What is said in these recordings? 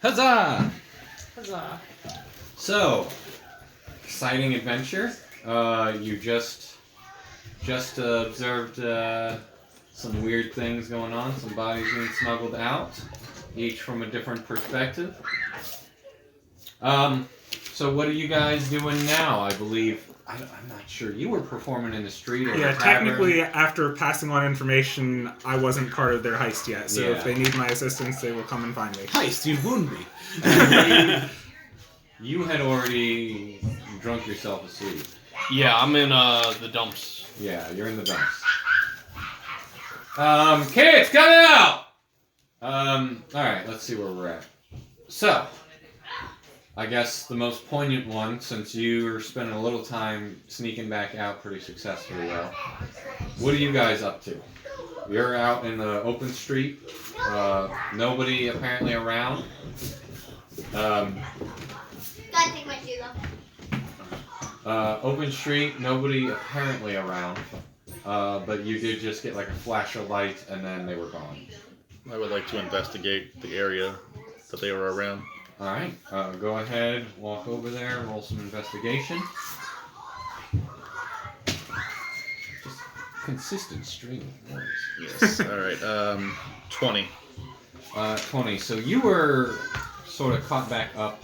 Huzzah! Huzzah. So, exciting adventure. You just observed some weird things going on. Some bodies being smuggled out, each from a different perspective. So what are you guys doing now? I believe I'm not sure. You were performing in the street or Yeah, the tavern. technically, after passing on information, I wasn't part of their heist yet. So Yeah. if they need my assistance, they will come and find me. Heist, you wound me. You had already drunk yourself asleep. Yeah, I'm in the dumps. Yeah, you're in the dumps. Kids, come out! Alright, let's see where we're at. So, I guess the most poignant one, since you were spending a little time sneaking back out pretty successfully well. What are you guys up to? You're out in the open street. Nobody apparently around. Gotta take my shoes off. Open street, nobody apparently around. But you did just get like a flash of light and then they were gone. I would like to investigate the area that they were around. Alright, go ahead, walk over there, roll some investigation. Just consistent stream of noise. Yes. Alright, 20. 20. So you were sort of caught back up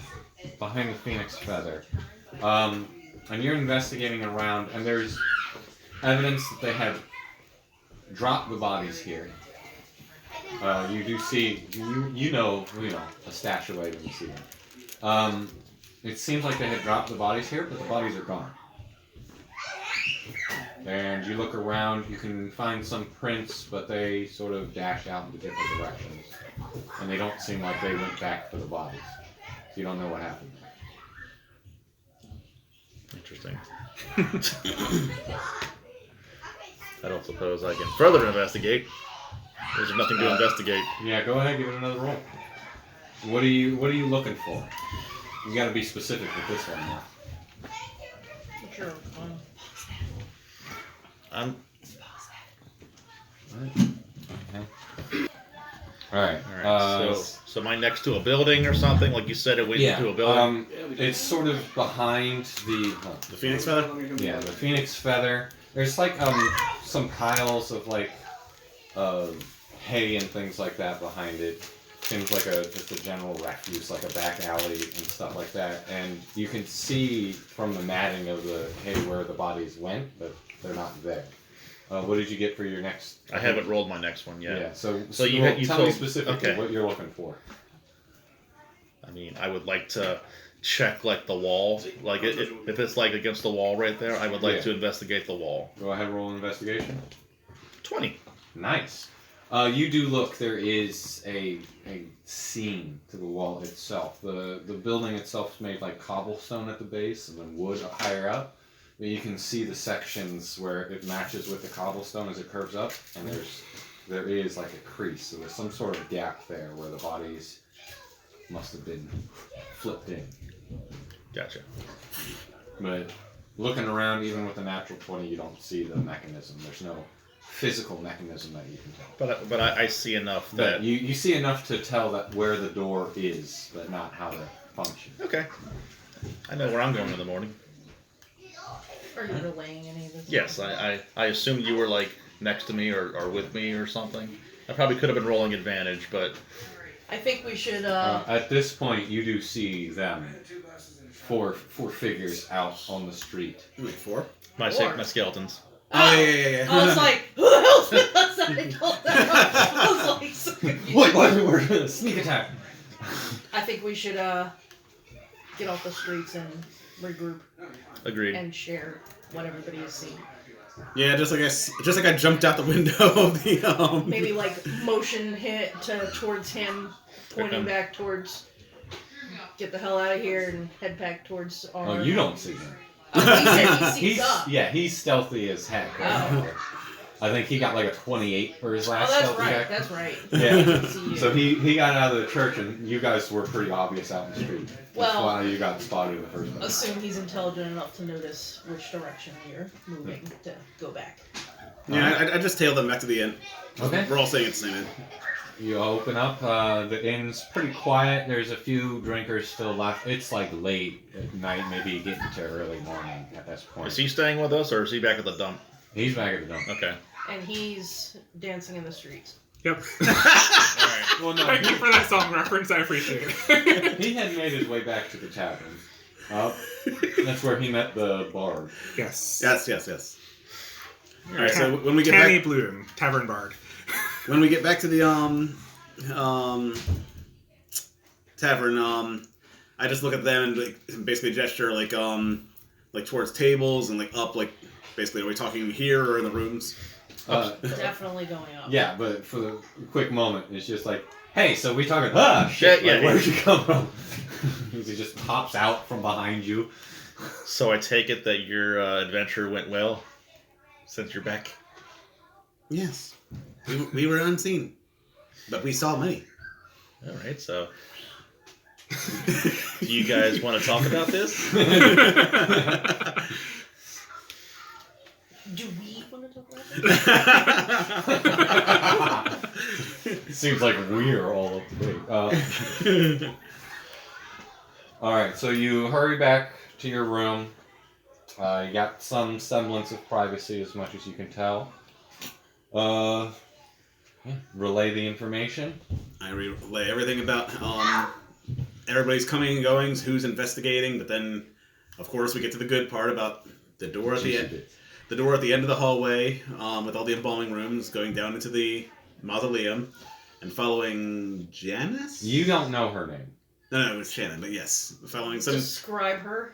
behind the Phoenix Feather. And you're investigating around, and there's evidence that they have dropped the bodies here. You do see, you know, a stash away when you see them. It seems like they had dropped the bodies here, but the bodies are gone. And you look around, you can find some prints, but they sort of dash out into different directions. And they don't seem like they went back for the bodies. So you don't know what happened there. Interesting. I don't suppose I can further investigate. There's nothing to investigate. Yeah, go ahead, give it another roll. What are you looking for? You gotta be specific with this one now. Sure. I'm Alright. So am I next to a building or something? Like you said, it went into a building? It's sort of behind the Phoenix Feather? Yeah, the Phoenix Feather. There's like some piles of like hay and things like that behind it. Seems like just a general refuse, like a back alley and stuff like that. And you can see from the matting of the hay where the bodies went, but they're not there. What did you get for your next? I haven't rolled my next one yet. Yeah, so you tell me told- specifically okay. what you're looking for. I mean, I would like to check like the wall. Like if it's like against the wall right there, I would like to investigate the wall. Go ahead and roll an investigation. 20. Nice. You do look, there is a seam to the wall itself. The building itself is made like cobblestone at the base and then wood higher up. But you can see the sections where it matches with the cobblestone as it curves up, and there is like a crease. So there's some sort of gap there where the bodies must have been flipped in. Gotcha. But looking around, even with a natural 20, you don't see the mechanism. There's no physical mechanism that you can tell. But I see enough But that... you see enough to tell that where the door is, but not how to function. Okay. I know where I'm going in the morning. Are you relaying any of this? Yes, I assumed you were like next to me or with me or something. I probably could have been rolling advantage, but... I think we should, At this point, you do see them. Four figures out on the street. Wait, 4? My skeletons. Oh, yeah. I was like, who the hell's been outside? I was like, so confused. Wait, we're sneak attack. I think we should, get off the streets and regroup Agreed. and share what everybody has seen. Yeah, just like I jumped out the window of the Maybe like motion hit towards him, pointing back towards get the hell out of here and head back towards our... Oh, you don't see him. Oh, he said he sees up. Yeah, he's stealthy as heck. Oh. I think he got like a 28 for his Oh, last that's stealthy right. check. That's right. Yeah. See you. So he got out of the church, and you guys were pretty obvious out in the street. That's Well, why you got spotted in the first place. assume he's intelligent enough to notice which direction we're moving to go back. Yeah, I just tailed them back to the inn. Okay. We're all saying it's the same inn. You open up. The inn's pretty quiet. There's a few drinkers still left. It's like late at night, maybe getting to early morning at this point. Is he staying with us, or is he back at the dump? He's back at the dump. Okay. And he's dancing in the streets. Yep. All right. Well, no, Thank you for that song reference. I appreciate it. he had made his way back to the tavern. That's where he met the bard. Yes. Yes. All right. So when we get Tanny back, Bloom, Tavern Bard. when we get back to the tavern, I just look at them and like, basically gesture like towards tables and like up, like basically are we talking here or in the rooms? Definitely going up. Yeah, but for the quick moment, it's just like, hey, so we talking, shit, Yeah, like, where'd you come from? He just pops out from behind you. So I take it that your adventure went well, since you're back. Yes, we were unseen, but we saw many. All right. So, do you guys want to talk about this? Do we want to talk about that? Seems like we're all up to date. Alright, so you hurry back to your room. You got some semblance of privacy as much as you can tell. Relay the information. I relay everything about everybody's coming and goings, who's investigating, but then, of course, we get to the good part about the door at the end. The door at the end of the hallway, with all the embalming rooms, going down into the mausoleum, and following Janice. You don't know her name. No, it was Shannon, but yes, following some. Describe her.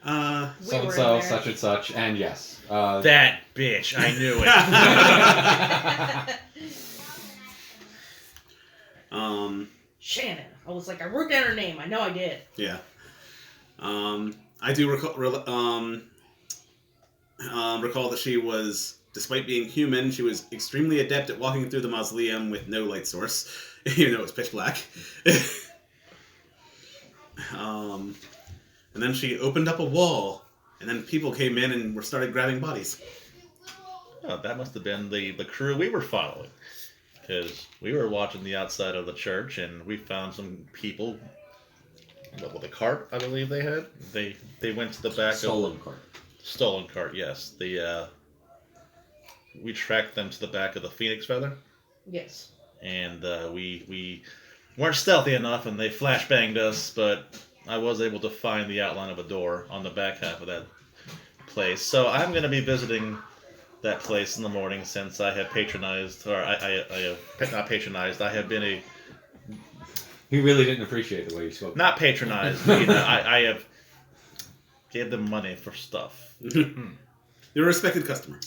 We So and were so, in there. such and such, and yes. That bitch. I knew it. Shannon. I was like, I wrote down her name. I know I did. Yeah. I do recall that she was, despite being human, she was extremely adept at walking through the mausoleum with no light source, even though it was pitch black. And then she opened up a wall, and then people came in and started grabbing bodies. Oh, that must have been the crew we were following. Because we were watching the outside of the church, and we found some people with a cart, I believe they had. They went to the back Stolen of... cart. Stolen cart, yes. We tracked them to the back of the Phoenix Feather, Yes. and we weren't stealthy enough, and they flashbanged us, but I was able to find the outline of a door on the back half of that place. So I'm going to be visiting that place in the morning, since I have patronized, or I have not patronized, I have been a... He really didn't appreciate the way you spoke. Not patronized, but, I have gave them money for stuff. You're a respected customer.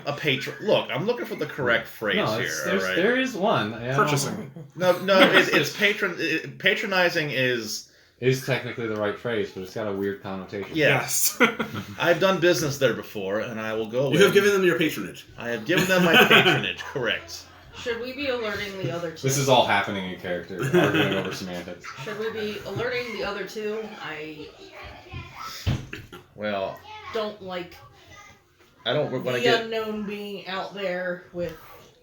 A patron. Look, I'm looking for the correct phrase No, here. it's- All right. there is one. Purchasing. No, it's patronizing is. Is technically the right phrase, but it's got a weird connotation. Yeah. Yes. I've done business there before, and I will go. You have given them your patronage. I have given them my patronage. Correct. Should we be alerting the other two? This is all happening in character, arguing over semantics. Should we be alerting the other two? I Well, don't like I don't want to the get. unknown being out there with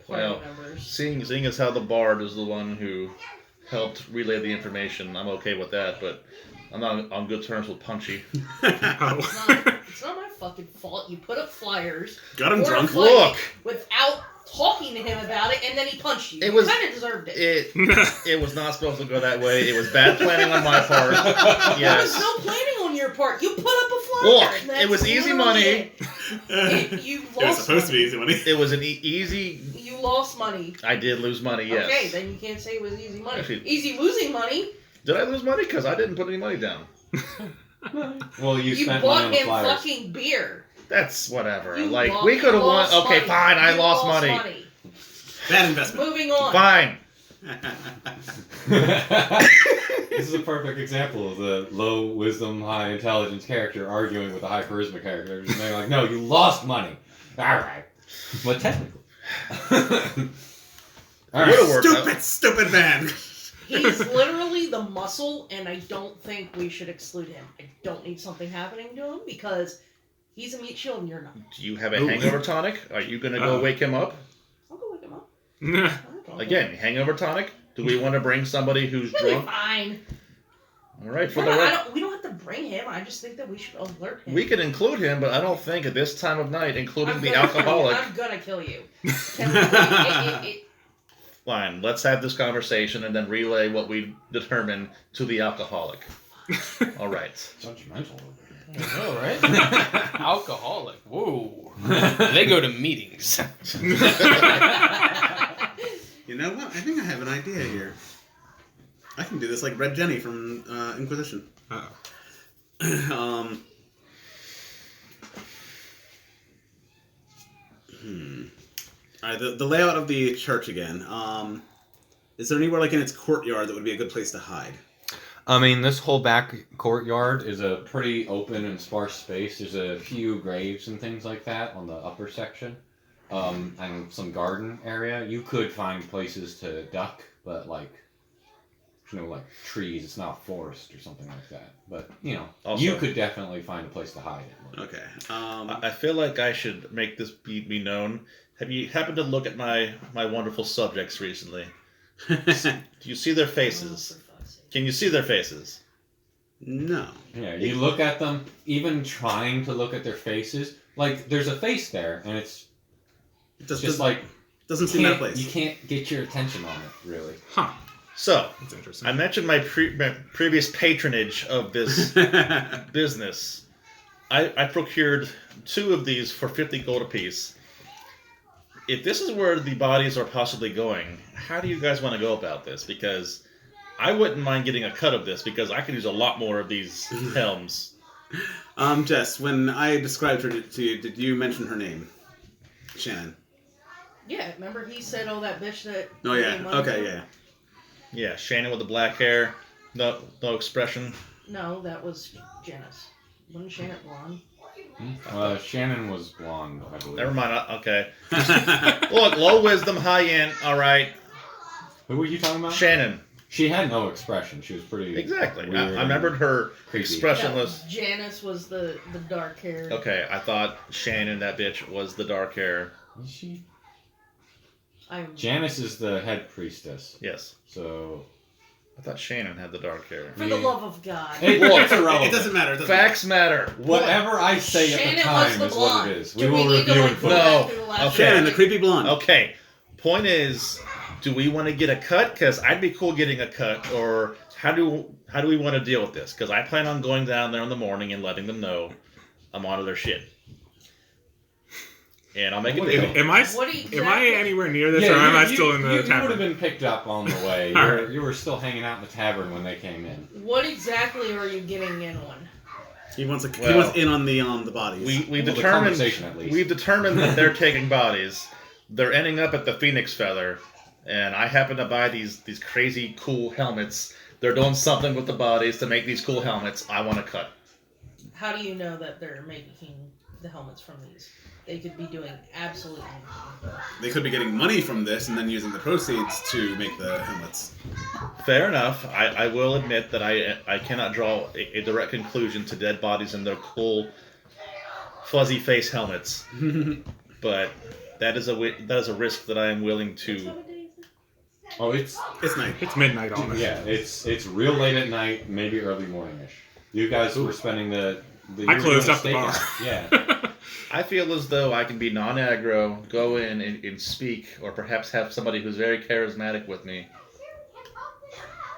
party Well, members. Seeing as how the bard is the one who helped relay the information, I'm okay with that. But I'm not on good terms with Punchy. Oh. It's not my fucking fault. You put up flyers. Got him for a drunk. fight Look. Without talking to him about it, and then he punched you. It was- You kind of deserved it. It was not supposed to go that way. It was bad planning on my part. There was Yes. no planning on your part. You put up a flyer. Look, That's it was easy literally money. it. You lost It was supposed to be money. easy money. It was an easy. You lost money. I did lose money. Yes. Okay, then you can't say it was easy money. Actually- Easy losing money. Did I lose money? Because I didn't put any money down. Well, you You spent money bought on the him flyers. fucking beer. That's whatever. You Like lost- we could have you won. lost Okay, money. fine. I You lost money. Bad investment. Moving on. Fine. This is a perfect example of the low wisdom, high intelligence character arguing with a high charisma character. And they're like, no, you lost money. All right. But technically. All right. Would've worked out. Stupid man. He's literally the muscle, and I don't think we should exclude him. I don't need something happening to him because he's a meat shield and you're not. Do you have a Ooh. hangover tonic? Are you gonna go wake him up? I'll go wake him up. Yeah. No problem. Again, hangover tonic? Do we want to bring somebody who's He'll be drunk? fine. All right, for We're the not- record. we don't have to bring him. I just think that we should alert him. We could include him, but I don't think at this time of night, including I'm the gonna kill you. alcoholic. I'm gonna kill you. Can we- Fine, let's have this conversation and then relay what we determine to the alcoholic. All right. Judgmental. I know, right? Alcoholic. Whoa. They go to meetings. You know what? I think I have an idea here. I can do this like Red Jenny from Inquisition. Uh-oh. Alright, the layout of the church again. Is there anywhere like in its courtyard that would be a good place to hide? I mean, this whole back courtyard is a pretty open and sparse space. There's a few graves and things like that on the upper section, and some garden area. You could find places to duck, but like, like trees. It's not forest or something like that. But Also- you could definitely find a place to hide it. Okay. I feel like I should make this be known. Have you happened to look at my wonderful subjects recently? Do you see their faces? Can you see their faces? No. Yeah, you look at them, even trying to look at their faces. Like, there's a face there, and it's just like doesn't seem that place. you can't get your attention on it, really. Huh. So, That's interesting. I mentioned my previous patronage of this business. I procured 2 of these for 50 gold apiece. If this is where the bodies are possibly going, how do you guys want to go about this? Because I wouldn't mind getting a cut of this because I could use a lot more of these helms. Jess, when I described her to you, did you mention her name? Shannon. Yeah, remember he said, "Oh, that bitch that." Oh yeah. gave money Okay, to him?" yeah. Yeah, Shannon with the black hair, no expression. No, that was Janice. Wasn't Shannon blonde? Shannon was blonde, I believe. Never mind. Okay. Look, low wisdom, high end. All right, Who were you talking about? Shannon. She had no expression. She was pretty Exactly. weird I remembered her creepy. expressionless. No, Janice was the dark hair. Okay, I thought Shannon, that bitch, was the dark hair. Is she? I'm Janice is the head priestess. Yes. So I thought Shannon had the dark hair. for the love of God. it's irrelevant. It doesn't matter. It doesn't Facts matter. Whatever I say at the Shannon time was the is what blonde. it is. Do We will need to, review like, it go for No. back through the last Okay. Shannon, the creepy blonde. Okay. Point is, do we want to get a cut? Because I'd be cool getting a cut. Or how do we want to deal with this? Because I plan on going down there in the morning and letting them know I'm onto their shit. And I'll make a deal. Am I What am I anywhere near this, or am I still in the you would have tavern? been picked up on the way. Alright. You were still hanging out in the tavern when they came in. What exactly are you getting in on? He wants Well, in on the bodies. We Well, the determined conversation, at least. we've determined that they're taking bodies. They're ending up at the Phoenix Feather, and I happen to buy these crazy cool helmets. They're doing something with the bodies to make these cool helmets. I want to cut. How do you know that they're making the helmets from these? They could be doing absolutely anything. They could be getting money from this and then using the proceeds to make the helmets. Fair enough. I will admit that I cannot draw a direct conclusion to dead bodies and their cool fuzzy face helmets, but that is a risk that I am willing to. Oh, it's It's night. It's midnight almost. yeah, it's real late at night, maybe early morningish. You guys were spending the I you were closed doing up the a bar. stakeout. Yeah. I feel as though I can be non-aggro, go in and speak, or perhaps have somebody who's very charismatic with me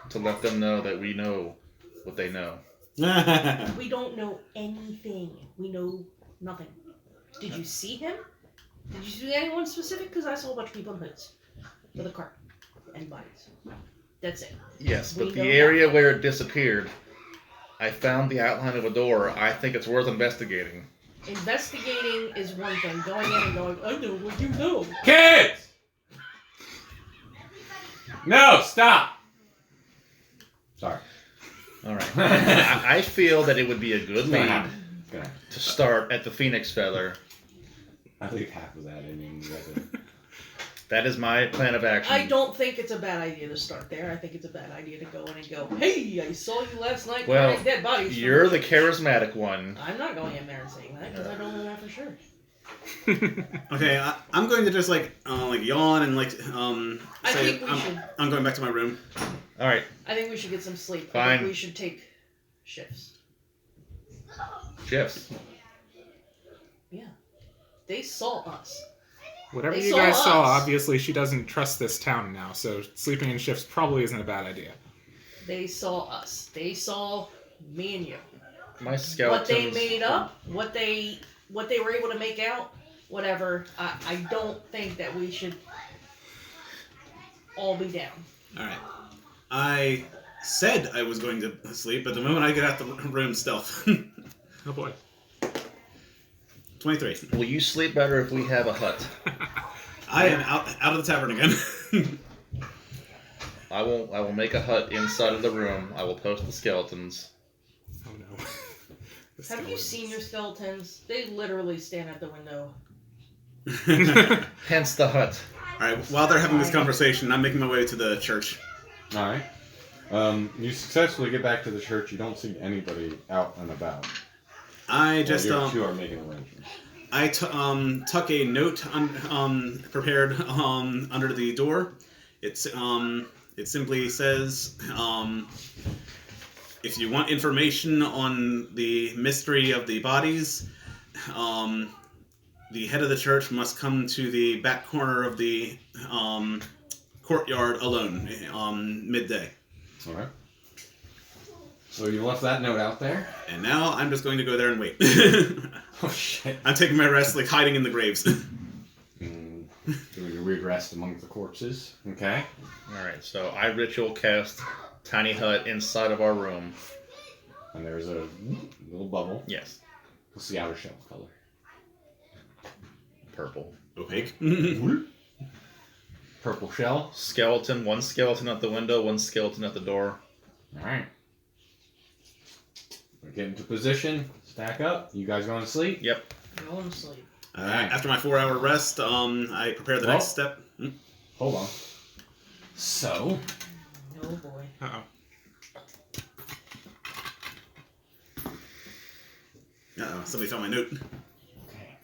to let them know that we know what they know. We don't know anything. We know nothing. Did you see him? Did you see anyone specific? Because I saw a bunch of people in hoods with a cart and bodies. That's it. Yes, We but know the area nothing. where it disappeared, I found the outline of a door. I think it's worth investigating. Investigating is one thing. Going in and going, I know what you know. Kids! No, stop! Sorry. All right. I feel that it would be a good It's gonna lead happen. It's gonna happen. to start at the Phoenix Feather. I leave half of that in and you guys are- That is my plan of action. I don't think it's a bad idea to start there. I think it's a bad idea to go in and go, hey, I saw you last night Well, carrying dead bodies. from You're the-" the charismatic one. I'm not going in there and saying that because I don't know that for sure. Okay, I'm going to just like yawn and like I say think we should. I'm going back to my room. All right. I think we should get some sleep. I Fine. think we should take shifts. Shifts. Yeah. They saw us. Whatever They you saw guys saw, us. obviously she doesn't trust this town now, so sleeping in shifts probably isn't a bad idea. They saw us. They saw me and you. My skeletons. What they made up, what they were able to make out, whatever. I don't think that we should all be down. All right. I said I was going to sleep, but the moment I get out the room, stealth. Oh boy. 23. Will you sleep better if we have a hut? I am out of the tavern again. I will make a hut inside of the room. I will post the skeletons. Oh no. The Have you skeletons. seen your skeletons? They literally stand at the window. Hence the hut. All right. While they're having this conversation, I'm making my way to the church. All right. You successfully get back to the church. You don't see anybody out and about. I just you two are making arrangements. I tuck a note prepared under the door. It simply says, if you want information on the mystery of the bodies, the head of the church must come to the back corner of the courtyard alone midday. All right. So you left that note out there. And now I'm just going to go there and wait. Oh shit. I'm taking my rest, like hiding in the graves. Doing a weird rest among the corpses. Okay. All right. So I ritual cast tiny hut inside of our room. And there's a little bubble. Yes. What's the outer shell color? Purple. Opaque. Purple shell. Skeleton. One skeleton at the window. One skeleton at the door. All right. We're getting to position. Stack up. You guys going to sleep? Yep. Go to sleep. After my 4-hour rest, I prepare the next step. Hold on. So. Oh boy. Uh-oh. Uh-oh, somebody found my note. Okay.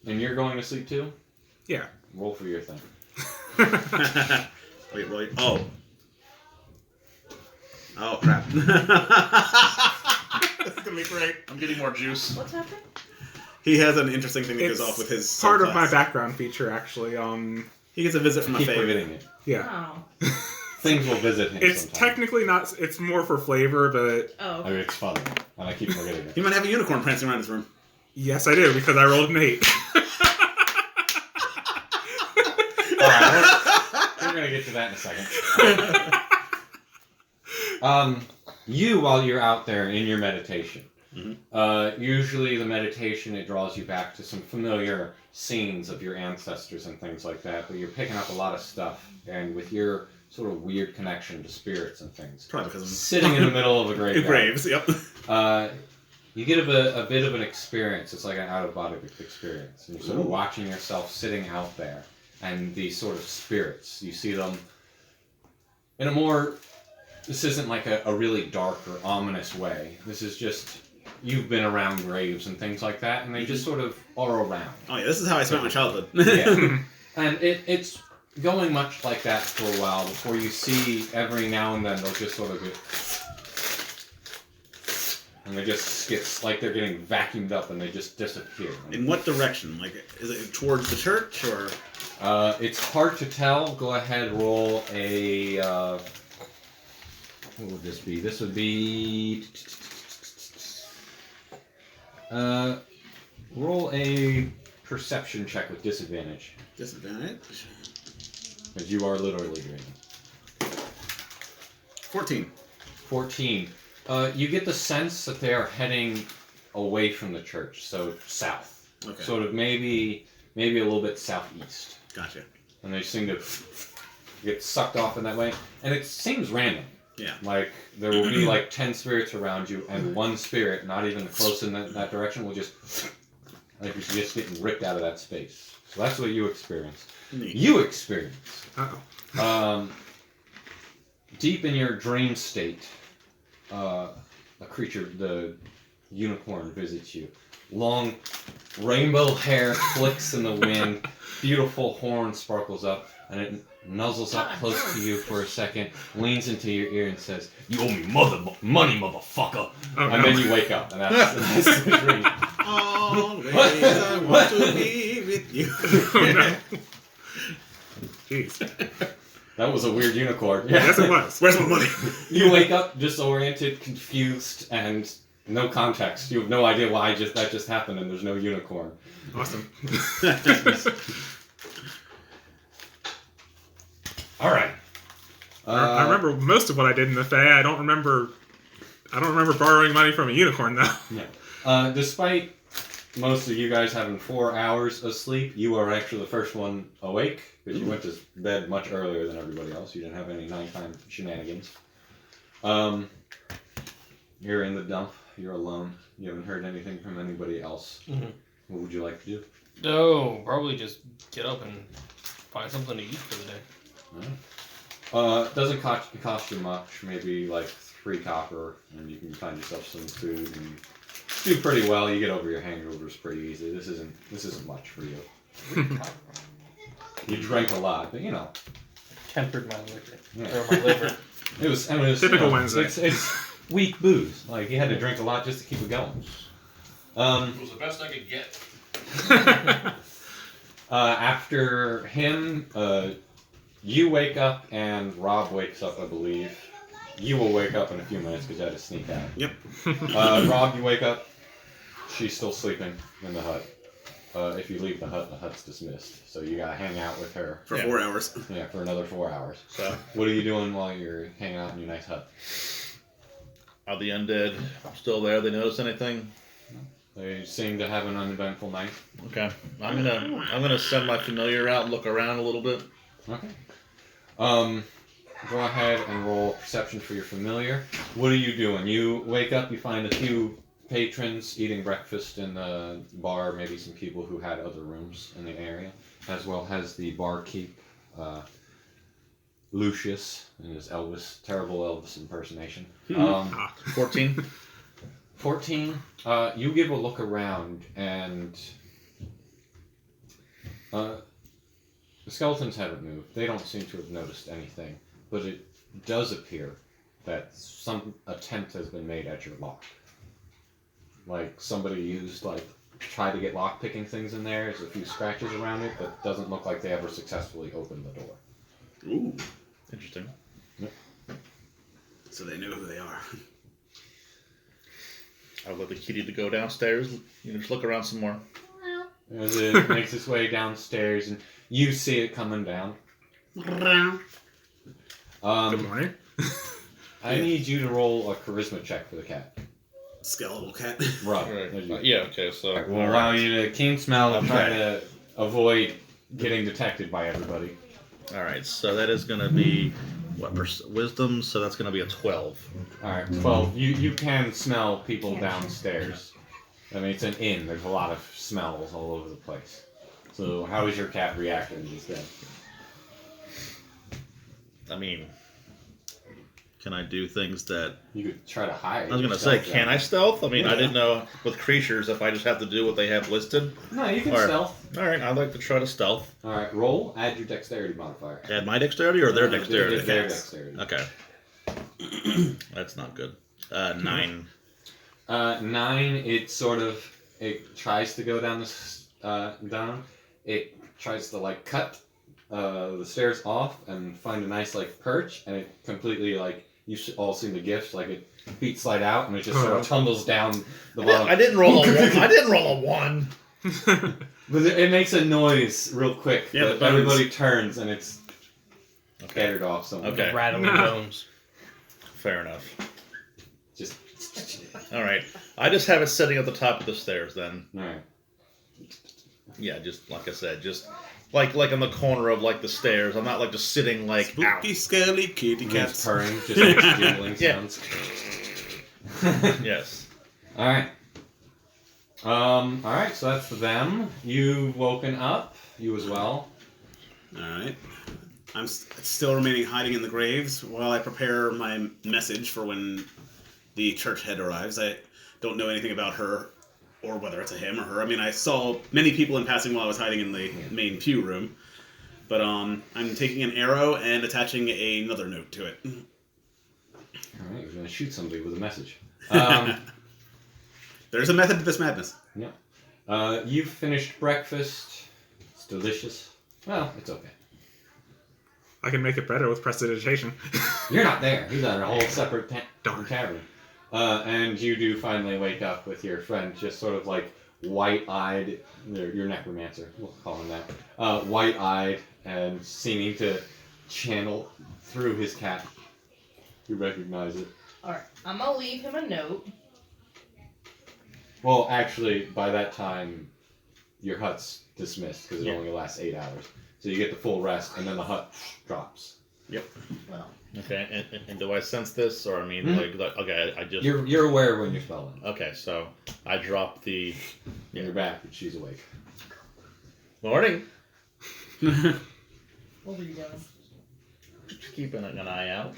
And you're going to sleep too? Yeah. Roll for your thing. Wait. Oh. Oh, crap. This is going to be great. I'm getting more juice. What's happening? He has an interesting thing that It's goes off with his part of my subclass. background feature, actually. He gets a visit from a Keep favorite. forgetting it. Yeah. Oh. Things will visit him It's sometime. technically not. It's more for flavor, but Oh. I mean, it's fun. And I keep forgetting He it. might have a unicorn prancing around his room. yes, I do because I rolled an 8. Alright, we're going to get to that in a second. You, while you're out there in your meditation, usually the meditation, it draws you back to some familiar scenes of your ancestors and things like that, but you're picking up a lot of stuff, and with your sort of weird connection to spirits and things, Probably because I'm sitting in the middle of a graveyard, graves. Yep. you get a bit of an experience. It's like an out-of-body experience. And you're sort of watching yourself sitting out there, and these sort of spirits, you see them in a more... This isn't like a really dark or ominous way. This is just... You've been around graves and things like that, and they just sort of are around. Oh, yeah, this is how I spent my childhood. Yeah. And it's going much like that for a while before you see every now and then they'll just sort of get... And they just get like they're getting vacuumed up and they just disappear. In what direction? Like, is it towards the church, or...? It's hard to tell. Go ahead, roll a... what would this be? This would be... roll a perception check with disadvantage. Disadvantage? Because you are literally dreaming. 14. 14. You get the sense that they are heading away from the church, so south. Okay. Sort of maybe a little bit southeast. Gotcha. And they seem to get sucked off in that way. And it seems random. Yeah. Like, there will be like 10 spirits around you, and one spirit, not even close in that direction, will just... Like you're just getting ripped out of that space. So that's what you experience. Neat. You experience. Uh-oh. Deep in your dream state, a creature, the unicorn, visits you. Long, Rainbow hair flicks in the wind. Beautiful horn sparkles up, and it nuzzles up close to you for a second, leans into your ear and says, "You owe me money, motherfucker." And then you wake up, and that's the dream. Always I want to be with you. Oh, no. Jeez. That was a weird unicorn. Yes, it was. Where's my money? You wake up disoriented, confused, and no context. You have no idea why that just happened, and there's no unicorn. Awesome. All right. I remember most of what I did in the Fae. I don't remember borrowing money from a unicorn though. Yeah. Despite most of you guys having 4 hours of sleep, you are actually the first one awake because you went to bed much earlier than everybody else. You didn't have any nighttime shenanigans. You're in the dump. You're alone. You haven't heard anything from anybody else. Mhm. What would you like to do? No, probably just get up and find something to eat for the day. It doesn't cost you much. Maybe like 3 copper, and you can find yourself some food and do pretty well. You get over your hangovers pretty easy. This isn't much for you. You drank a lot, but you know. Tempered my liquor. Yeah. Or my liver. It was Typical Wednesday. It's weak booze. Like you had to drink a lot just to keep it going. It was the best I could get. After him, you wake up and Rob wakes up, I believe. You will wake up in a few minutes because you had to sneak out. Yep. Rob, you wake up. She's still sleeping in the hut. If you leave the hut's dismissed. So you gotta hang out with her. For 4 hours. Yeah, for another 4 hours. So, What are you doing while you're hanging out in your nice hut? are the undead still there? They notice anything? They seem to have an uneventful night. Okay. I'm gonna send my familiar out and look around a little bit. Okay. Go ahead and roll perception for your familiar. What are you doing? You wake up, you find a few patrons eating breakfast in the bar, maybe some people who had other rooms in the area, as well as the barkeep, Lucius, and his terrible Elvis impersonation. 14. 14, you give a look around, and the skeletons haven't moved. They don't seem to have noticed anything, but it does appear that some attempt has been made at your lock. Like, somebody tried to get lock-picking things in there. There's a few scratches around it, but it doesn't look like they ever successfully opened the door. Ooh. Interesting. So they know who they are. I would like the kitty to go downstairs. Just look around some more. As it makes its way downstairs, and you see it coming down. Good morning. I need you to roll a charisma check for the cat. Skeletal cat. Rob. Yeah. Okay. So We'll allow you to keen smell and try to avoid getting detected by everybody. All right. So that is gonna be what wisdom. So that's gonna be a 12. Alright, 12. You can smell people downstairs. I mean, it's an inn. There's a lot of smells all over the place. So how is your cat reacting to these things? I mean, can I do things that? You could try to hide. I was gonna say, yourself can down. I stealth? I mean, I Yeah. didn't know with creatures if I just have to do what they have listed. No, you can Or- stealth. All right, I'd like to try to stealth. Alright, roll, add your dexterity modifier. Add my dexterity or their dexterity? Their dexterity. Okay. That's not good. 9. 9, it tries to go down down. It tries to cut the stairs off and find a nice perch, and it completely you should all seen the gifts, it feet slide out and it just sort of tumbles down the bottom. I didn't roll a 1. I didn't roll a 1. But it makes a noise real quick. Yeah, but the bones. everybody turns and it's scattered off somewhere. Okay. Rattling No. bones. Fair enough. Just All right. I just have it sitting at the top of the stairs then. alright. Yeah, just like I said, just like in the corner of the stairs. I'm not just sitting out. Spooky, scaly kitty It's cats. purring, just makes jingling Yeah. sounds. Yes. Alright. Alright, so that's them. You've woken up, you as well. Alright. I'm still remaining hiding in the graves while I prepare my message for when the church head arrives. I don't know anything about her or whether it's a him or her. I mean, I saw many people in passing while I was hiding in the main pew room. But I'm taking an arrow and attaching another note to it. All right, you're gonna shoot somebody with a message. There's a method to this madness. Yeah. You've finished breakfast. It's delicious. Well, it's okay. I can make it better with prestidigitation. You're not there. He's at a whole separate Darn. tavern. And you do finally wake up with your friend just sort of like white-eyed, your necromancer, we'll call him that, white-eyed and seeming to channel through his cat. You recognize it. Alright, I'm gonna leave him a note. Well, actually, by that time, your hut's dismissed because it Yeah. only lasts 8 hours. So you get the full rest, and then the hut drops. Well, Okay, and do I sense this, or I mean, okay, I just... You're aware when you're spelling. Okay, so I drop the... And you're back, and she's awake. Morning! what were you doing? Just keeping an eye out.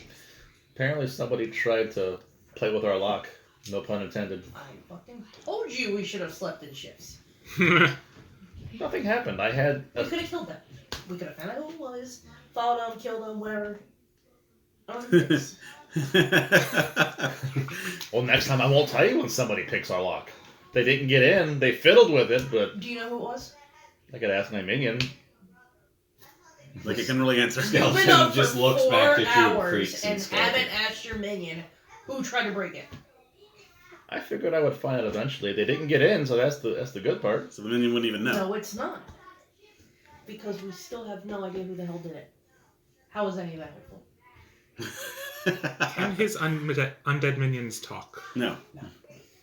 Apparently somebody tried to play with our lock. No pun intended. I fucking told you we should have slept in shifts. Nothing happened. I had... We could have killed them. We could have found out who it was, followed them, killed them, whatever. Well, next time I won't tell you when somebody picks our lock. They didn't get in. They fiddled with it, but Do you know who it was? I could ask my minion. Like, it can really answer. You've been Skeleton up just for looks 4 back at you and hours creaks and and skeleton. haven't asked your minion who tried to break it. I figured I would find out eventually. They didn't get in, so that's the good part. So the minion wouldn't even know. No, it's not. Because we still have no idea who the hell did it. How is any of that helpful? Can his undead minions talk? No.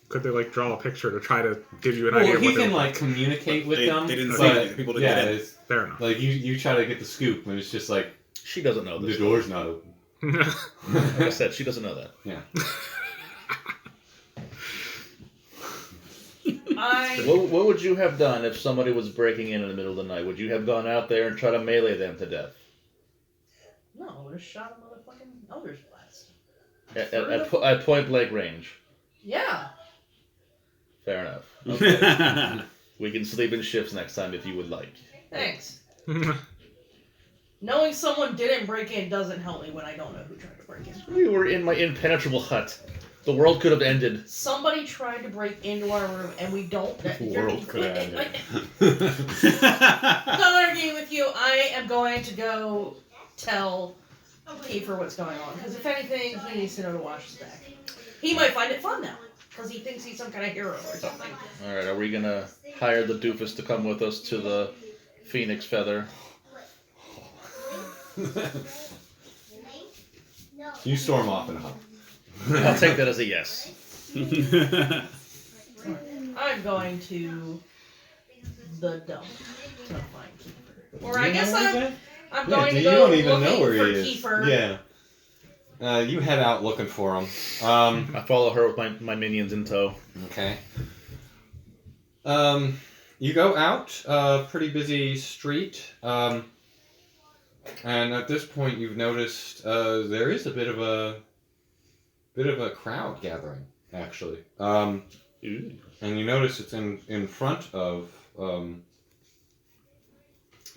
Could they like draw a picture to try to give you an Well, idea of he what can they like communicate with They them. didn't see but, it. The people didn't yeah, get in. it's, Fair enough. like you try to get the scoop, and it's just like She doesn't know the this. door's not open. Like I said, she doesn't know that. Yeah. What would you have done if somebody was breaking in the middle of the night? Would you have gone out there and try to melee them to death? No, I would have shot a motherfucking Elder's Blast. At point blank range. Yeah. Fair enough. Okay. We can sleep in shifts next time if you would like. Thanks. Knowing someone didn't break in doesn't help me when I don't know who tried to break in. We were in my impenetrable hut. The world could have ended. Somebody tried to break into our room and we don't... The world could have ended. I'm not arguing with you. I am going to go tell Kiefer what's going on. Because if anything, he needs to know to watch his back. He might find it fun now. Because he thinks he's some kind of hero or something. Alright, are we gonna hire the doofus to come with us to the Phoenix Feather? You storm off in a huff. I'll take that as a yes. I'm going to the dump to find Kiefer. Or I You guess know where he's at? I'm Yeah, going to you go don't even looking know where for he is. Kiefer. Yeah. You head out looking for him. I follow her with my minions in tow. Okay. You go out a pretty busy street, and at this point you've noticed there is a bit of a crowd gathering, actually. And you notice it's in front of the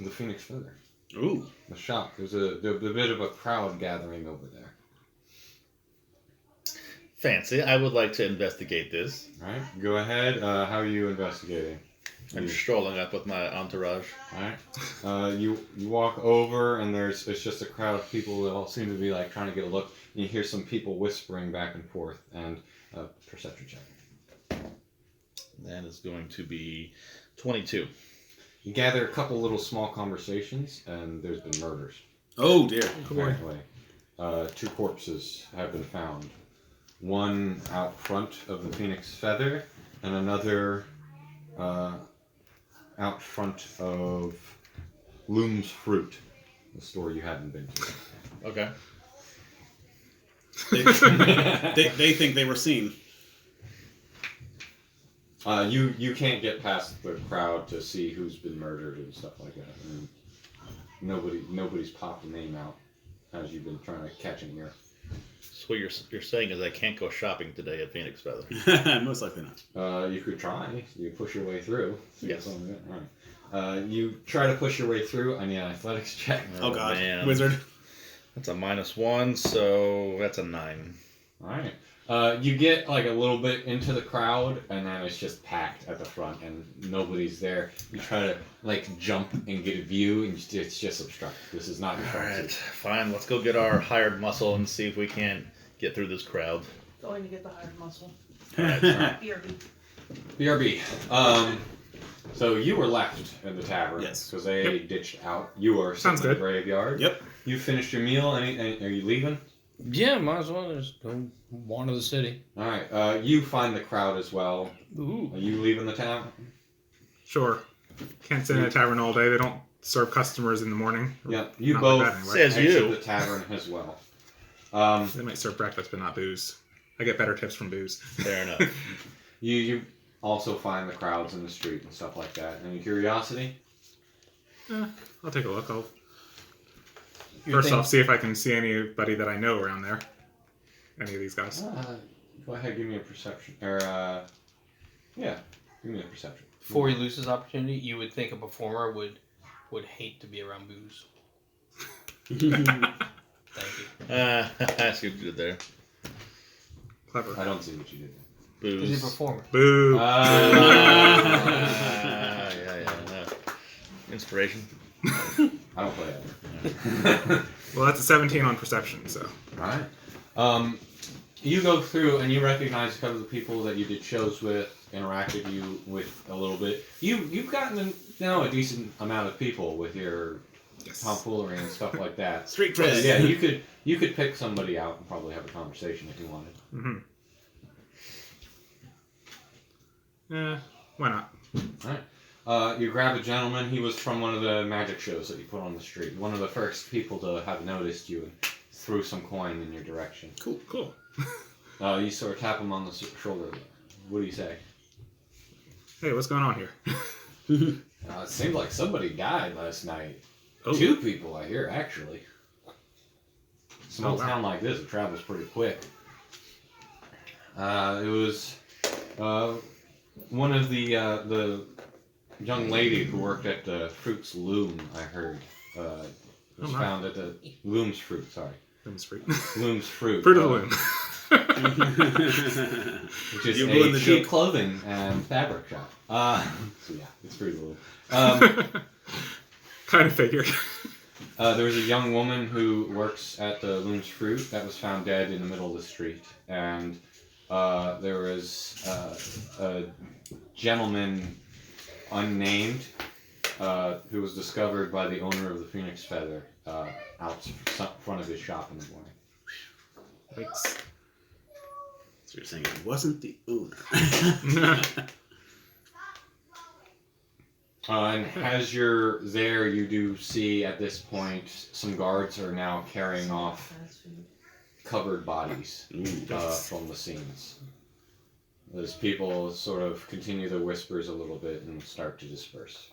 Phoenix Feather. Ooh. The shop. There's a bit of a crowd gathering over there. Fancy. I would like to investigate this. All right, go ahead. How are you investigating? I'm strolling up with my entourage. All right. You walk over, and it's just a crowd of people that all seem to be like trying to get a look. And you hear some people whispering back and forth, and perception check. That is going to be 22. You gather a couple little small conversations, and there's been murders. Oh dear. Apparently, 2 corpses have been found. One out front of the Phoenix Feather, and another out front of Loom's Fruit, the store you hadn't been to. Okay. They think they were seen. You can't get past the crowd to see who's been murdered and stuff like that. I mean, nobody's popped a name out as you've been trying to catch an ear. So what you're saying is I can't go shopping today at Phoenix Feather. Most likely not. You could try. You push your way through. Yes. All right. You try to push your way through. I need an athletics check. Oh god, man. wizard. That's a -1, so that's a 9. All right. You get like a little bit into the crowd, and then it's just packed at the front, and nobody's there. You try to like jump and get a view, and it's just obstructed. This is not your All strong right, suit. fine. Let's go get our hired muscle and see if we can't get through this crowd. Going to get the hired muscle. BRB. BRB. So you were left in the tavern. Yes. Because they ditched out. You are sitting Sounds in the good. graveyard. Yep. You finished your meal. Are you leaving? Yeah, might as well just go wander the city. All right. You find the crowd as well. Ooh. Are you leaving the town? Sure. Can't sit in a tavern all day. They don't serve customers in the morning. Yeah. You Not both like that anyway. Says exit you. the tavern as well. They might serve breakfast, but not booze. I get better tips from booze. Fair enough. You also find the crowds in the street and stuff like that. Any curiosity? I'll take a look. I'll You first think- off see if I can see anybody that I know around there. Any of these guys. Go ahead, give me a perception. Or, yeah, give me a perception. Before he loses opportunity, you would think a performer would hate to be around booze. Thank you. I see what you did there. Clever. I don't see what you did. He's a Booze. performer. Boo. Yeah. Inspiration. I don't play ever. Well, that's a 17 on perception, so. Alright. You go through and you recognize a couple of the people that you did shows with, interacted you with a little bit. You've gotten to know a decent amount of people with your Yes. tomfoolery and stuff like that. Street But cred. yeah, you could pick somebody out and probably have a conversation if you wanted. Mm-hmm. Yeah, why not? Alright. You grab a gentleman. He was from one of the magic shows that you put on the street. One of the first people to have noticed you and threw some coin in your direction. Cool. You sort of tap him on the shoulder. What do you say? Hey, what's going on here? It seems like somebody died last night. Oh. 2 people, I hear, actually. Small Oh, wow. town like this, it travels pretty quick. It was one of the young lady who worked at the Fruits Loom, I heard. Was my. found at the Loom's Fruit, sorry. Loom's fruit. Loom's Fruit. Fruit of the loom. Which is You ruined a the cheap joke. clothing and fabric shop. So yeah, it's Fruit of the Loom. Kind of figured. There was a young woman who works at the Loom's Fruit that was found dead in the middle of the street, and there was a gentleman unnamed who was discovered by the owner of the Phoenix Feather out front of his shop in the morning. Thanks. So you're saying it wasn't the owner. And as you're there, you do see at this point some guards are now carrying off covered bodies from the scenes. As people sort of continue their whispers a little bit and start to disperse.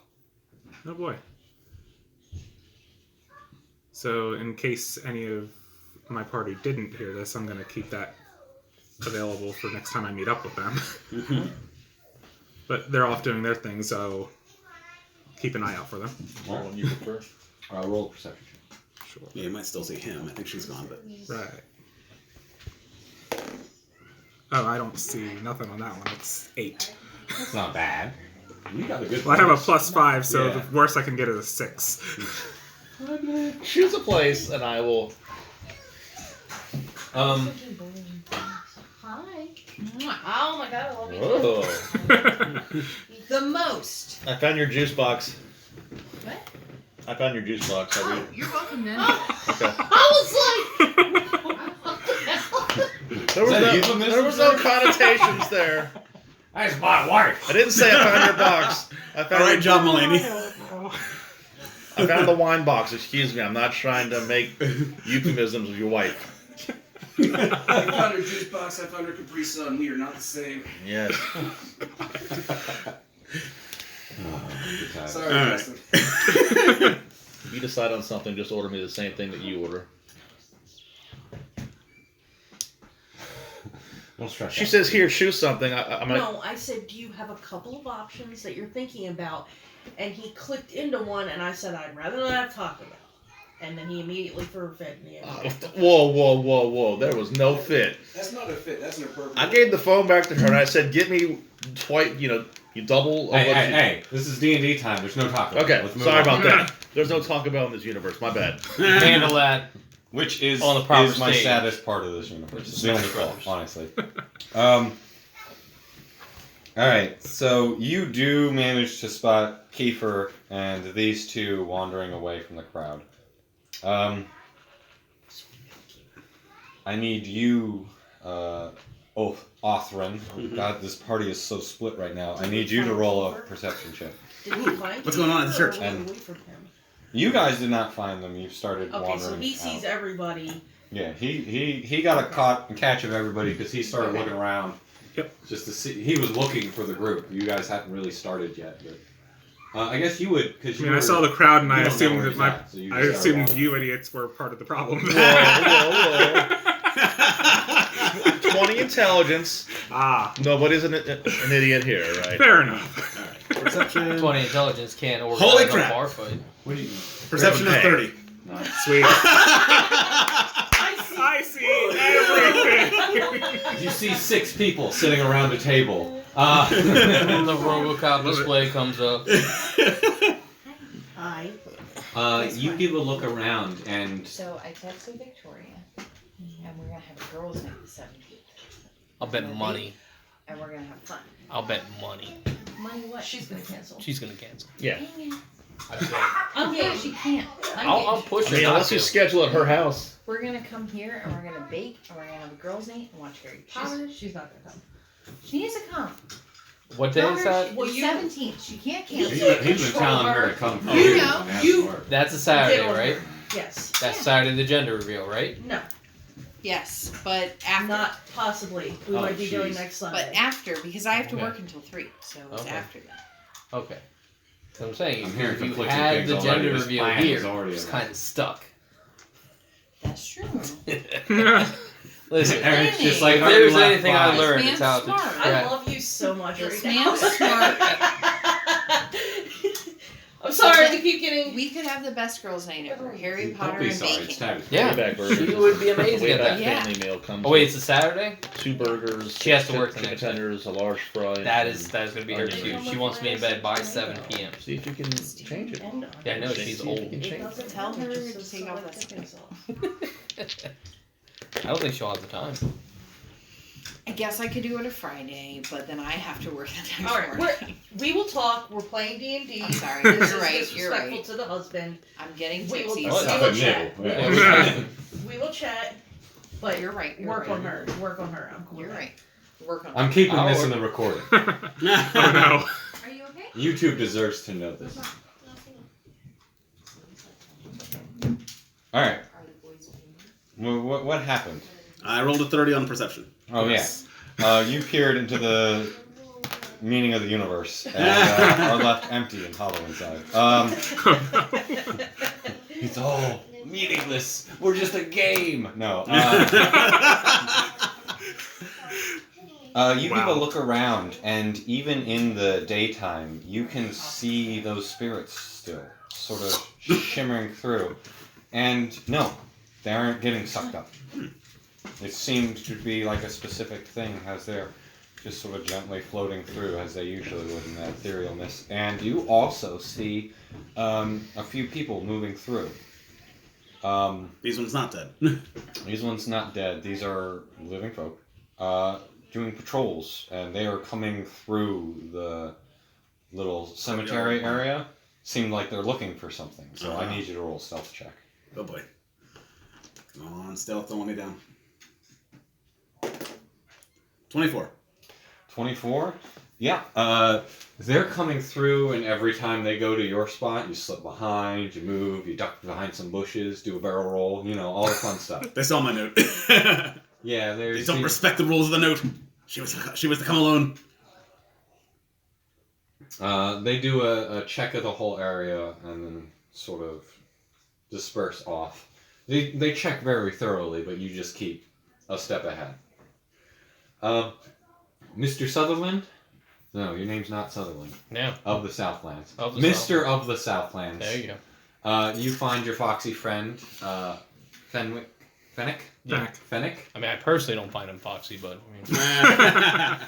Oh boy. So, in case any of my party didn't hear this, I'm going to keep that available for next time I meet up with them. But they're off doing their thing, so keep an eye out for them. Which one you prefer? Roll a perception. Sure. Yeah, you might still see him. I think she's gone, but Right. Oh, I don't see nothing on that one. It's 8. That's not bad. You got a good. Well, I have a bonus. +5, so Yeah. the worst I can get is a 6. Choose a place, and I will. Hi. Oh my god, I love you. Whoa! The most. I found your juice box. What? I found your juice box. I read. You're welcome then. Okay. I There was, that a no, euphemism, there was no sir? connotations there. That's my wife. I didn't say I found your box. I found all right, your- job, Mulaney. I found the wine box. Excuse me. I'm not trying to make euphemisms of your wife. You found her juice box, I found her Capri Sun. We are not the same. Yes. Good time. Sorry, All right. Justin. If you decide on something, just order me the same thing that you order. We'll stretch She out. says, "Here, choose something." I'm like, No, I said, do you have a couple of options that you're thinking about? And he clicked into one, and I said, I'd rather not talk about. And then he immediately fed me. whoa! There was no fit. That's not a fit. That's an appropriate. I gave the phone back to her and I said, "Get me twice. You double." of Hey, what hey, you-" hey! This is D&D time. There's no talk. Okay, Let's move sorry on. about that. There's no Taco Bell in this universe. My bad. Handle that. Which is On the proper my stage. saddest part of this universe. It's the only flaw, honestly. All right, so you do manage to spot Kiefer and these two wandering away from the crowd. I need you, Othrin. Oh, God, this party is so split right now. I need you to roll a perception check. Did he find What's going on at the church? Or were we And- away from him? You guys did not find them. You started Okay, wandering so he sees out. everybody. Yeah, he got a catch of everybody because he started Okay. looking around. Yep. Just to see, he was looking for the group. You guys hadn't really started yet, but I guess you would because I mean, I saw the crowd and I you don't know assumed where that he's my at, so you I just started assumed walking. you idiots were part of the problem. Whoa. 20 intelligence. Nobody's an idiot here, right? Fair enough. Perception. 20 intelligence can't organize Holy a crap. bar fight. What do you? Perception of Hey. 30. Sweet. I I see everything. You see 6 people sitting around a table. When the RoboCop display comes up. Hi. You give a look around and So I texted Victoria, and we're gonna have a girls' night the 17th, I'll bet money. and we're gonna have fun. I'll bet money. Money what? She's gonna cancel. She's gonna cancel. Yeah. Dang it. I bet. Oh yeah, she can't. I'll push I her mean, not unless you to. schedule at her house. We're gonna come here, and we're gonna bake, and we're gonna have a girls' night, and watch Harry Potter. She's not gonna come. She needs to come. What day is that? Well, you- 17th. She can't You cancel. he's been telling her to come. You here know, and have you- some work. That's a Saturday, Get on right? her. Yes. That's Saturday the gender reveal, right? No, Yes, but after. not possibly. We Oh, might be going jeez. next Sunday. But after, because I have to Okay. work until 3, so it's Okay. after that. Okay. So I'm saying, I'm hearing if you conflicting had things the already. gender This reveal plan here, is already it's around. kind of stuck. That's true. Listen, Eric's just if like there's left anything I by. learned, This it's how to man's smart. I track. love you so much This right now. man's smart. I'm sorry to keep getting. We could have the best girls' night ever. Harry Don't Potter be and sorry. It's baking. time. Yeah, Wayback Burgers. she would be amazing The at Wayback that. Yeah. family meal comes Oh wait, with it's a Saturday? 2 burgers, She has to work the chicken next day. tenders, a large fry. That and is gonna be her onion cue. rings. She wants me in bed by 7 p.m. See if you can change it. Yeah, no, she's See if you old. can change it. Tell her to take off that skin. I don't think she'll have the time. I guess I could do it a Friday, but then I have to work the next All right, morning. we will talk. We're playing D&D. I'm sorry. This You're is right. You're disrespectful right. to the husband. I'm getting We will- tipsy. What? so- will chat. Yeah. We will chat, but You're right. You're work right. on her. Work on her. I'm cool. You're with right. Work on I'm it. keeping I'll this work. in the recording. Oh no. Are you okay? YouTube deserves to know this. All right. Are the boys playing? What happened? I rolled a 30 on perception. Oh yeah. You peered into the meaning of the universe and are left empty and hollow inside. It's all meaningless. We're just a game. No. You give a Wow. look around, and even in the daytime, you can see those spirits still, sort of shimmering through. And no, they aren't getting sucked up. It seemed to be like a specific thing as they're just sort of gently floating through as they usually would in that ethereal mist. And you also see a few people moving through. These ones not dead. These ones not dead. These are living folk doing patrols, and they are coming through the little cemetery area. Seemed like they're looking for something, so I need you to roll a stealth check. Oh boy. Come on, stealth, don't let me down. 24. 24? Yeah. They're coming through, and every time they go to your spot, you slip behind, you move, you duck behind some bushes, do a barrel roll, you know, all the fun stuff. They saw my note. Yeah, They there's... don't respect the rules of the note. She was to come alone. They do a check of the whole area and then sort of disperse off. They check very thoroughly, but you just keep a step ahead. Mr. Sutherland? No, your name's not Sutherland. No. Of the Southlands. Of the Mr. Southlands. of the Southlands. There you go. You find your foxy friend, Fenwick. Fennec? Yeah. Fennec? I mean, I personally don't find him foxy, but I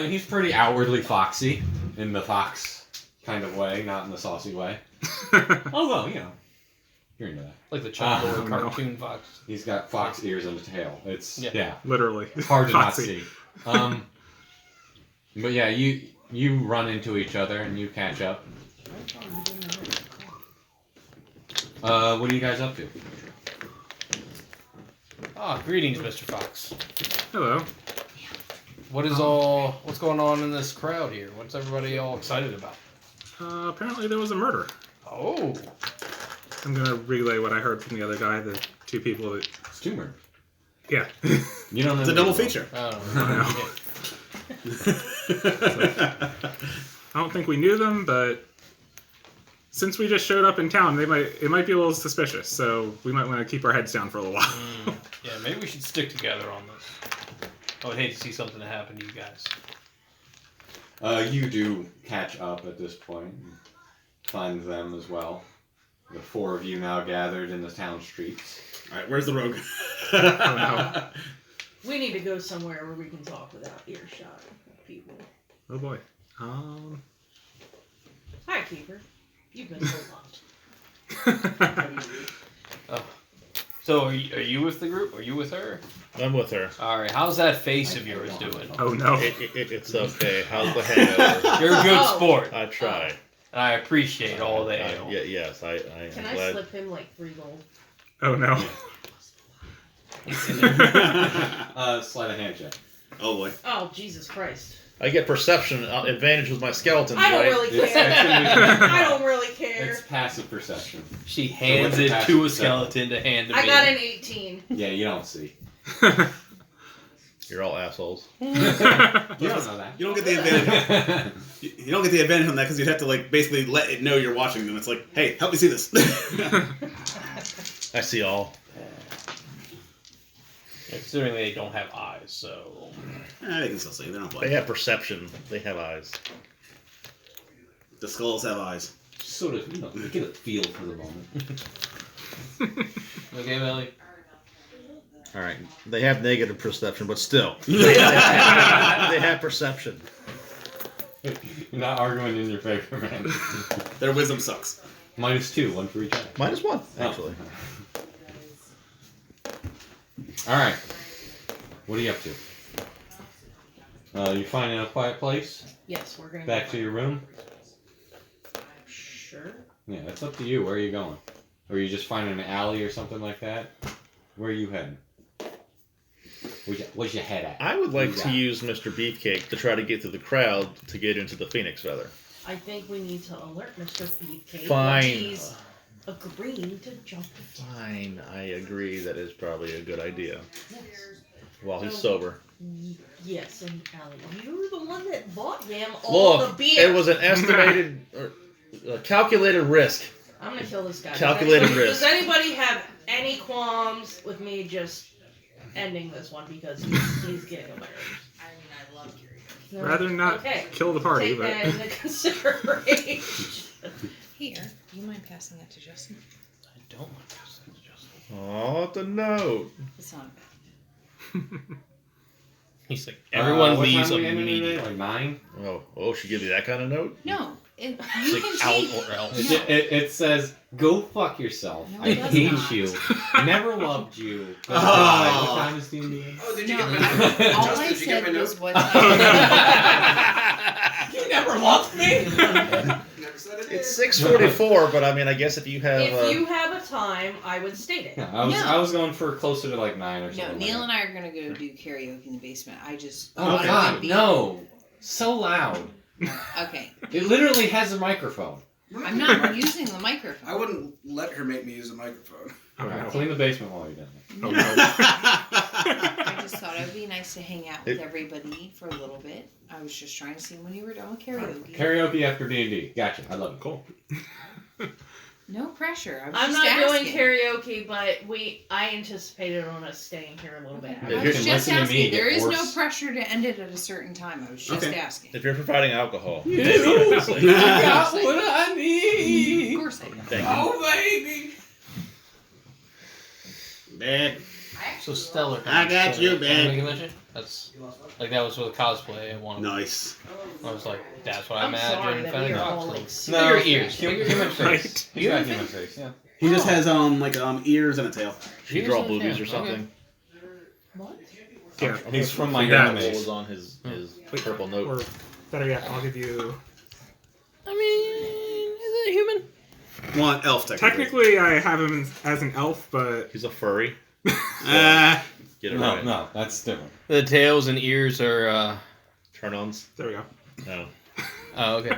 mean, he's pretty outwardly foxy in the fox kind of way, not in the saucy way. Although, you know, you're into that. like the child no. cartoon fox. He's got fox ears and a tail. It's yeah, Literally. hard to not Foxy. see. But yeah, you run into each other and you catch up. What are you guys up to? Ah, greetings, Mr. Fox. Hello. What's going on in this crowd here? What's everybody all excited about? Apparently there was a murder. Oh. I'm gonna relay what I heard from the other guy, the two people that... It's two murders. Yeah. You don't know. It's a double feature. I don't I know. know. I don't think we knew them, but since we just showed up in town, it might be a little suspicious, so we might want to keep our heads down for a little while. Yeah, maybe we should stick together on this. I would hate to see something happen to you guys. You do catch up at this point and find them as well. The four of you now gathered in the town streets. Alright, where's the rogue? Oh, no. We need to go somewhere where we can talk without earshot of people. Oh boy. Hi, Keeper. You've been so much. So, are you with the group? Are you with her? I'm with her. All right. How's that face of yours doing? Oh no. It's okay. How's the hangover? You're a good Oh. sport, I try. and I appreciate all the ale. Yes, I Can am I glad. slip him like 3 gold? Oh no. Slide a hand check. Oh boy. Oh, Jesus Christ. I get perception advantage with my skeletons, I don't right? really It's care. actually- I don't really care. It's passive perception. She hands what's the it passive to a perception? skeleton to hand to me. I got an 18. Yeah, you don't see. You're all assholes. You don't know that. You don't get the advantage. You don't get the advantage on that because you'd have to like basically let it know you're watching them. It's like, hey, help me see this. I see all. Yeah, considering they don't have eyes, so. They can still see. They're not They blind. have perception. They have eyes. The skulls have eyes. Just sort of, you know, get a feel for the moment. Okay, Melly. All right. They have negative perception, but still, they have perception. You're not arguing in your favor, man. Their wisdom sucks. -2, one for each eye. -1, actually. All right. What are you up to? You finding a quiet place? Yes, we're gonna Back go to your room? Sure. Yeah, it's up to you. Where are you going? Or are you just finding an alley or something like that? Where are you heading? Where's your head at? I would like Yeah. to use Mr. Beefcake to try to get through the crowd to get into the Phoenix Feather. I think we need to alert Mr. Beefcake. Fine. That he's agreeing to jump. Fine, I agree that is probably a good idea. Yes. While he's So- sober. Yes, and Allie, you're the one that bought him all the Look, beer. it was an estimated, calculated risk. I'm gonna kill this guy. Calculated Does risk. anybody have any qualms with me just ending this one because he's getting a marriage? I mean, I love karaoke. No. Rather not Okay. kill the party, Take but that into consideration. Here, do you mind passing that to Justin? I don't want to pass that to Justin. Oh, the note. It's not. He's like, everyone what leaves time we ending immediately. today? Like 9? Oh, she give you that kind of note? No, you It's can like, take. out or else. No. It says, go fuck yourself. No, I it does hate not. you. Never loved you. Oh. What time is D&D? Oh, did you No, get my note? all Justin, I did you get said my was note? what. You never loved me? Never said it It's did. 6:44, but I mean, I guess if you have. If you have a time, I would state it. Yeah, No. I was going for closer to like 9 or No, something. Neil like and I are gonna go do karaoke in the basement. I just. Oh thought it god, would be- no. So loud. Okay, It literally has a microphone. I'm not using the microphone. I wouldn't let her make me use a microphone. oh, no. Clean the basement while you're done. Oh, no. I just thought it would be nice to hang out with everybody for a little bit. I was just trying to see when you were done with karaoke. Karaoke after D&D. Gotcha. I love it. Cool. No pressure. I was I'm just not asking. doing karaoke, but I anticipated on us staying here a little bit. Yeah, I you was can just listen to me asking. There get is no hoarse. pressure to end it at a certain time. I was just Okay. asking. If you're providing alcohol, You maybe obviously. got what I Of need. course I know. Thank you. Oh, baby. Babe. So stellar. I got you, babe. Convention? That's like that was with cosplay at one. Nice. I was like, that's what I I'm sorry imagined. that Found we a are all cox. like Bigger ears. Human face. Right. He's got human face, yeah. He just has ears and a tail. You Ears draw and a boobies tail, or something. What? Here. He's from my Yeah. anime. What was on his purple note? Or better yet, I'll give you. I mean, is it human? Well, elf technically. Technically, I have him as an elf, but He's a furry. Get it No, right. no, that's different. The tails and ears are. Turn-ons. there we go. No. Oh, okay.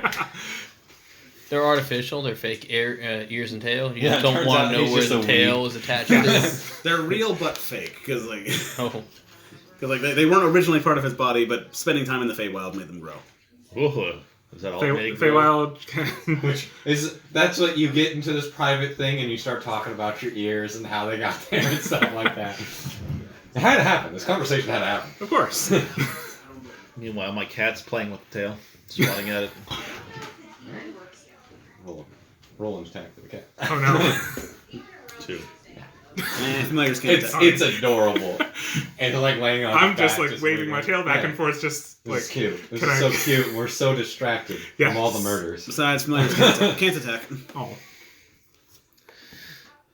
They're artificial. They're fake ears and tail. You Yeah, just don't turns want out to know he's where just the a tail is attached to. They're real but fake, because Oh, they weren't originally part of his body, but spending time in the Feywild made them grow. Ooh, is that all? Meg grow? Feywild. Which is that's what you get into this private thing, and you start talking about your ears and how they got there and stuff like that. It had to happen. This conversation had to happen. Of course. Meanwhile, my cat's playing with the tail, swatting at it. Roland's tag for the cat. Oh no. 2. Familiars can't It's attack. it's adorable, and like laying on. I'm his just back, like waving my tail back yeah. and forth, just This like. is cute. This can is I- so cute. We're so distracted Yes. from all the murders. Besides, familiars can't attack. Oh.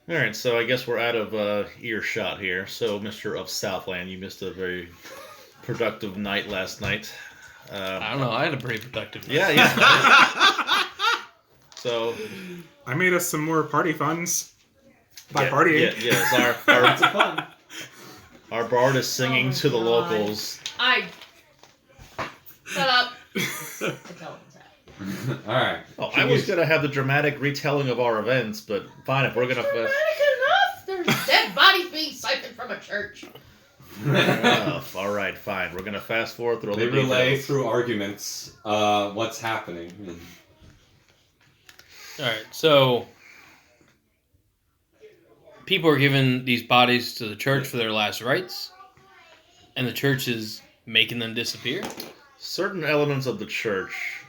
Alright, so I guess we're out of earshot here. So, Mr. of Southland, you missed a very productive night last night. I don't know. I had a pretty productive night. Yeah. So, I made us some more party funds. By yeah, partying. yes, Lots of fun. our bard is singing Oh, to the God. locals. Shut up. I tell him that. All right. Oh, I was gonna have the dramatic retelling of our events, but fine if we're gonna. Dramatic enough. There's dead bodies being siphoned from a church. Enough. All right, fine. We're gonna fast forward through all They the relay details. through arguments what's happening. All right, so people are giving these bodies to the church for their last rites, and the church is making them disappear. Certain elements of the church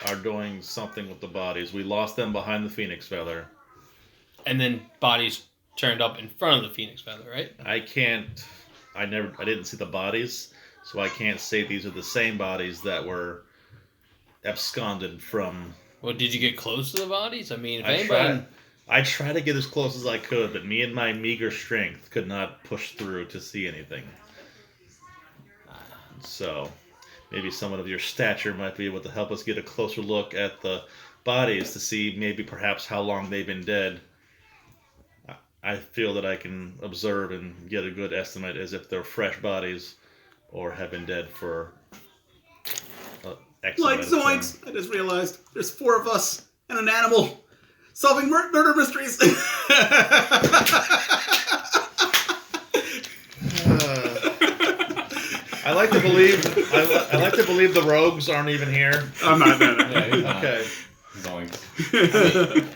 are doing something with the bodies. We lost them behind the Phoenix Feather. And then bodies turned up in front of the Phoenix Feather, right? I didn't see the bodies, so I can't say these are the same bodies that were absconded from. Well, did you get close to the bodies? I mean, if I anybody... tried to get as close as I could, but me and my meager strength could not push through to see anything. So, maybe someone of your stature might be able to help us get a closer look at the bodies to see maybe perhaps how long they've been dead. I feel that I can observe and get a good estimate as if they're fresh bodies or have been dead for X Like amount of time. zoinks! I just realized there's 4 of us and an animal solving murder mysteries. I like to believe. I like to believe the rogues aren't even here. I'm not there. Yeah, he's not. Okay. Zoinks.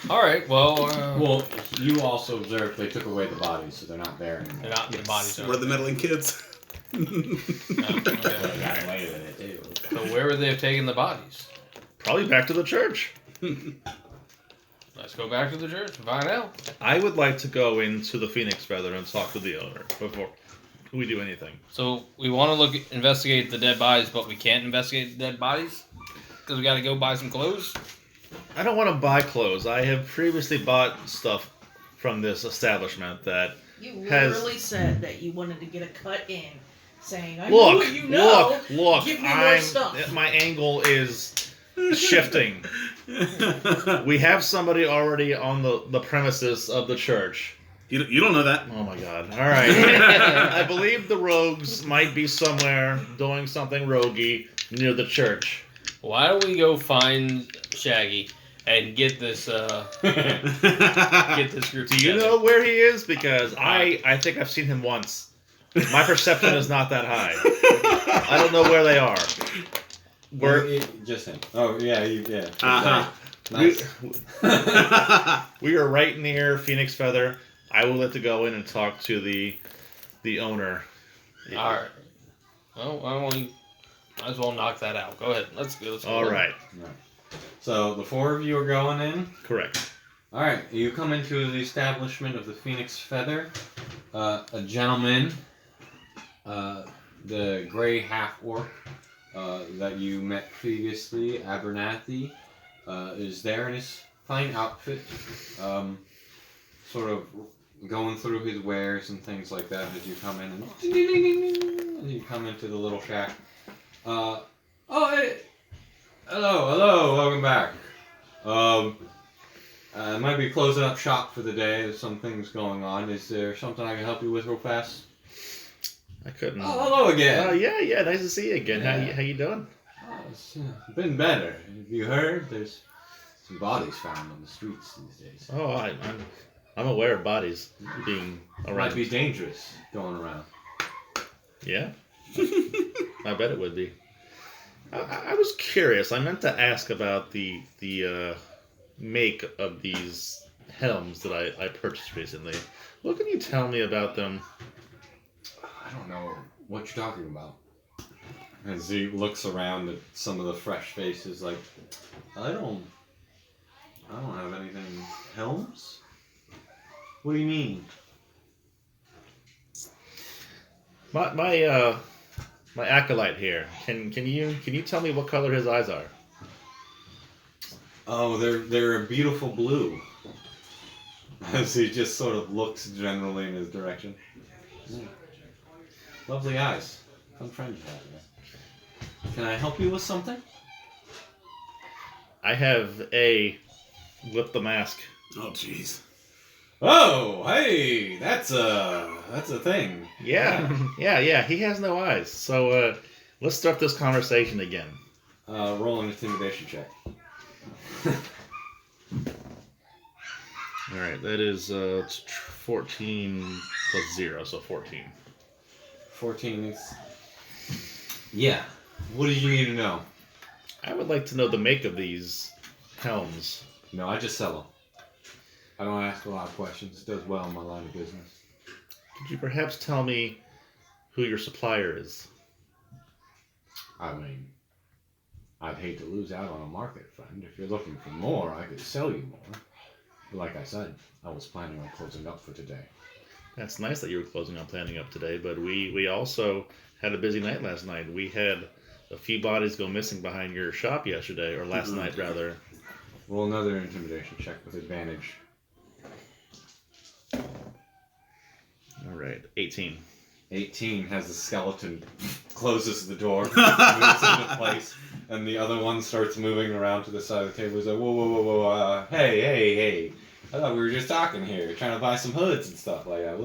All right, well... Well, you also observed they took away the bodies, so they're not there anymore. they're not the bodies. We're the meddling kids. So where would they have taken the bodies? Probably back to the church. Let's go back to the church and find out. I would like to go into the Phoenix Feather and talk to the owner before we do anything. So we want to investigate the dead bodies, but we can't investigate the dead bodies because we got to go buy some clothes. I don't want to buy clothes. I have previously bought stuff from this establishment that You has... literally said that you wanted to get a cut in, saying, I know what you know. Look, Give me more stuff. my angle is shifting. We have somebody already on the premises of the church. You don't know that. Oh my god. Alright. I believe the rogues might be somewhere doing something roguey near the church. Why don't we go find Shaggy and get this get this group Do you together? know where he is? Because I think I've seen him once. My perception is not that high. I don't know where they are. Just him. Oh, yeah, yeah. Uh-huh. Nice. We are right near Phoenix Feather. I will let to go in and talk to the owner. All right. Well, I only might as well knock that out. Go ahead. Let's go. All right. So the four of you are going in. Correct. All right. You come into the establishment of the Phoenix Feather. A gentleman, the gray half orc that you met previously, Abernathy, is there in his fine outfit, sort of going through his wares and things like that as you come in, and ding, ding, ding, ding, ding, as you come into the little shack. Hey, hello, welcome back. I might be closing up shop for the day. There's some things going on. Is there something I can help you with real fast? I couldn't. Oh, hello again. Yeah. Nice to see you again. Yeah. How you doing? Oh, it's been better. Have you heard? There's some bodies found on the streets these days. Oh, I'm aware of bodies being It around. might be dangerous going around. Yeah. I bet it would be. I was curious. I meant to ask about the make of these helms that I purchased recently. What can you tell me about them? I don't know what you're talking about. As he looks around at some of the fresh faces, like, I don't have anything. Helms? What do you mean? My acolyte here. Can you tell me what color his eyes are? Oh, they're a beautiful blue. As he just sort of looks generally in his direction. Lovely eyes. Fun friend you have there. Can I help you with something? I have a whip the mask. Oh, jeez. Oh, hey, that's a thing. Yeah. He has no eyes. So let's start this conversation again. Roll an intimidation check. All right, that is 14 plus 0, so 14. 14 is... Yeah. What did you need to know? I would like to know the make of these helms. No, I just sell them. I don't ask a lot of questions. It does well in my line of business. Could you perhaps tell me who your supplier is? I mean, I'd hate to lose out on a market, friend. If you're looking for more, I could sell you more. But like I said, I was planning on closing up for today. That's nice that you were closing on planning up today, but we also had a busy night last night. We had a few bodies go missing behind your shop yesterday, or last night rather. Roll another intimidation check with advantage. All right, 18. 18 has the skeleton closes the door, moves into place, and the other one starts moving around to the side of the table. He's like, whoa, hey. I thought we were just talking here, trying to buy some hoods and stuff like that. I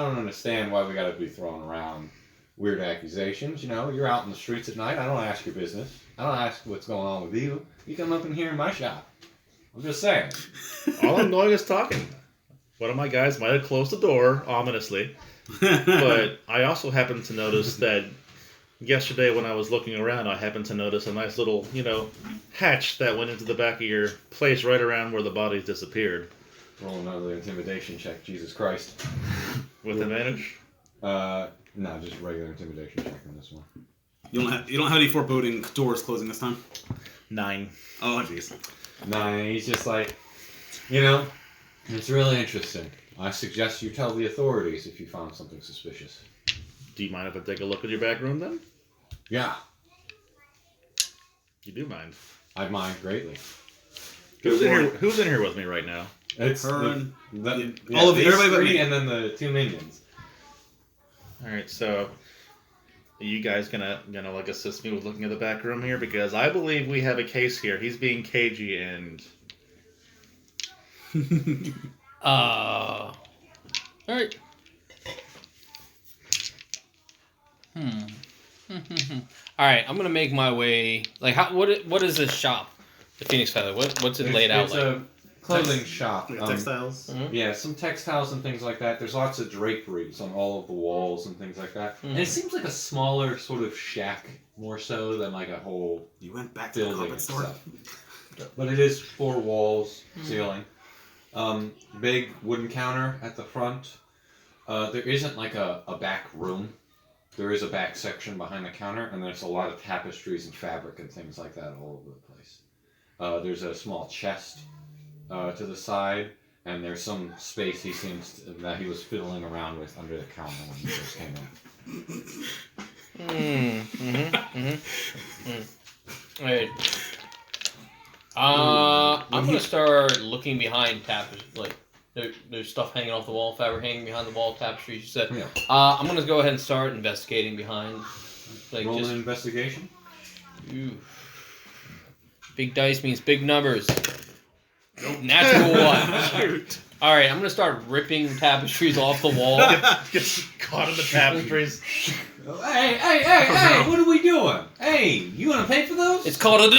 don't understand why we gotta be throwing around weird accusations. You know, you're out in the streets at night. I don't ask your business. I don't ask what's going on with you. You come up in here in my shop. I'm just saying. All I'm doing is talking. One of my guys might have closed the door ominously, but I also happened to notice that yesterday when I was looking around, I happened to notice a nice little, hatch that went into the back of your place right around where the bodies disappeared. Roll another intimidation check. Jesus Christ. With advantage? No, just regular intimidation check on this one. You don't have any foreboding doors closing this time? 9. Oh, jeez. 9. He's just like, it's really interesting. I suggest you tell the authorities if you found something suspicious. Do you mind if I take a look at your back room then? Yeah, You do mind. I mind greatly. Who's in here with me right now? It's Her all of everybody but three, me. and then the 2 minions. All right, so are you guys gonna assist me with looking at the back room here, because I believe we have a case here. He's being cagey and. All right. All right, I'm gonna make my way. Like, what is this shop, the Phoenix Feather? What's it laid out it's like? a clothing shop. Textiles. Yeah, some textiles and things like that. There's lots of draperies on all of the walls and things like that. And it seems like a smaller sort of shack, more so than like a whole You went back to the building carpet and store? stuff. but it is 4 walls, ceiling. Big wooden counter at the front. There isn't like a back room. There is a back section behind the counter, and there's a lot of tapestries and fabric and things like that all over the place. There's a small chest to the side, and there's some space that he was fiddling around with under the counter when he first came in. Alright. I'm gonna start looking behind tapestry. Like, there's stuff hanging off the wall, fabric hanging behind the wall, tapestries. You said. Yeah. I'm gonna go ahead and start investigating behind. Like, Roll just an investigation. Ooh. Big dice means big numbers. Natural 1. All right, I'm gonna start ripping tapestries off the wall. Gets caught in the tapestries. Hey! What are we doing? Hey, you gonna pay for those? It's called a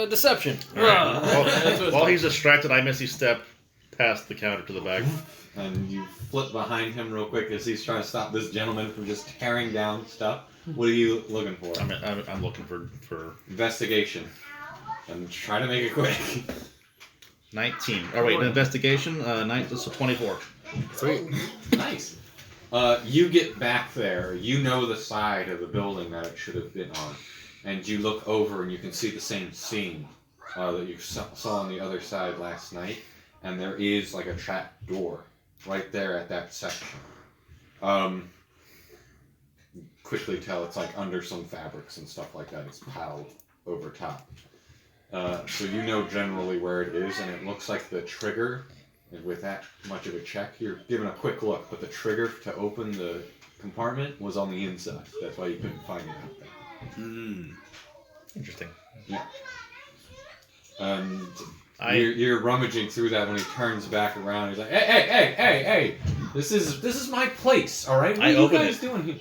deception. While he's distracted, I Misty step past the counter to the back. And you flip behind him real quick as he's trying to stop this gentleman from just tearing down stuff. What are you looking for? I'm looking for investigation. And try to make it quick. 19. Oh wait, an investigation. 24. Sweet. Nice. You get back there. You know the side of the building that it should have been on, and you look over and you can see the same scene that you saw on the other side last night. And there is like a trap door right there at that section. Quickly tell it's like under some fabrics and stuff like that. It's piled over top. So you know generally where it is, and it looks like the trigger, with that much of a check, you're giving a quick look, but the trigger to open the compartment was on the inside. That's why you couldn't find it out there. Interesting. Yeah. And you're rummaging through that when he turns back around. He's like, hey! This is my place, all right? What are you guys doing here?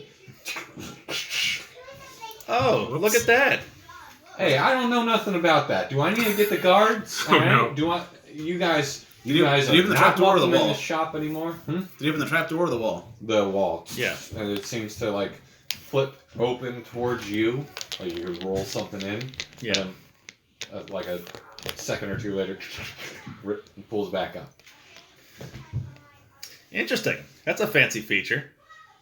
Oh, look at that! Hey, I don't know nothing about that. Do I need to get the guards? Oh, no. Do I? You guys Did you are open the trap not door or the welcome in wall? this shop anymore? Did you open the trap door or the wall? The wall. Yeah. And it seems to like flip open towards you. Like you could roll something in. Yeah. And, like a second or two later, and pulls back up. Interesting. That's a fancy feature.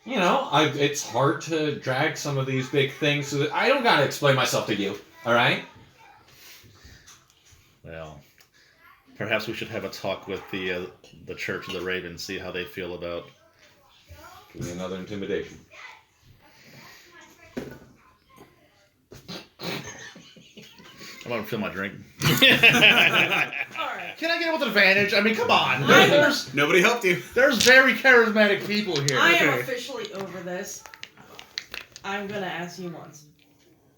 You know, it's hard to drag some of these big things, so that I don't gotta explain myself to you. All right. Well, perhaps we should have a talk with the Church of the Raven, see how they feel about. Give me another intimidation. I'm gonna fill my drink. Alright. Can I get it with advantage? I mean, come on. Nobody helped you. There's very charismatic people here. I am Okay. officially over this. I'm gonna ask you once.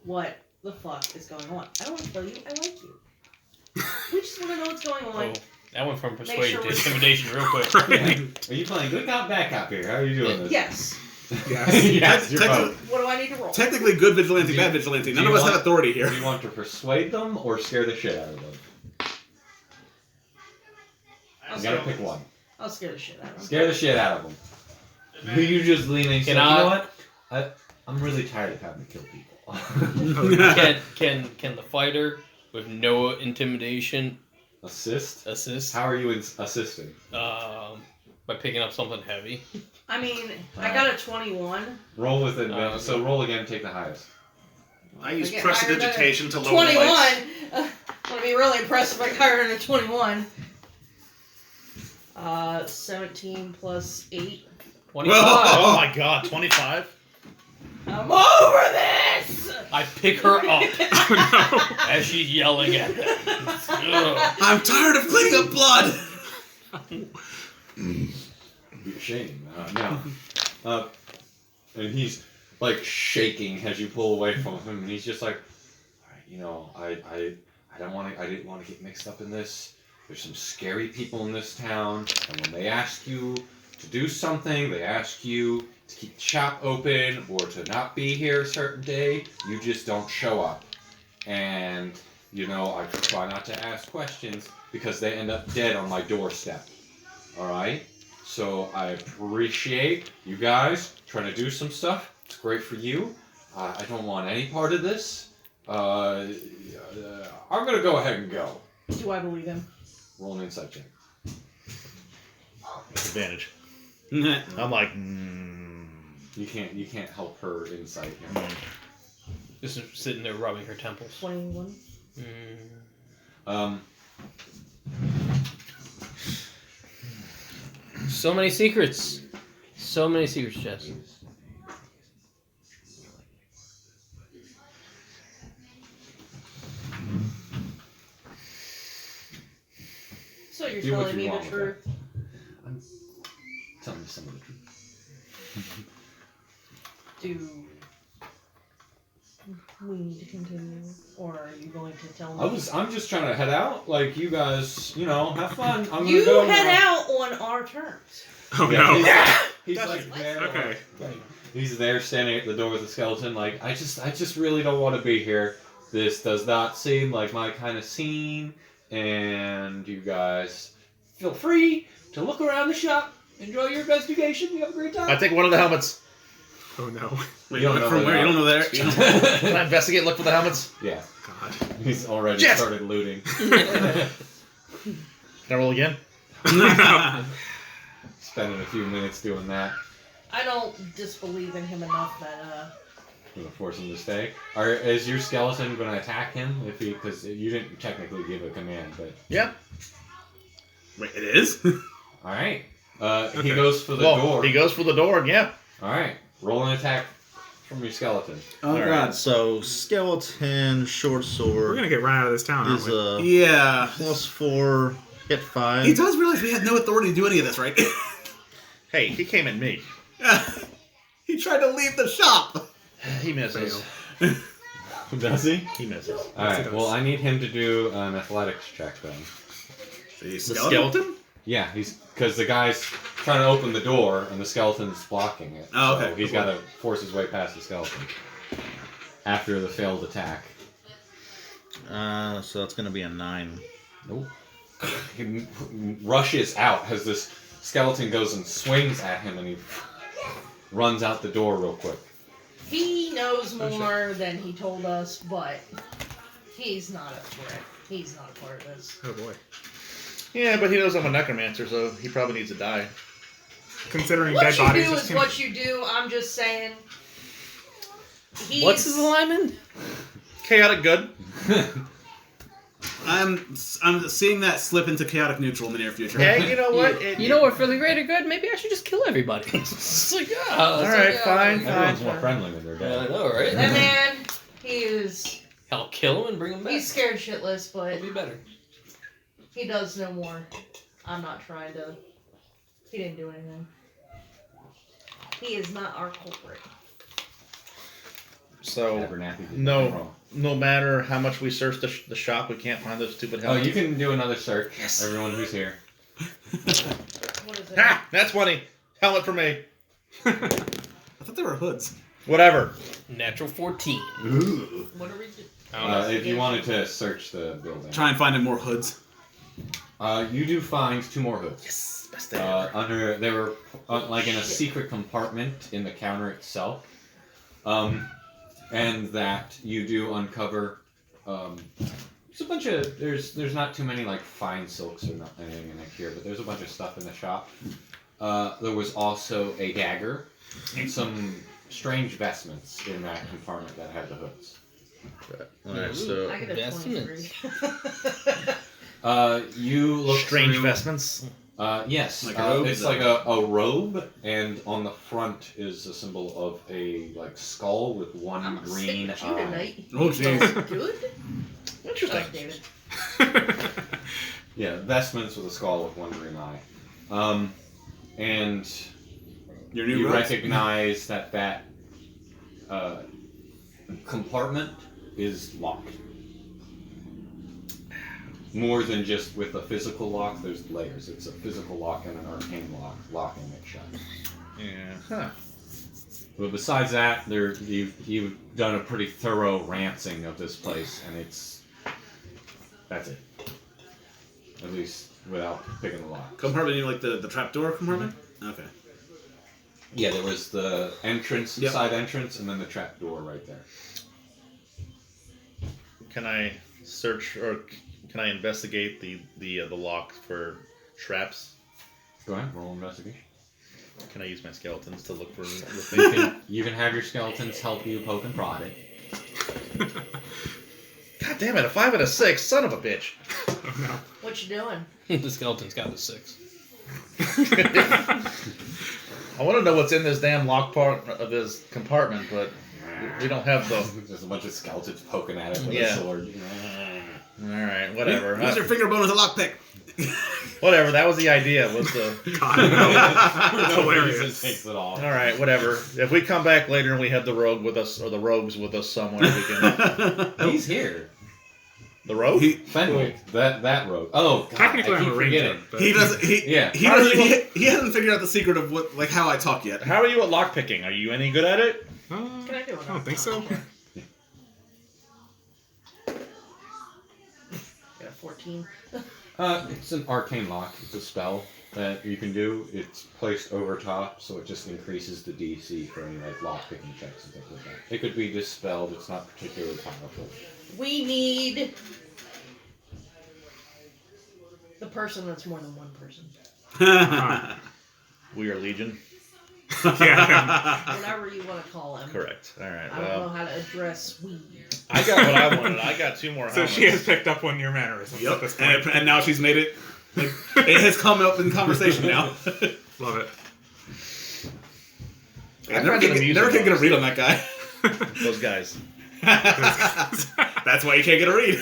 What the fuck is going on? I don't want to kill you. I like you. We just want to know what's going on. Oh, that went from persuasion sure to we're- intimidation real quick. Are you playing good cop, bad cop here? How are you doing this? Yes. Yes. Yes, you're Technically- both. What do I need to roll? Technically, good vigilante, Do you- bad vigilante. do None you of us want- have authority here. Do you want to persuade them or scare the shit out of them? You gotta pick one. I'll scare the shit out of him. Scare the shit out of them. You just lean in and say, you Can I- know what? I'm really tired of having to kill people. Can the fighter with no intimidation Assist? assist? How are you assisting? By picking up something heavy. I mean, I got a 21. Roll with it. So roll again, take the highest. I use Okay, prestidigitation to lower 21! lights. I'm gonna be really impressed if I got her in a 21. 17 plus 8. 25. Oh my god, 25? I'm over this! I pick her up as she's yelling at them. Ugh. I'm tired of cleaning up blood. Be ashamed. No. And he's like shaking as you pull away from him, and he's just like, all right, you know, I didn't want to get mixed up in this. There's some scary people in this town, and when they ask you to do something, they ask you to keep the shop open or to not be here a certain day, you just don't show up. And, you know, I try not to ask questions because they end up dead on my doorstep. Alright? So I appreciate you guys trying to do some stuff. It's great for you. I don't want any part of this. I'm gonna go ahead and go. Do I believe him? Roll an insight check. Advantage. I'm like, You can't help her insight here. Just sitting there rubbing her temples. 21. So many secrets. So many secrets, Jess. So you're Do what telling you me the want with truth? I'm telling you some of the truth. Do we need to continue, or are you going to tell me? I'm just trying to head out. Like you guys, have fun. I'm You gonna go head now. out on our terms. Oh Yeah, no. He's like there. Okay. He's there standing at the door with the skeleton. Like I just really don't want to be here. This does not seem like my kind of scene. And you guys feel free to look around the shop, enjoy your investigation. You have a great time. I take one of the helmets. Oh no. Wait, You don't know from where where? You don't know there. You don't Can I investigate? Look for the helmets. Yeah, God. he's already Yes! started looting. Can I roll again? Spending a few minutes doing that. I don't disbelieve in him enough that Gonna force him to stay. Is your skeleton gonna attack him? Because you didn't technically give a command, but Yeah. Wait, it is? all right. He Okay. goes for the Well, door. he goes for the door. Yeah. All right. Roll an attack from your skeleton. Oh, All God. right. So skeleton, short We're sword gonna get run out of this town, aren't is we? a Yeah. +4, hit 5. He does realize we had no authority to do any of this, right? Hey, he came at me. He tried to leave the shop. He misses. Does he? He misses. All right. Well, I need him to do an athletics check then. The The skeleton? Yeah, because the guy's trying to open the door and the skeleton's blocking it. Oh, okay. So he's got to force his way past the skeleton after the failed attack. So that's gonna be a 9. Nope. He rushes out as this skeleton goes and swings at him, and he runs out the door real quick. he knows more than he told us, but he's not a threat. He's not a part of this. Oh boy. Yeah, but he knows I'm a necromancer, so he probably needs to die. Considering What dead you bodies do just is came- what you do. I'm just saying. What's his alignment? Chaotic good. I'm seeing that slip into chaotic neutral in the near future. Hey, you know what? You know what? For the greater good, maybe I should just kill everybody. It's like, yeah. All right, fine, Everyone's fine. more friendly when they're Yeah, I dead. know, right? That man, he is. Hell, kill him and bring him back. He's scared shitless, but It'll be better. he does no more. I'm not trying to. He didn't do anything. He is not our culprit. So, Abernathy did no. nothing wrong. no matter how much we search the shop, we can't find those stupid Oh, helmets. you can do another search. Yes. Everyone who's here. What is it? Ha! That's funny. Helmet for me. I thought they were hoods. Whatever. Natural 14. Ooh. What are we doing? I don't know. If you wanted to search the building, Try and find more hoods. you do find 2 more hoods. Yes, best day ever. They were like in a secret compartment in the counter itself, and that you do uncover. There's a bunch of there's not too many like fine silks or not anything in here, but there's a bunch of stuff in the shop. There was also a dagger and some strange vestments in that compartment that had the hoods. Alright, so I get a Investments. 23. You look Strange through, vestments. Yes, Like a robe? it's like a robe, and on the front is a symbol of a like skull with one I'm gonna green sit with you eye. tonight. Oh, jeez. Good? Interesting. David. Yeah, vestments with a skull with one green eye. And Your new you robes? recognize that compartment is locked. More than just with a physical lock, there's layers. It's a physical lock and an arcane lock, locking it shut. Yeah. Huh. But besides that, you've done a pretty thorough rancing of this place, and that's it. At least without picking the lock. Compartment, you mean like the trapdoor compartment? Okay. Yeah, there was the entrance, Yep. side entrance, and then the trap door right there. can I search or can I investigate the lock for traps? Go ahead, roll investigation. Can I use my skeletons to look for the You thing? you can have your skeletons help you poke and prod it. God damn it! A 5 and a 6, son of a bitch! Oh no. What you doing? The skeleton's got a 6. I want to know what's in this damn lock part of this compartment, but we don't have the. There's a bunch of skeletons poking at it with Yeah. a sword. All right, whatever. Use your finger bone as a lockpick. Whatever. That was the idea. Was the. God, no. That's hilarious. Takes it off. All right, whatever. If we come back later and we have the rogue with us or the rogues with us somewhere, we can. He's here. The rogue? Fenwick, that rogue. Oh, God, Technically, I keep I'm a ranger. forgetting. But He doesn't. Yeah. He doesn't. He hasn't figured out the secret of what, like, how I talk yet. How are you at lockpicking? Are you any good at it? Can I do it? I don't think so. Got a 14. It's an arcane lock. It's a spell that you can do. It's placed over top, so it just increases the DC for any like lock picking checks and things like that. It could be dispelled. It's not particularly powerful. We need the person that's more than one person. We are Legion. Yeah. Whatever you want to call him. Correct. All right. I don't know Well, how to address we. I got what I wanted. I got 2 more So helmets. she has picked up on your mannerisms at this point. And now she's made it. Like, it has come up in conversation now. Love it. I never find it can amusing, get a read on that guy. Those guys. That's why you can't get a read.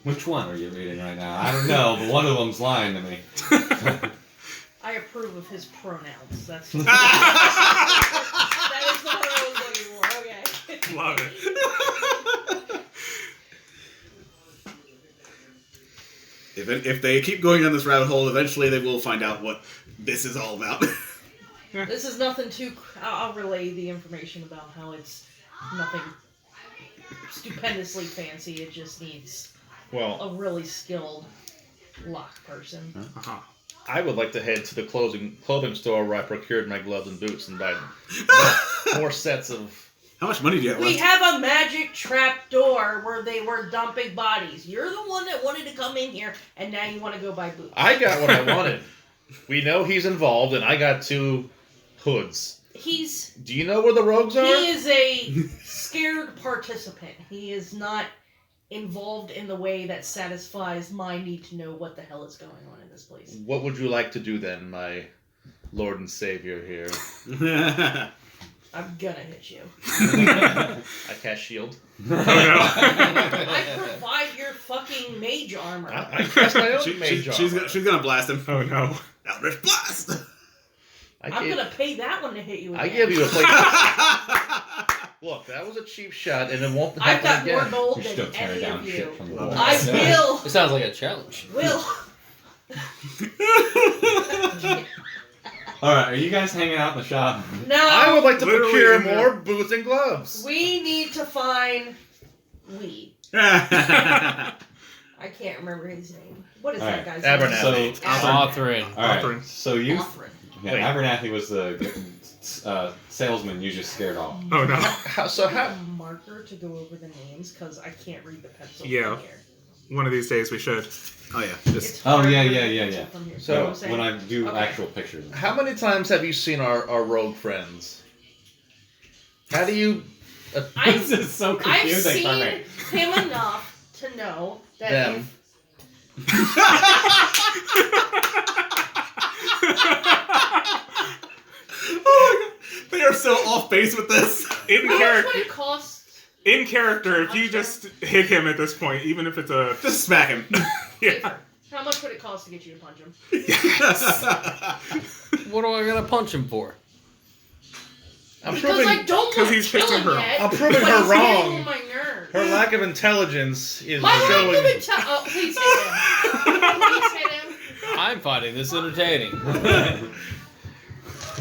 Which one are you reading right now? I don't know, but one of them's lying to me. I approve of his pronouns. That's If that is the one I was looking for. Okay. Love it. if they keep going down this rabbit hole, eventually they will find out what this is all about. This is nothing too. I'll relay the information about how it's nothing stupendously fancy. It just needs Well, a really skilled lock person. Uh-huh. I would like to head to the clothing store where I procured my gloves and boots and buy more sets of. How much money do you have We left? have a magic trap door where they were dumping bodies. You're the one that wanted to come in here, and now you want to go buy boots. I got what I wanted. We know he's involved, and I got 2 hoods. He's Do you know where the rogues are? he is a scared participant. He is not involved in the way that satisfies my need to know what the hell is going on in this place. What would you like to do then, my Lord and Savior here? I'm gonna hit you. I cast shield. I provide your fucking mage armor. I cast my own mage armor. She's gonna blast him. Oh no. Eldritch blast. I'm gonna pay that one to hit you again. I give you a plate. Look, that was a cheap shot, and it won't I've happen got more again. gold You're than still tearing any down of you. shit from the wall. I will. It sounds like a challenge. Will. Alright, are you guys hanging out in the shop? No. I would like to Literally procure in the- more boots and gloves. We need to find I can't remember his name. What is Alright. that guy's Abernathy. name? So, Authorin. alright, Offering. so you... Offering. Yeah, Wait. Abernathy was the salesman you just scared off. Oh no. So how? A marker to go over the names because I can't read the pencil Yeah. from here. One of these days we should. Oh yeah. It's Oh, hard yeah, to yeah, read yeah, the pencil yeah. from here. So, You know what I'm saying? When I do Okay. actual pictures. How many times have you seen our rogue friends? How do you? I've, This is so I've confusing for me. seen him enough to know that Them. They are so off base with this. In How much character, would it cost? in character, if you just hit him at this point, even if it's a Just smack him. yeah. How much would it cost to get you to punch him? What am I gonna punch him for? I'm Because proving I don't 'cause want he's to kill fixing him her. yet. I'm proving but her he's getting wrong. on my nerves. her lack of intelligence is My lack showing. of intelligence. Oh, please hit him. Please hit him. I'm finding this entertaining.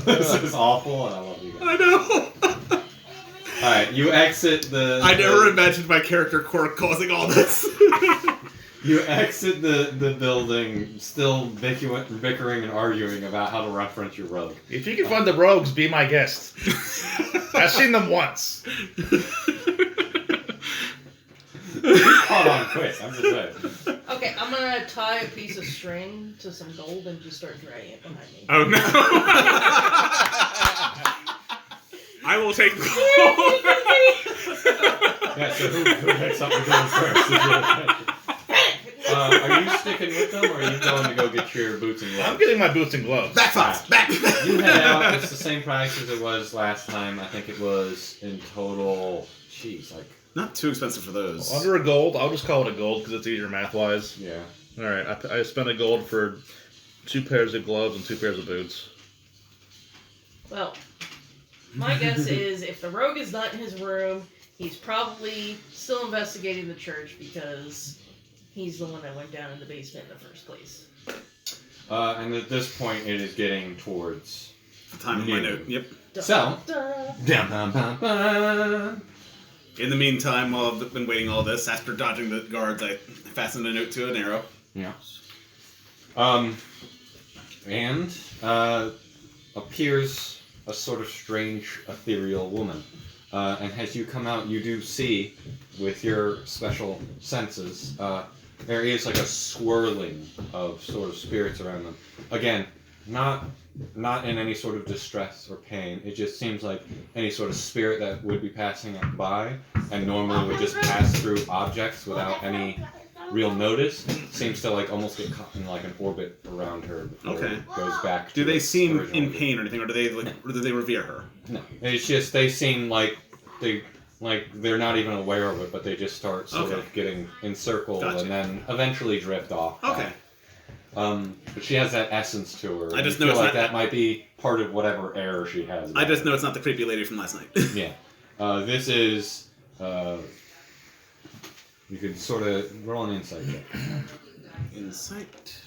This is awful, and I love you guys. I know. Alright, you exit the... I never imagined my character quirk causing all this. You exit the building, still bickering and arguing about how to reference your rogue. If you can find the rogues, be my guest. I've seen them once. caught on quick. I'm just saying. Okay, I'm gonna tie a piece of string to some gold and just start dragging it behind me. Oh no! I will take the Yeah, so who picks up the gold first? Are you sticking with them, or are you going to go get your boots and gloves? I'm getting my boots and gloves. Back, Fox, back! You head out. It's the same price as it was last time. I think it was in total. Jeez, like Not too expensive for those. Under a gold. I'll just call it a gold because it's easier math-wise. yeah. All right, I spent a gold for 2 pairs of gloves and 2 pairs of boots. Well, my guess is if the rogue is not in his room, he's probably still investigating the church because he's the one that went down in the basement in the first place. And at this point, it is getting towards The time of my note. Yep. So. In the meantime, while I've been waiting all this, after dodging the guards, I fastened a note to an arrow. Yeah. And appears a sort of strange, ethereal woman. And as you come out, you do see, with your special senses, there is like a swirling of sort of spirits around them. Again, not in any sort of distress or pain. It just seems like any sort of spirit that would be passing by and normally would just pass through objects without any real notice seems to like almost get caught in like an orbit around her before it goes back. Do to they its seem original in orbit. pain or anything, or do they revere her? No, it's just they seem like they're not even aware of it, but they just start sort of getting encircled Gotcha. and then eventually drift off. Okay. But she has that essence to her. I just feel know it's like not- that might be part of whatever error she has. I just know it's not the creepy lady from last night. Yeah. This is. You could sort of roll an insight check. Insight.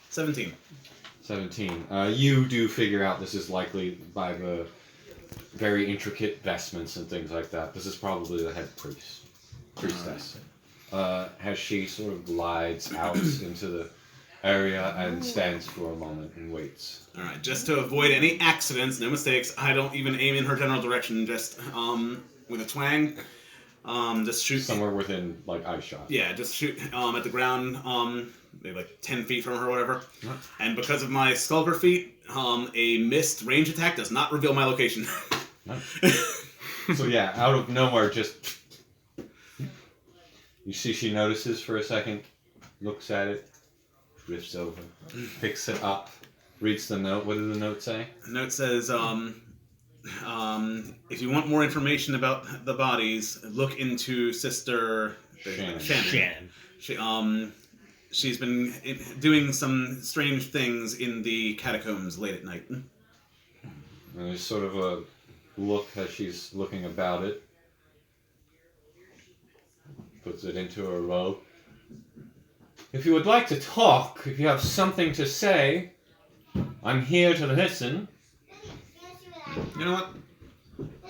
17. 17. You do figure out this is likely by the very intricate vestments and things like that. This is probably the head priestess. As she sort of glides out into the area and stands for a moment and waits. Alright, just to avoid any accidents, no mistakes, I don't even aim in her general direction, just with a twang. Just shoot somewhere within like eye shot. Yeah, just shoot at the ground, maybe like 10 feet from her or whatever. Yep. And because of my sculptor feat, a missed range attack does not reveal my location. So yeah, out of nowhere, just you see she notices for a second, looks at it, drifts over, picks it up, reads the note. What did the note say? The note says, if you want more information about the bodies, look into Sister Shannon. She's been doing some strange things in the catacombs late at night. And there's sort of a look as she's looking about it. Puts it into her robe. If you would like to talk, if you have something to say, I'm here to listen. You know what?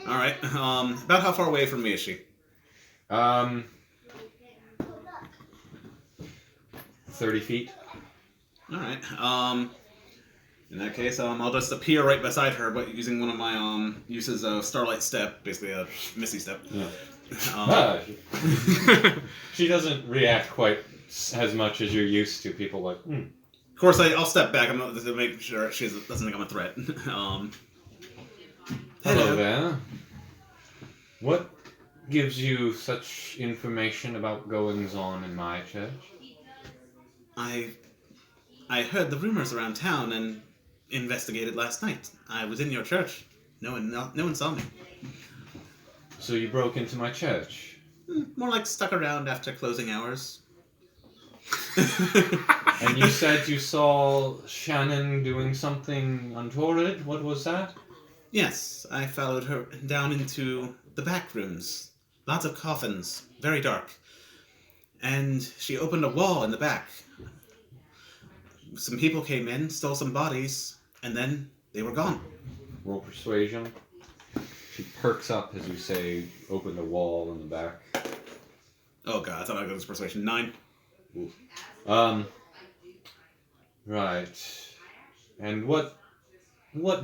Alright, about how far away from me is she? 30 feet. Alright, in that case, I'll just appear right beside her, but using one of my, uses of Starlight Step, basically a Misty Step. Yeah. She doesn't react quite as much as you're used to. People like, Of course, I'll step back to make sure she doesn't think I'm a threat. Hello there. What gives you such information about goings-on in my church? I heard the rumors around town and investigated last night. I was in your church. No one saw me. So you broke into my church? More like stuck around after closing hours. And you said you saw Shannon doing something untoward? What was that? Yes, I followed her down into the back rooms. Lots of coffins, very dark. And she opened a wall in the back. Some people came in, stole some bodies, and then they were gone. Roll persuasion. She perks up as you say, open the wall in the back. Oh god, I thought I got this persuasion. 9. Right. And what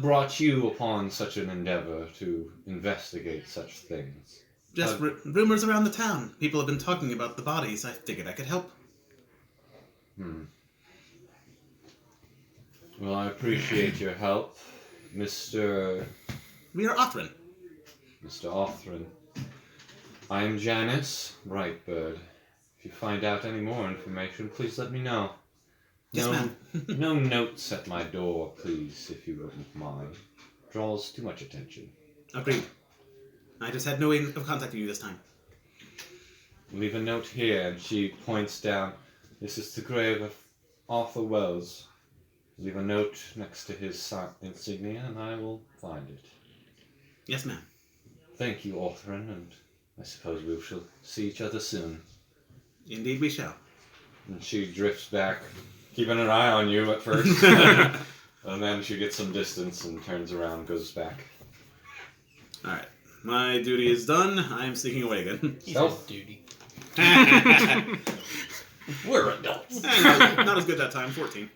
brought you upon such an endeavor to investigate such things? Just rumors around the town. People have been talking about the bodies. I figured I could help. Well, I appreciate your help, Mr. We are Othrin. Mr. Othrin. I am Janice Brightbird. If you find out any more information, please let me know. Yes, ma'am. No notes at my door, please, if you wouldn't mind. Draws too much attention. Agreed. I just had no way of contacting you this time. Leave a note here, and she points down. This is the grave of Arthur Wells. Leave a note next to his insignia, and I will find it. Yes, ma'am. Thank you, Othrin, and I suppose we shall see each other soon. Indeed we shall. And she drifts back, keeping an eye on you at first. And then she gets some distance and turns around and goes back. Alright. My duty is done. I am sneaking away again. Self duty. We're adults. Not as good that time. 14.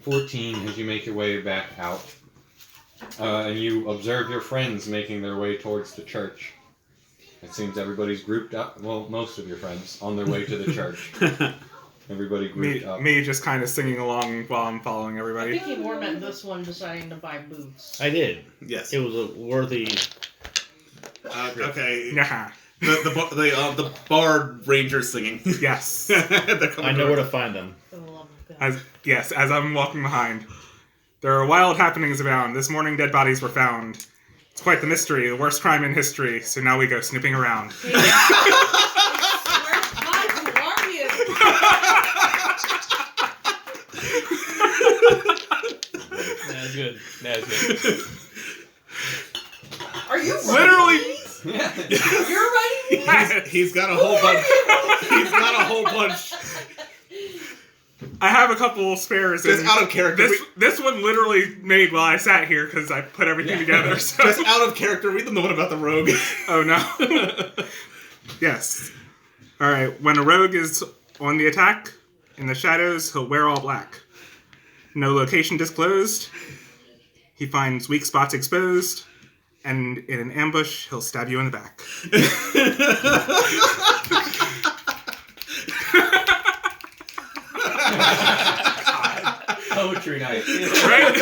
14, as you make your way back out. And you observe your friends making their way towards the church. It seems everybody's grouped up. Well, most of your friends on their way to the church. Everybody grouped up. Me just kind of singing along while I'm following I everybody. think he more meant this one deciding to buy boots. I did. Yes. It was a worthy. Okay. Yeah. The bard ranger singing. Yes. I know where to find them. For the love of God. As I'm walking behind. There are wild happenings abound. This morning dead bodies were found. It's quite the mystery, the worst crime in history, so now we go snooping around. That's good. That's good. Are you Literally. You're writing? He's got a whole bunch. He's got a whole bunch. I have a couple spares. Just out of character. This one literally made while I sat here because I put everything together. So. Just out of character, read them the one about the rogue. Oh no. Yes. Alright, when a rogue is on the attack, in the shadows, he'll wear all black. No location disclosed. He finds weak spots exposed. And in an ambush, he'll stab you in the back. Poetry night. Right?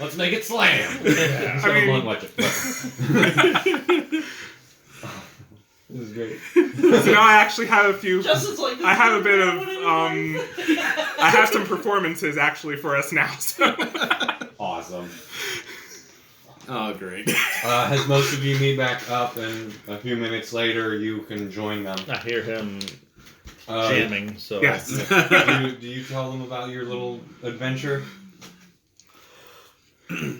Let's make it slam. This is great. So now I actually have a few. Justin's like, I have a bit of. I have some performances actually for us now. So. Awesome. Oh, great. As most of you meet back up, and a few minutes later, you can join them. I hear him jamming, so... Yes. Do you tell them about your little adventure?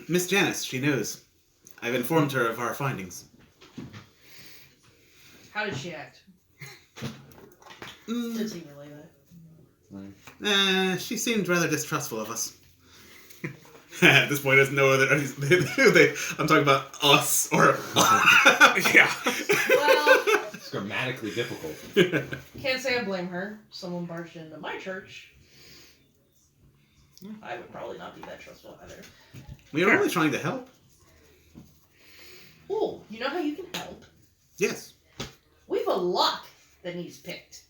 Miss Janice, she knows. I've informed her of our findings. How did she act? Did he relay that? She seemed rather distrustful of us. At this point, there's no other. I'm talking about us or. Yeah. Well, It's grammatically difficult. can't say I blame her. Someone barged into my church. I would probably not be that trustful either. We are only trying to help. Oh, you know how you can help? Yes. We've a lock that needs picked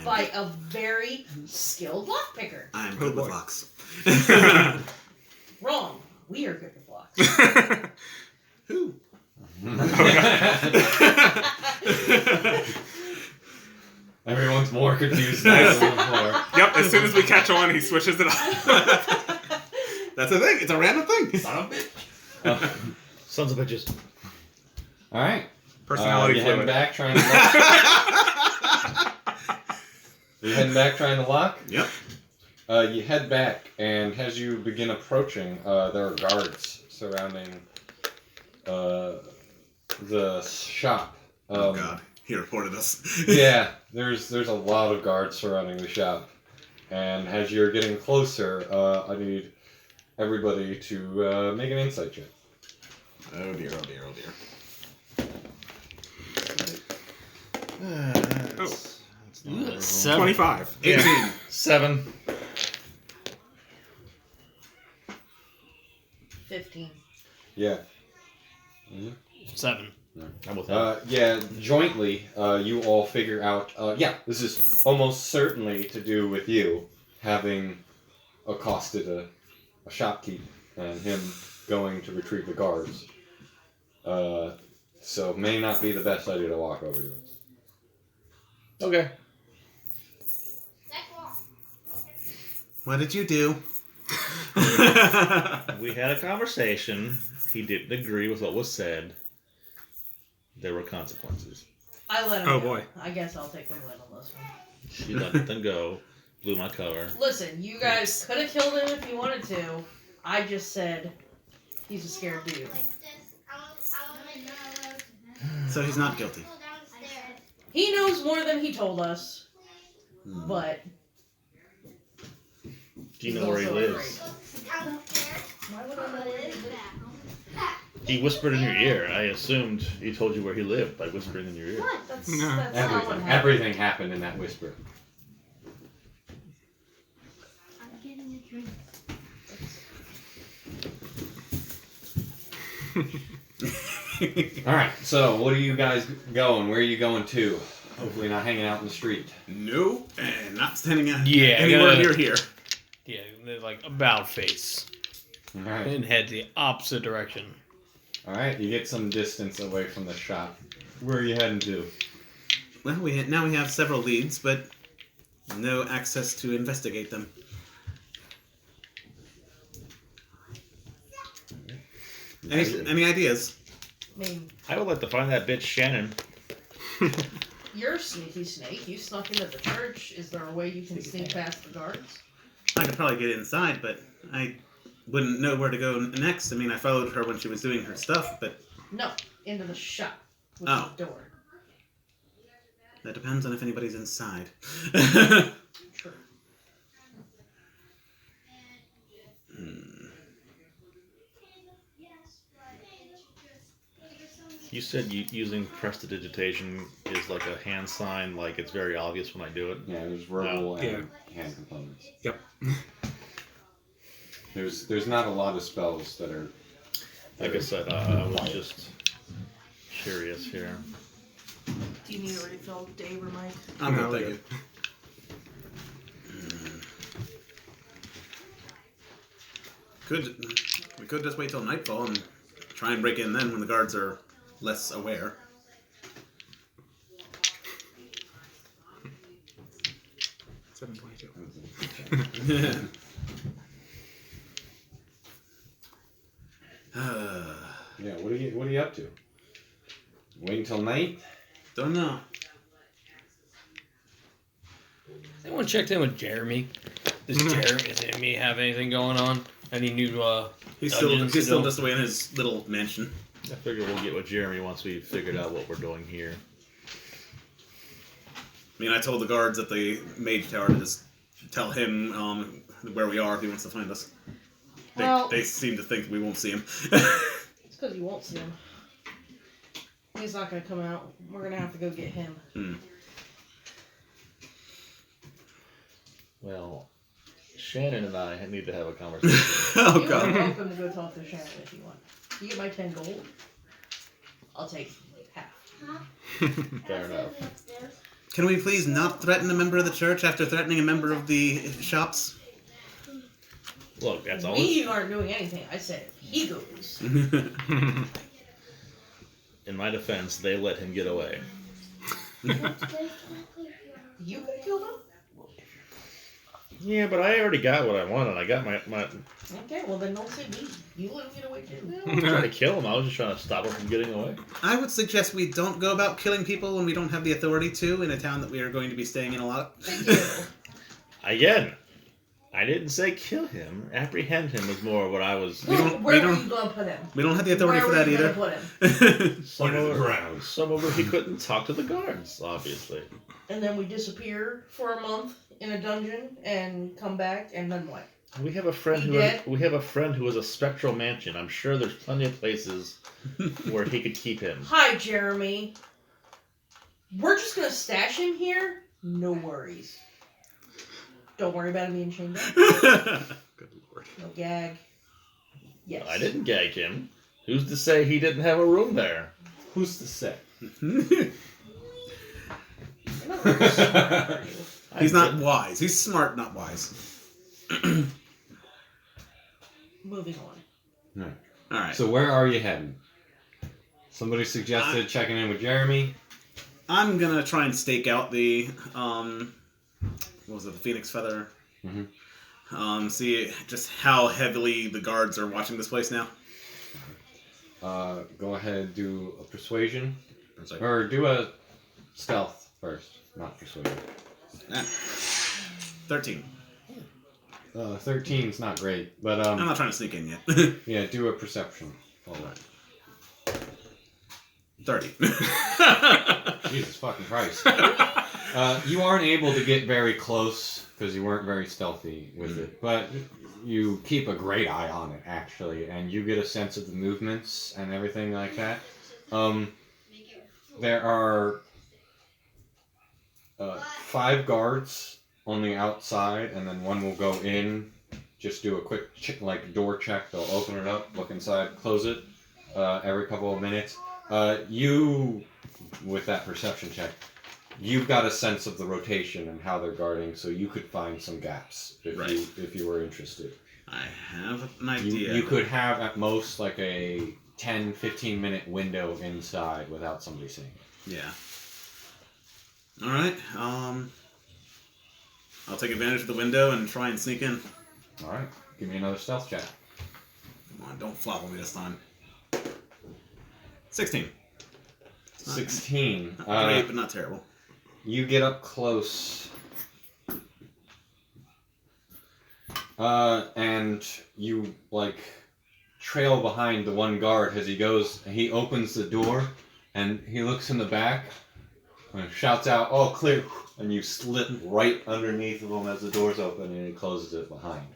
by a very skilled lockpicker. I'm good with locks. Wrong. We are good with locks. Who? Everyone's more confused than before. Yep, as soon as we catch on, he switches it up. That's a thing. It's a random thing. Son of a bitch. Sons of bitches. All right. Personality you heading fluid. back trying to lock? You heading back trying to lock? Yep. You head back, and as you begin approaching, there are guards surrounding the shop. Oh God, he reported us. Yeah, there's a lot of guards surrounding the shop, and as you're getting closer, I need everybody to make an insight check. Oh dear, oh dear, oh dear. That's not 7. 25. 18. Yeah. 7. 15. Yeah. 7. I'm with him. Yeah, jointly, you all figure out, this is almost certainly to do with you having accosted a shopkeep and him going to retrieve the guards. So may not be the best idea to walk over to it. Okay. What did you do? We had a conversation. He didn't agree with what was said. There were consequences. I let him Oh, go. boy. I guess I'll take the win on this one. She let them go. Blew my cover. Listen, you guys could have killed him if you wanted to. I just said he's a scared dude. So he's not guilty. He knows more than he told us, but Do you know where he lives? why would I know where he lives? He whispered in your ear. I assumed he told you where he lived by whispering in your ear. That's No. not what happened. Everything happened in that whisper. Alright, so what are you guys going? Where are you going to? Hopefully not hanging out in the street. No, and not standing out Yeah, anywhere gotta- near here. Yeah, they're like about face. Alright. And head the opposite direction. Alright, you get some distance away from the shop. Where are you heading to? Well, now we have several leads, but no access to investigate them. Any ideas? I mean, I would like to find that bitch Shannon. you're a sneaky snake. You snuck into the church. Is there a way you can sneak past the guards? I could probably get inside, but I wouldn't know where to go next. I mean, I followed her when she was doing her stuff, but No, into the shop with Oh. the door. that depends on if anybody's inside. True. You said using prestidigitation is like a hand sign, like it's very obvious when I do it. Yeah, there's verbal and Yeah. hand components. Yep. There's not a lot of spells that are. Like I said, I was just curious here. Do you need a refill, Dave or Mike? I'm No, good, yeah. thank you. We could just wait till nightfall and try and break in then when the guards are less aware. Yeah, what are you up to? Wait until night? Don't know. Has anyone checked in with Jeremy? Does Jeremy have anything going on? Any new He's dungeons to still do? just away in his little mansion. I figure we'll get with Jeremy once we've figured out what we're doing here. I mean, I told the guards at the mage tower to just tell him where we are if he wants to find us. They seem to think we won't see him. It's because you won't see him. He's not going to come out. We're going to have to go get him. Well, Shannon and I need to have a conversation. Oh, You're God. welcome to go talk to Shannon if you want. You get my 10 gold. I'll take half. Fair enough. Can we please not threaten a member of the church after threatening a member of the shops? Look, that's all. We aren't doing anything. I said if he goes. In my defense, they let him get away. You could kill them? Yeah, but I already got what I wanted. I got my Okay, well then don't say me. You let him get away too. I wasn't trying to kill him. I was just trying to stop him from getting away. I would suggest we don't go about killing people when we don't have the authority to in a town that we are going to be staying in a lot. Thank you. Again, I didn't say kill him. Apprehend him was more what I was. Where we were don't- you going to put him? We don't have the authority Where for were that you either. gonna put him? Somewhere he couldn't talk to the guards, obviously. And then we disappear for a month in a dungeon and come back, and then what? We have a friend He who dead? we have a friend who has a spectral mansion. I'm sure there's plenty of places where he could keep him. Hi, Jeremy. We're just gonna stash him here? No worries. Don't worry about him being chained up. Good lord. No gag. Yes. I didn't gag him. Who's to say he didn't have a room there? Who's to say? He's not wise. He's smart, not wise. Moving on. All right. So where are you heading? Somebody suggested checking in with Jeremy. I'm gonna try and stake out the what was it, the Phoenix Feather? Mm-hmm. See just how heavily the guards are watching this place now. Go ahead and do a persuasion. Or do a stealth first, not persuasion. 13. 13's not great, but I'm not trying to sneak in yet. yeah, do a perception. All right. 30. Jesus fucking Christ. You aren't able to get very close because you weren't very stealthy with it, but you keep a great eye on it, actually, and you get a sense of the movements and everything like that. There are 5 guards on the outside, and then one will go in, just do a quick door check. They'll open it up, look inside, close it every couple of minutes. You, with that perception check, you've got a sense of the rotation and how they're guarding, so you could find some gaps if you were interested. I have an idea. You could have at most like a 10-15 minute window inside without somebody seeing it. Yeah. All right. I'll take advantage of the window and try and sneak in. All right. Give me another stealth check. Come on, don't flop on me this time. 16. 16. Not great, but not terrible. You get up close. And you, trail behind the one guard as he goes, and he opens the door, and he looks in the back, and shouts out, "Oh, clear!" And you slip right underneath of him as the door's open, and he closes it behind.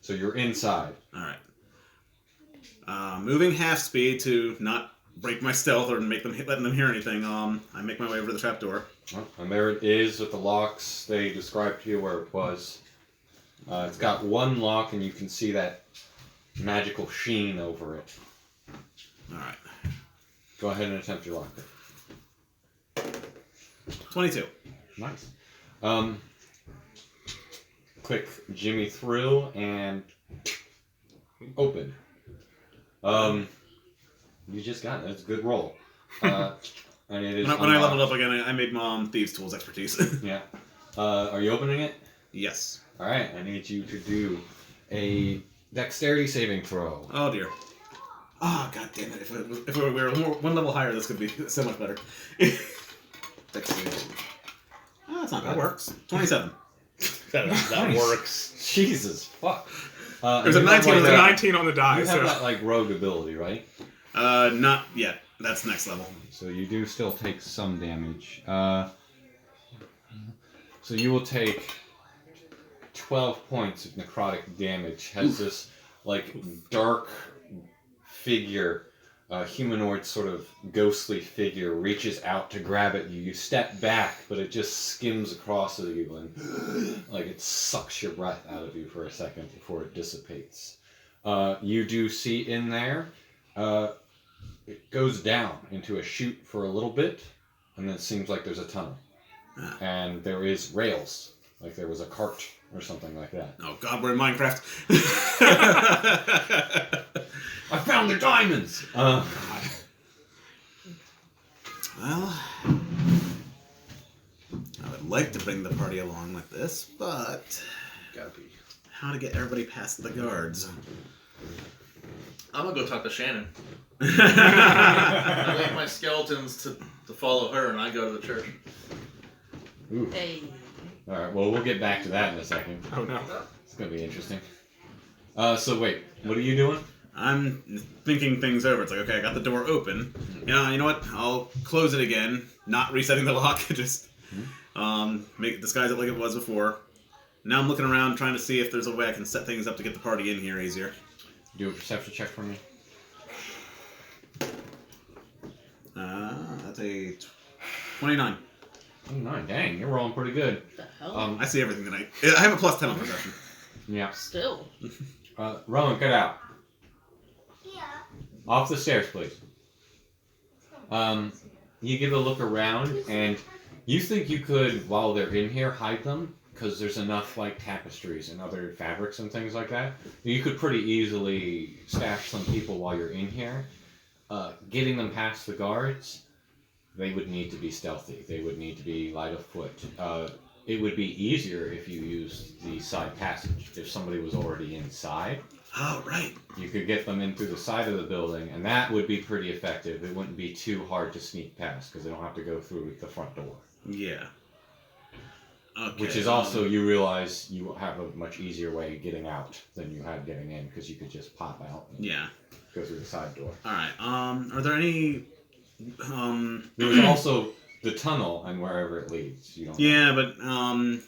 So you're inside. Alright. Moving half speed to not break my stealth or letting them hear anything, I make my way over to the trapdoor. And there it is with the locks. They described to you where it was. It's got one lock, and you can see that magical sheen over it. Alright. Go ahead and attempt your lock. 22. Nice. Quick jimmy through and open. You just got it. It's a good roll. And it is when I leveled up again, I made my Thieves' Tools expertise. Yeah. Are you opening it? Yes. Alright, I need you to do a dexterity saving throw. Oh dear. Oh, god damn it. If we were one level higher, this could be so much better. Dexterity. Oh, that's not bad. That works. 27. that works. Jesus, fuck. There's a 19 on the 19 on the die. You have that, rogue ability, right? Not yet. That's next level. So you do still take some damage. So you will take 12 points of necrotic damage. Has this, dark figure, humanoid sort of ghostly figure, reaches out to grab at you. You step back, but it just skims across at you and, it sucks your breath out of you for a second before it dissipates. You do see in there, it goes down into a chute for a little bit, and then it seems like there's a tunnel. And there is rails, like there was a cart or something like that. Oh god, we're in Minecraft. I found the diamonds! Well, I would like to bring the party along with this, but Gotta be. how to get everybody past the guards? I'm gonna go talk to Shannon. I leave my skeletons to follow her, and I go to the church. Ooh. Hey. Alright, well, we'll get back to that in a second. Oh no. It's gonna be interesting. So wait, what are you doing? I'm thinking things over. It's like, okay, I got the door open. You know what? I'll close it again, not resetting the lock, just disguise it like it was before. Now I'm looking around trying to see if there's a way I can set things up to get the party in here easier. Do a perception check for me. That's a 29. 29, dang, you're rolling pretty good. What the hell? I see everything tonight. I have a plus 10 on perception. Yeah. Still. Rowan, get out. Off the stairs, please. You give a look around, and you think you could, while they're in here, hide them, because there's enough like tapestries and other fabrics and things like that. You could pretty easily stash some people while you're in here. Getting them past the guards, they would need to be stealthy. They would need to be light of foot. It would be easier if you used the side passage. If somebody was already inside, Oh, right. you could get them in through the side of the building, and that would be pretty effective. It wouldn't be too hard to sneak past because they don't have to go through the front door. Yeah. Okay. Which is also, you realize you have a much easier way of getting out than you had getting in because you could just pop out and Yeah. go through the side door. All right. Are there any? There was also the tunnel and wherever it leads. You don't. Yeah, but I'm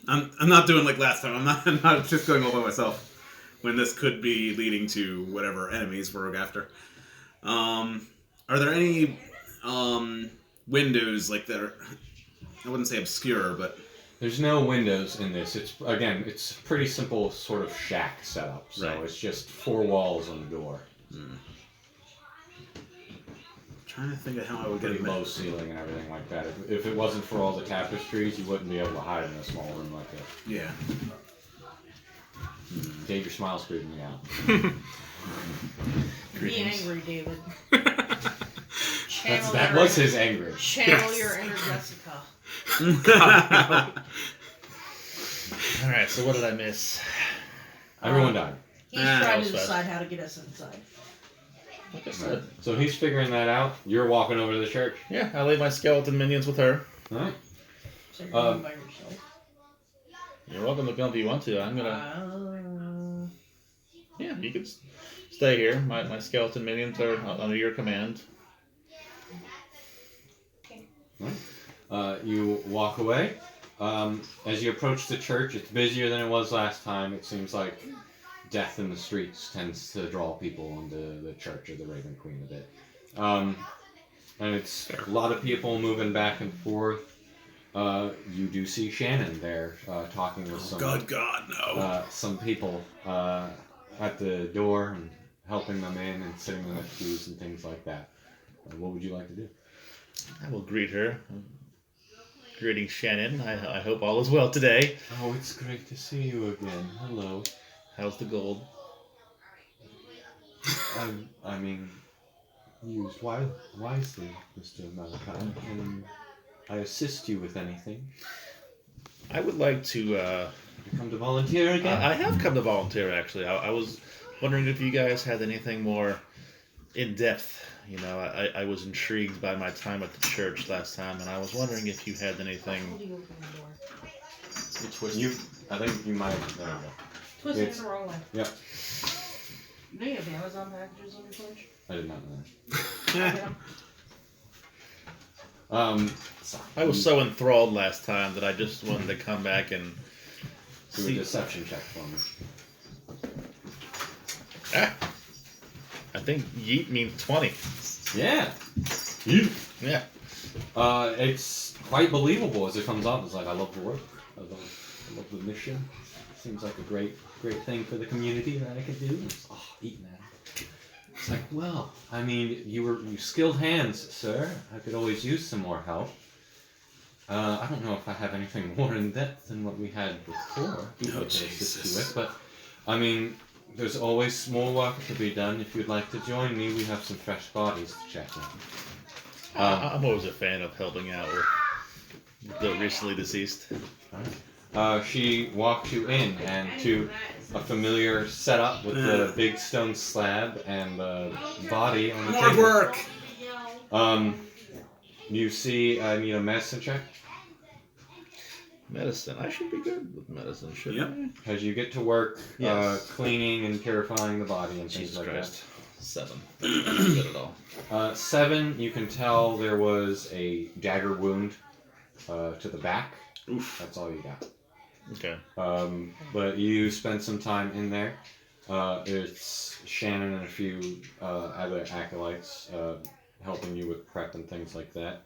not doing like last time. I'm not just going all by myself. When this could be leading to whatever enemies we're after. Are there any windows like that are, I wouldn't say obscure, but There's no windows in this. It's a pretty simple sort of shack setup. So Right. it's just 4 walls and a door. trying to think of how I would get Pretty in low ceiling and everything like that. If it wasn't for all the tapestries, you wouldn't be able to hide in a small room like this. Yeah. Dave, your smile's creeping me out. Be angry, David. That was his anger. Channel your inner Jessica. Alright, so what did I miss? Everyone died. He's trying to was fast. decide how to get us inside. Like I said. So he's figuring that out. You're walking over to the church. Yeah, I leave my skeleton minions with her. Alright. So you're going by yourself. You're welcome to come if you want to. I'm gonna. Yeah, you can stay here. My skeleton minions are under your command. You walk away. As you approach the church, it's busier than it was last time. It seems like death in the streets tends to draw people into the church of the Raven Queen a bit. And it's a lot of people moving back and forth. You do see Shannon there talking with some some people at the door and helping them in and sitting in the pews and things like that. What would you like to do? I will greet her. Greeting Shannon. I hope all is well today. Oh, it's great to see you again. Hello. How's the gold? I mean, used wisely, Mr. Malachi, and I assist you with anything. I would like to. You come to volunteer again? I have come to volunteer, actually. I was wondering if you guys had anything more in depth. You know, I was intrigued by my time at the church last time, and I was wondering if you had anything. You twist. I think you might. There you go. Twist it the wrong way. Yep. Do you have Amazon packages on your fridge? I did not know that. I was so enthralled last time that I just wanted to come back and do a deception check for me. I think yeet means 20. Yeah. Yeet. Yeah. It's quite believable as it comes up. It's like, I love the work. I love the mission. Seems like a great thing for the community that I could do. It's, eating that. It's like, well, I mean, you skilled hands, sir. I could always use some more help. I don't know if I have anything more in depth than what we had before. To assist you with, but I mean, there's always more work to be done. If you'd like to join me, we have some fresh bodies to check on. I'm always a fan of helping out with the recently deceased. She walked you in and to a familiar setup with the big stone slab and the body on the table. work! You see, I need a medicine check. Medicine. I should be good with medicine, shouldn't I? As you get to work, Yes. cleaning and purifying the body and things Jesus like Christ. 7. That's not good at all. 7, you can tell there was a dagger wound to the back. Oof. That's all you got. Okay. But you spend some time in there. It's Shannon and a few other acolytes helping you with prep and things like that.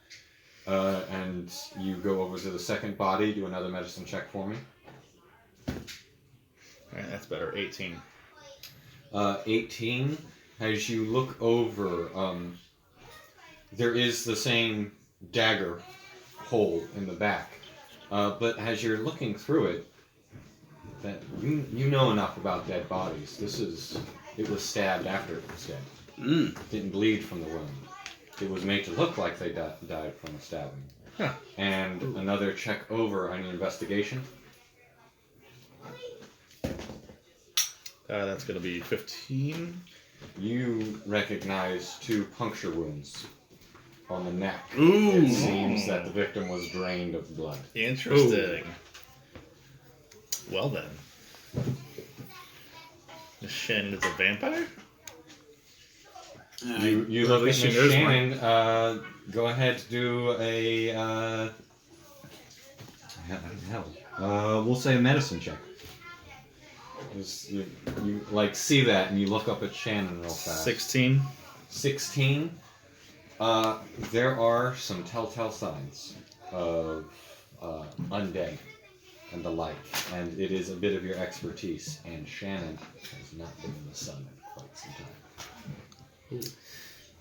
And you go over to the second body, do another medicine check for me. Alright, that's better. 18. 18. as you look over, there is the same dagger hole in the back. But as you're looking through it, that you know enough about dead bodies. It was stabbed after it was dead. Didn't bleed from the wound. It was made to look like they died from a stabbing. Huh. And another check over on your investigation. That's going to be 15. You recognize 2 puncture wounds on the neck. Ooh. It seems that the victim was drained of blood. Interesting. Well then. Miss Shannon is a vampire? You Well, look at at least Miss she knows Shannon. Go ahead, do a. We'll say a medicine check. Just, you like see that and you look up at Shannon real fast. 16. 16. There are some telltale signs of undead and the like, and it is a bit of your expertise. And Shannon has not been in the sun in quite some time.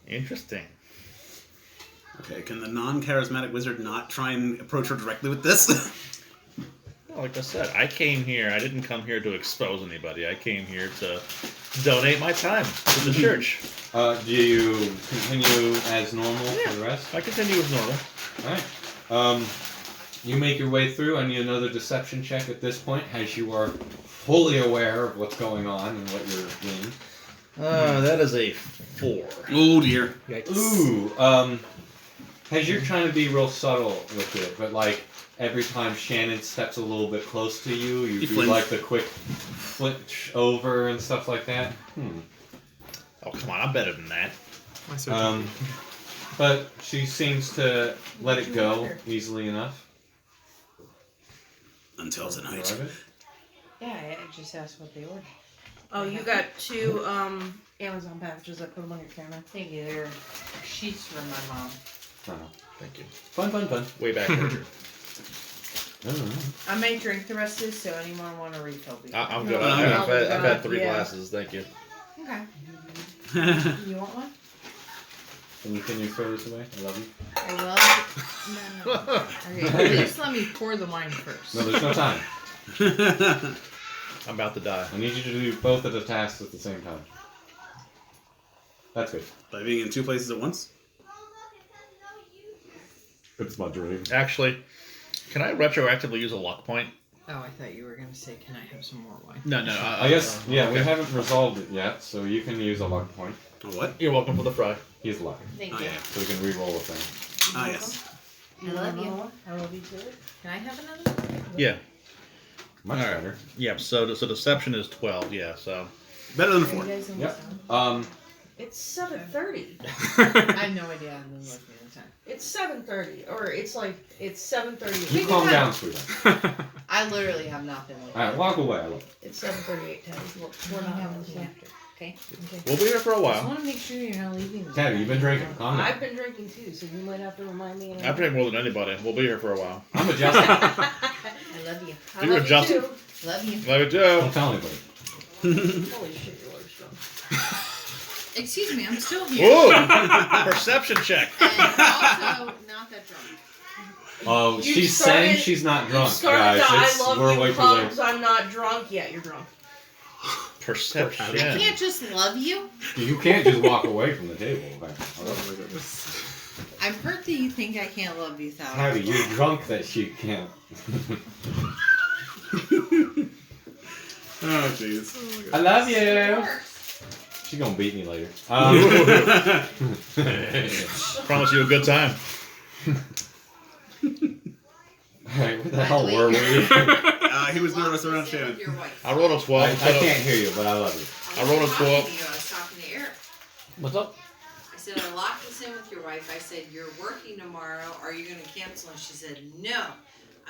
Interesting. Okay, can the non-charismatic wizard not try and approach her directly with this? Well, like I said, I came here. I didn't come here to expose anybody. I came here to donate my time to the church. Do you continue as normal for the rest? I continue as normal. Alright. You make your way through. I need another deception check at this point, as you are fully aware of what's going on and what you're doing. That is a 4. Oh dear. Yikes. Ooh, as you're trying to be real subtle with it, but like every time Shannon steps a little bit close to you, you do flinch. like the quick flinch over and stuff like that. Oh, come on. I'm better than that. But she seems to let it go easily enough. Until tonight. Alright. Yeah, I just asked what they ordered. Oh, you got 2 Amazon packages. I put them on your camera. Thank you. They're sheets from my mom. Oh, Thank you. fun. Way back, Richard. I may drink the rest of this, so anyone want a refill? I'm good. No, I've had 3 yeah. glasses. Thank you. Okay. You want one? Can you throw this away? I love you. I will. No. Okay, at least let me pour the wine first. No, there's no time. I'm about to die. I need you to do both of the tasks at the same time. That's good. By being in 2 places at once? It's my dream. Actually, can I retroactively use a luck point? Oh, I thought you were going to say, can I have some more wine? No. I guess, yeah, we okay. haven't resolved it yet, so you can use a luck point. A what? You're welcome for the fry. He's luck. Thank Oh, you. yeah. So we can re-roll a thing. Ah, yes. I love you. I love you too. Can I have another? Yeah. Much Alright. better. Yeah, so deception is 12, yeah, so. Better than a Are you 4. guys in Yep. the It's 7:30. I have no idea. I've been looking at the time. It's 7:30, or it's 7:30. You calm down, sweetheart. I literally have not been looking. Alright, walk away. I love it. It's 7:38. We're not having this after. Okay. We'll be here for a I just while. want to make sure you're not leaving. Tabby, you've been drinking. Calm down. I've been drinking too, so you might have to remind me. I drink more than anybody. We'll be here for a while. I'm adjusting. I love you. I You love adjusted? you too. Love you. Love you too. Don't tell anybody. Holy shit, you're already strong. Excuse me, I'm still here. Ooh! Perception check. And also not that drunk. Oh, You she's started- saying she's not drunk, You started guys. the I It's, love we're you way too late. clubs, I'm not drunk. Yeah, you're drunk. Perception. I can't just love you. You can't just walk away from the table. I'm hurt that you think I can't love you, Thal. Tabby, you're drunk that she can't. Oh, jeez. I love you. She's gonna beat me later. Promise you a good time. Hey, where the hell were we? He was nervous around Shannon. I rolled a 12. I can't hear you, but I love you. I rolled a 12. I was talking to Eric. What's up? I said, I locked this in with your wife. I said, you're working tomorrow. Are you going to cancel? And she said, no.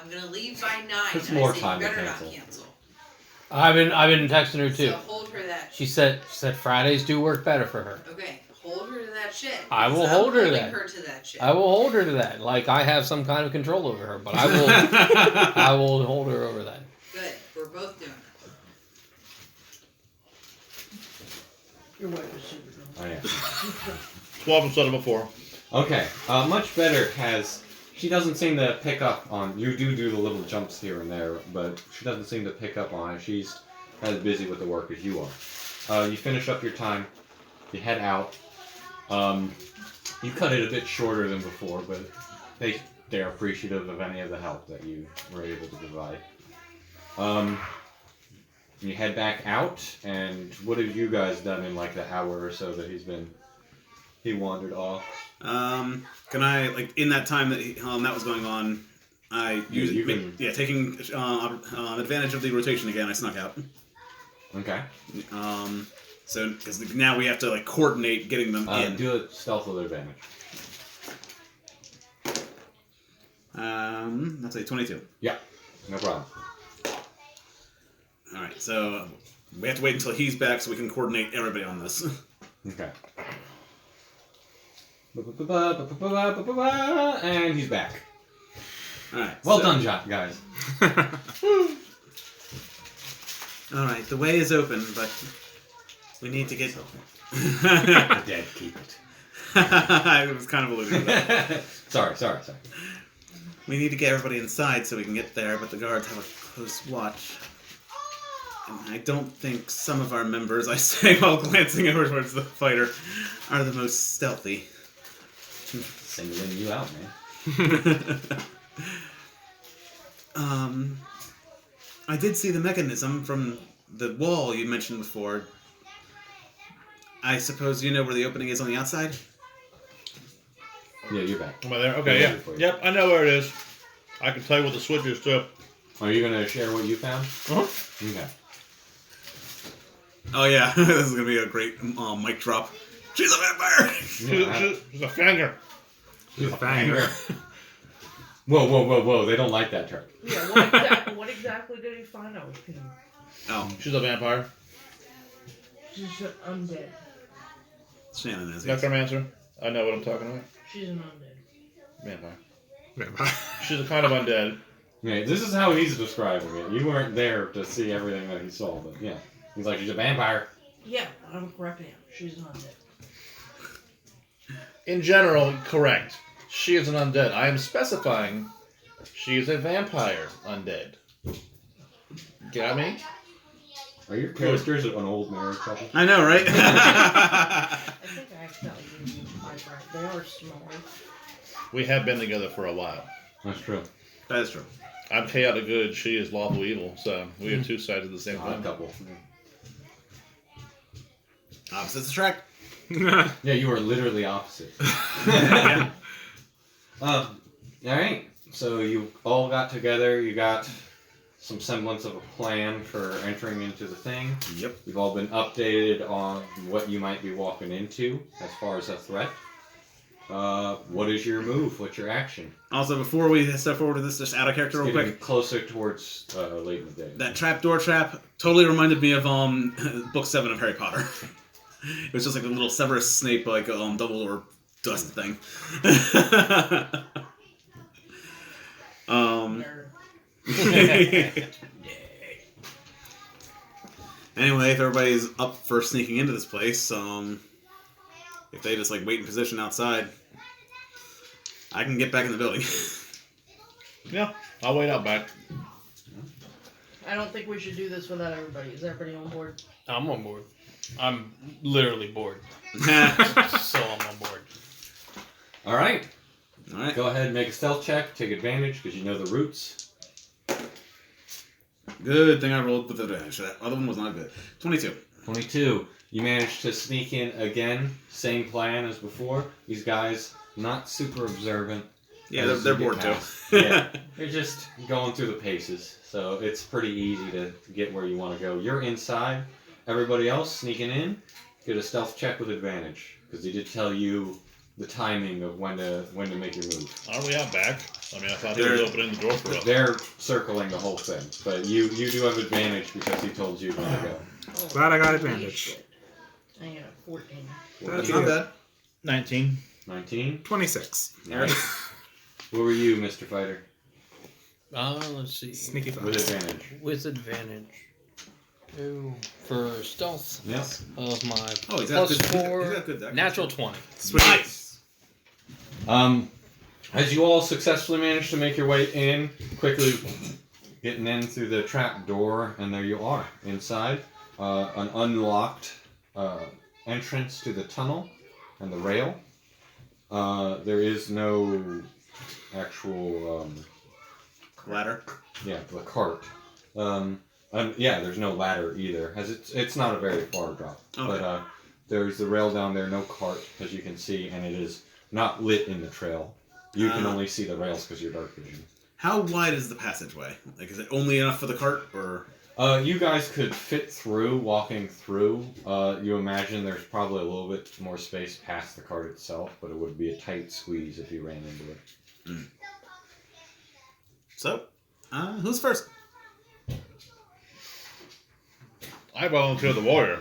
I'm going to leave by 9. It's And more I said, time you to better cancel. not cancel. I've been texting her too. So hold her that. She said Fridays do work better for her. Okay, hold her to that shit. I will because hold her to I'm that. holding her to that shit. I will hold her to that. Like I have some kind of control over her, but I will I will hold her over that. Good. We're both doing Your wife is super drunk. I am. 12 instead of a 4. Okay, much better has... She doesn't seem to pick up on... You do the little jumps here and there, but she doesn't seem to pick up on it. She's as busy with the work as you are. You finish up your time. You head out. You cut it a bit shorter than before, but they're appreciative of any of the help that you were able to provide. You head back out, and what have you guys done in like the hour or so that he wandered off? Can I, like, in that time that that was going on, I used taking advantage of the rotation again, I snuck out. Okay. So, because now we have to, like, coordinate getting them in. Do a stealth with advantage. That's a 22. Yeah, no problem. Alright, so we have to wait until he's back so we can coordinate everybody on this. Okay. And he's back. Alright. Well done, guys. Alright, the way is open, but we need to get... Dead, keep it. I was kind of alluding to that. Sorry. We need to get everybody inside so we can get there, but the guards have a close watch. And I don't think some of our members, I say while glancing over towards the fighter, are the most stealthy. Singling you out, man. I did see the mechanism from the wall you mentioned before. I suppose you know where the opening is on the outside? Yeah, you're back. Am I there? Okay, yeah. Yep, I know where it is. I can tell you what the switch is, too. Are you going to share what you found? Uh-huh. Okay. Oh, yeah. This is going to be a great mic drop. She's a vampire! She's a fanger. She's a fanger. Whoa. They don't like that term. Yeah, what exactly did he find out? Oh. She's a vampire. She's undead. Shannon is. Necromancer. I know what I'm talking about. She's an undead. Vampire. She's a kind of undead. Yeah, this is how he's describing it. You weren't there to see everything that he saw, but yeah. He's like, she's a vampire. Yeah, I'm correcting him. She's an undead. In general, correct. She is an undead. I am specifying she is a vampire undead. Get me? Are your characters an old married couple? I know, right? I think I accidentally used my friend. They are smaller. We have been together for a while. That's true. That is true. I'm chaotic good, she is lawful evil, so we are two sides of the same coin. Couple. Opposites attract. Yeah, you are literally opposite. Yeah. Alright, so you all got together, you got some semblance of a plan for entering into the thing. Yep. You've all been updated on what you might be walking into as far as a threat. What is your move? What's your action? Also, before we step forward to this, just out of character real quick. Closer towards late in the day. That trapdoor trap totally reminded me of book 7 of Harry Potter. It was just like a little Severus Snape, like Dumbledore dust thing. Anyway, if everybody's up for sneaking into this place, if they just like wait in position outside, I can get back in the building. Yeah, I'll wait out back. I don't think we should do this without everybody. Is everybody on board? I'm on board. I'm literally bored. So I'm on board. Alright. Alright. Go ahead and make a stealth check. Take advantage because you know the routes. Good thing I rolled with advantage. That other one was not good. 22. 22. You managed to sneak in again. Same plan as before. These guys, not super observant. Yeah, they're bored too. Yeah, they're just going through the paces. So it's pretty easy to get where you want to go. You're inside. Everybody else sneaking in, get a stealth check with advantage. Because he did tell you the timing of when to make your move. Are we out back? I mean, I thought he was opening the door for us. They're circling the whole thing. But you do have advantage because he told you when to go. Oh, Glad I got advantage. I got 14. That's Not good. bad. 19. 19? 26. Alright. What were you, Mr. Fighter? Let's see. Sneaky With thoughts. advantage. With advantage. Ooh, for stealth. Yes. Of my Oh, he's got plus good. 4, He's got good deck. natural 20. Nice. As you all successfully manage to make your way in, quickly getting in through the trap door, and there you are inside. An unlocked entrance to the tunnel and the rail. There is no actual Ladder. Yeah, the cart. There's no ladder either, as it's not a very far drop. Okay. But there's the rail down there, no cart, as you can see, and it is not lit in the trail. You can only see the rails because you're dark vision. How wide is the passageway? Like, is it only enough for the cart, or? You guys could fit through, walking through. You imagine there's probably a little bit more space past the cart itself, but it would be a tight squeeze if you ran into it. Mm. So, who's first? I volunteer the warrior.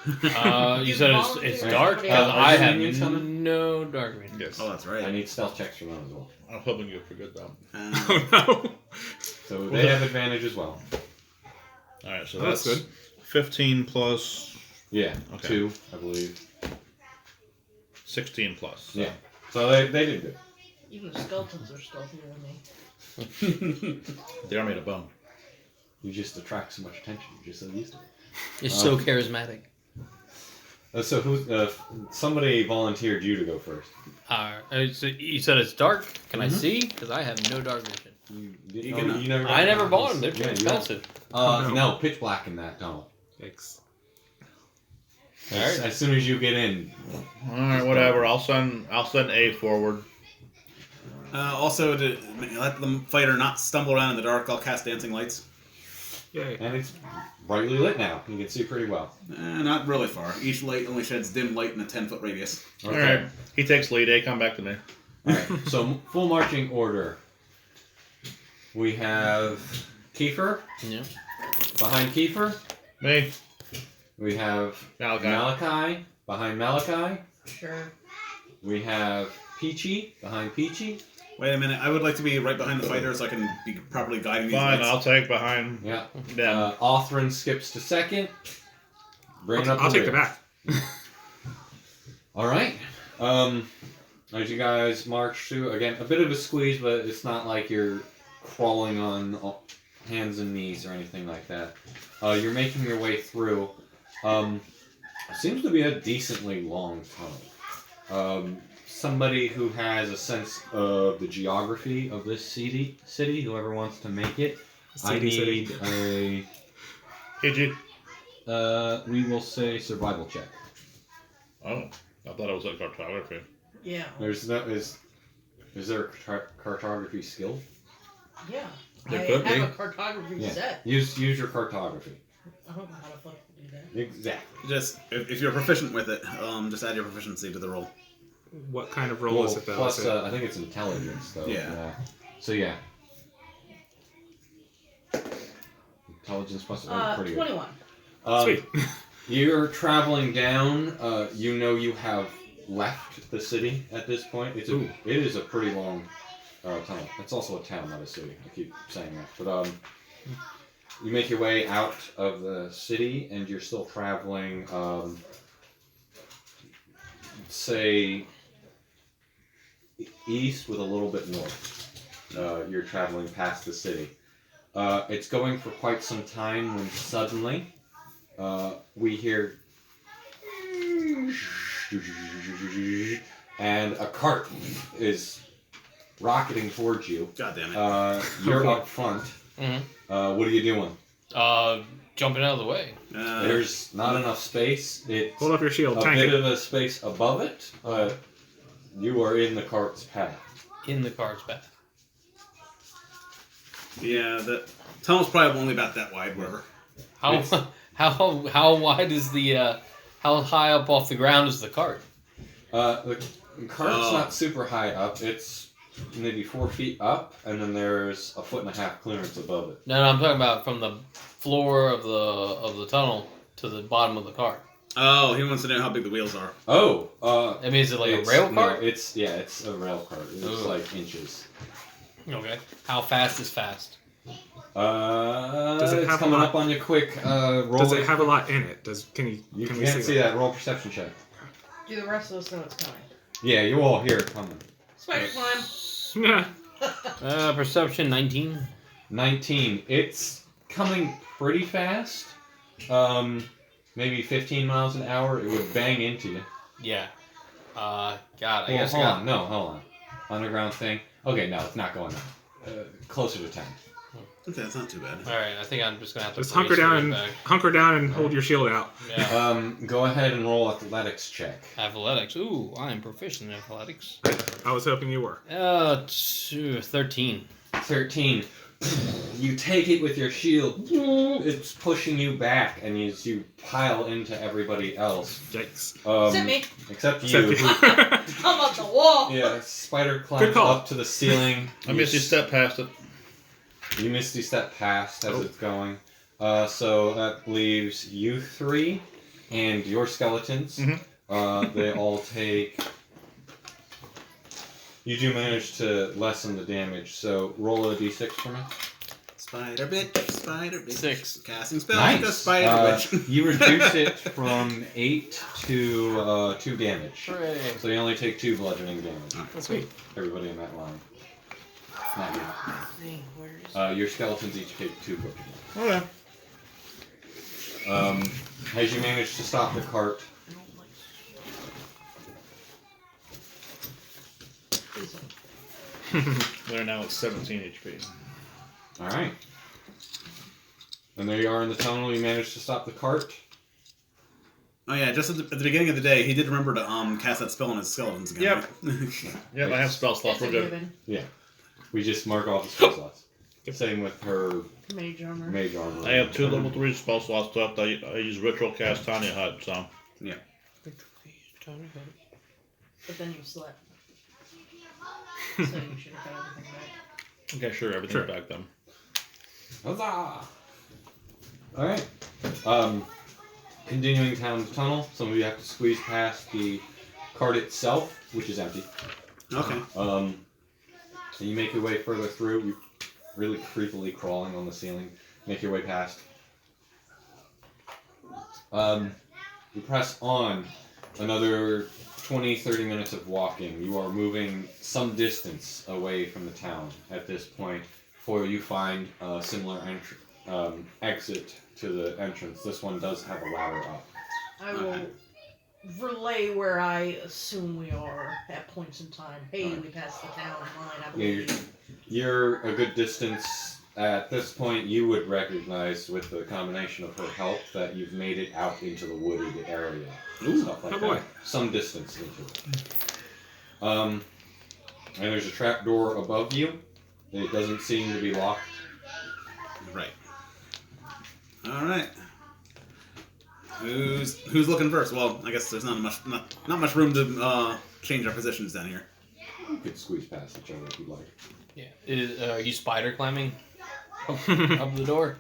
You said it's dark? Because I have no dark vision. Yes. Oh, that's right. I need stealth checks from them as well. I'm hoping you forget that. Oh no. So they have advantage as well. Alright, so That's that's good. 15 plus. Yeah, Okay. 2, I believe. 16 plus. Yeah. So they did good. Even the skeletons are stealthier than me. They are made of bone. You just attract so much attention. You're just so used to it. You're so charismatic. So who? Somebody volunteered you to go first. So you said it's dark. Can I see? Because I have no dark vision. You never. I never bought them. They're too Yeah, you expensive. no, pitch black in that tunnel. Yikes. As soon as you get in. Alright, whatever. I'll send A forward. Also, to let the fighter not stumble around in the dark, I'll cast dancing lights. Yay. And it's brightly lit now. You can see pretty well. Not really far. Each light only sheds dim light in a 10-foot radius. Okay. Alright. He takes lead. A, come back to me. Alright. So full marching order. We have Kiefer. Yeah. Behind Kiefer, Me. we have Malachi. Malachi. Behind Malachi, Sure. we have Peachy. Behind Peachy. Wait a minute. I would like to be right behind the fighter so I can be properly guiding these Fine, lights. I'll take behind Yeah. them. Othrin skips to second. Bring it up. I'll the take the rear. back. All right. As you guys march through, again, a bit of a squeeze, but it's not like you're crawling on hands and knees or anything like that. You're making your way through. Seems to be a decently long tunnel. Somebody who has a sense of the geography of this city, whoever wants to make it, I need a. PG. We will say survival check. Oh, I thought it was like cartography. Yeah. There's no is there a cartography skill? Yeah. There I could have be. a cartography set. Use your cartography. I don't know how to fucking do that. Exactly. Just if you're proficient with it, just add your proficiency to the roll. What kind of roll is it though? Plus, Is it- I think it's intelligence though. Yeah. So yeah. Intelligence plus pretty 21. good. Sweet. You're traveling down. You know you have left the city at this point. It is a pretty long tunnel. It's also a town, not a city. I keep saying that. But you make your way out of the city, and you're still traveling. Say east with a little bit north. You're traveling past the city. It's going for quite some time when suddenly we hear and a cart is rocketing towards you. God damn it. You're up front. Mm-hmm. What are you doing? Jumping out of the way. There's not enough space. It's Hold up your shield. a Tank bit it. of a space above it, but you are in the cart's path. In the car's path. Yeah, the tunnel's probably only about that wide, whatever. How wide is the how high up off the ground is the cart? The cart's not super high up. It's maybe 4 feet up, and then there's 1.5 foot clearance above it. No, I'm talking about from the floor of the tunnel to the bottom of the cart. Oh, he wants to know how big the wheels are. Oh, I mean, is it like a rail cart? No, it's a rail cart. It's Ooh. like inches. Okay. How fast is fast? Does it it's have coming a lot- up on you quick. Roll. Does it have a lot in it? Can You we can't see that. Roll a perception check. Do the rest of us know it's coming? Yeah, you all hear it coming. Spider climb. Yeah. Perception 19. 19. It's coming pretty fast. Maybe 15 miles an hour. It would bang into you. Yeah. God, I Well, guess hold I got. on. No, hold on. Underground thing. Okay, no, it's not going up. Closer to 10. Okay, that's not too bad. Alright, I think I'm just gonna have to Just brace hunker down and hold your shield out. Yeah. Go ahead and roll athletics check. Athletics. Ooh, I am proficient in athletics. I was hoping you were. 13. 13. You take it with your shield. It's pushing you back, and as you pile into everybody else. Yikes. Except me. Except you. I'm up the wall. Yeah, spider climbs up to the ceiling. I missed you step past it. You misty step past as it's going. So that leaves you 3 and your skeletons. They all take... You do manage to lessen the damage, so roll a d6 for me. Spider bitch. 6. Casting spell like a Nice. spider bitch. You reduce it from 8 to 2 damage. Hooray. So you only take 2 bludgeoning damage. That's sweet. Everybody in that line. Not you. Hey, where is Your skeletons each take 2 bludgeoning. Okay. As you manage to stop the cart, They're now at 17 HP. alright. And there you are in the tunnel, you managed to stop the cart. Oh yeah, just at the beginning of the day, he did remember to cast that spell on his skeletons again. Yep. Right? Yep, I have spell slots. It's a We're good. given. Yeah. We just mark off the spell slots. Same with her Mage armor. mage armor. I have 2 level 3 spell slots left. I use ritual cast Tanya Hut, so. Yeah. But then you slept. So you should have got everything back. Okay, sure, everything's back then. Huzzah! Alright. Continuing down the tunnel, some of you have to squeeze past the cart itself, which is empty. Okay. So you make your way further through, you really creepily crawling on the ceiling, make your way past. You press on another 20-30 minutes of walking. You are moving some distance away from the town at this point before you find a similar exit to the entrance. This one does have a ladder up. I will relay where I assume we are at points in time. Hey, we passed the town line, I believe. You're a good distance. At this point, you would recognize with the combination of her help that you've made it out into the wooded area. Stuff like that. Some distance into it. And there's a trap door above you. It doesn't seem to be locked. Right. All right. Who's looking first? Well, I guess there's not much room to change our positions down here. You could squeeze past each other if you'd like. Yeah. Are you spider climbing up the door?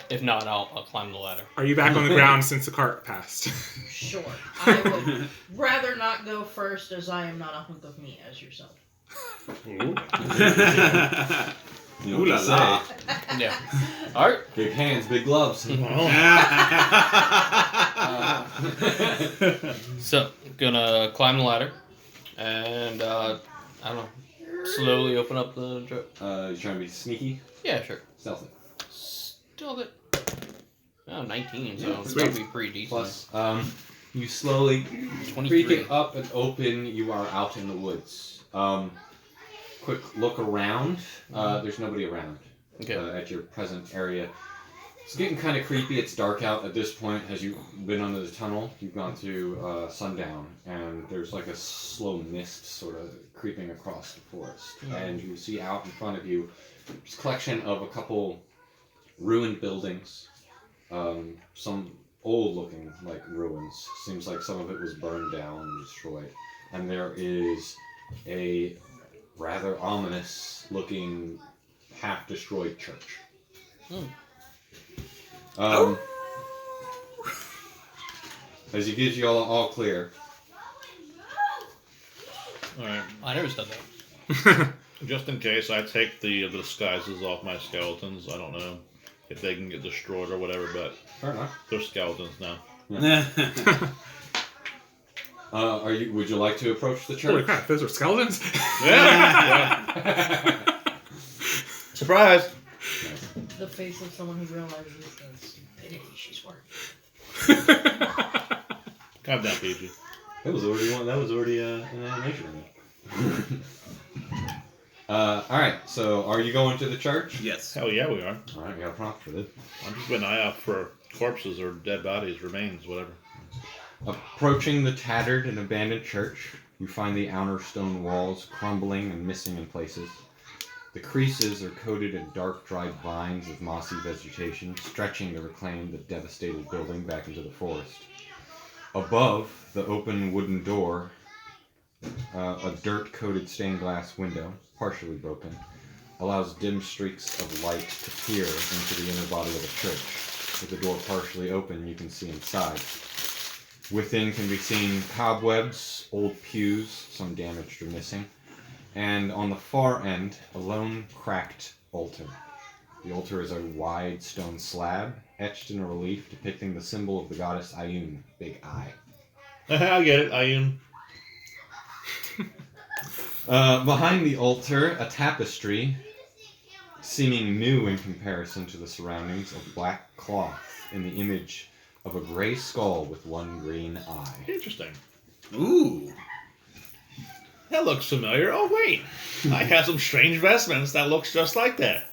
If not, I'll climb the ladder. Are you back on the ground since the cart passed? Sure. I would rather not go first, as I am not a hunk of meat as yourself. Ooh la la. Yeah. Alright. Big hands, big gloves. So, gonna climb the ladder. And, I don't know, slowly open up the door. You trying to be sneaky? Yeah, sure. Stealthy. Still it. Oh, 19, so it's Sweet. gonna be pretty decent. Plus, you slowly 23. creak it up and open. You are out in the woods. Quick look around. There's nobody around at your present area. It's getting kind of creepy. It's dark out at this point. As you've been under the tunnel, you've gone to sundown, and there's like a slow mist sort of creeping across the forest. And you see out in front of you this collection of a couple ruined buildings. Some old-looking like ruins. Seems like some of it was burned down and destroyed. And there is a rather ominous-looking, half-destroyed church. As he gives you all clear. Alright. I never said that. Just in case, I take the disguises off my skeletons. I don't know if they can get destroyed or whatever, but Fair enough. they're skeletons now. Would you like to approach the Holy church? crap, those are skeletons? Yeah. Surprise! The face of someone who realizes the stupidity she's working. Calm down, PG. That was already an animation. All right. So, are you going to the church? Yes. Hell yeah, we are. All right. I got a prompt for this. I'm just keeping an eye out for corpses or dead bodies, remains, whatever. Approaching the tattered and abandoned church, you find the outer stone walls crumbling and missing in places. The creases are coated in dark, dried vines of mossy vegetation, stretching to reclaim the devastated building back into the forest. Above the open wooden door, a dirt-coated stained glass window, partially broken, allows dim streaks of light to peer into the inner body of the church. With the door partially open, you can see inside. Within can be seen cobwebs, old pews, some damaged or missing, and on the far end, a lone cracked altar. The altar is a wide stone slab, etched in a relief depicting the symbol of the goddess Ayun, Big Eye. I get it, Ayun. Behind the altar, a tapestry, seeming new in comparison to the surroundings, of black cloth in the image of a gray skull with one green eye. Interesting. Ooh. That looks familiar. Oh, wait. I have some strange vestments that looks just like that.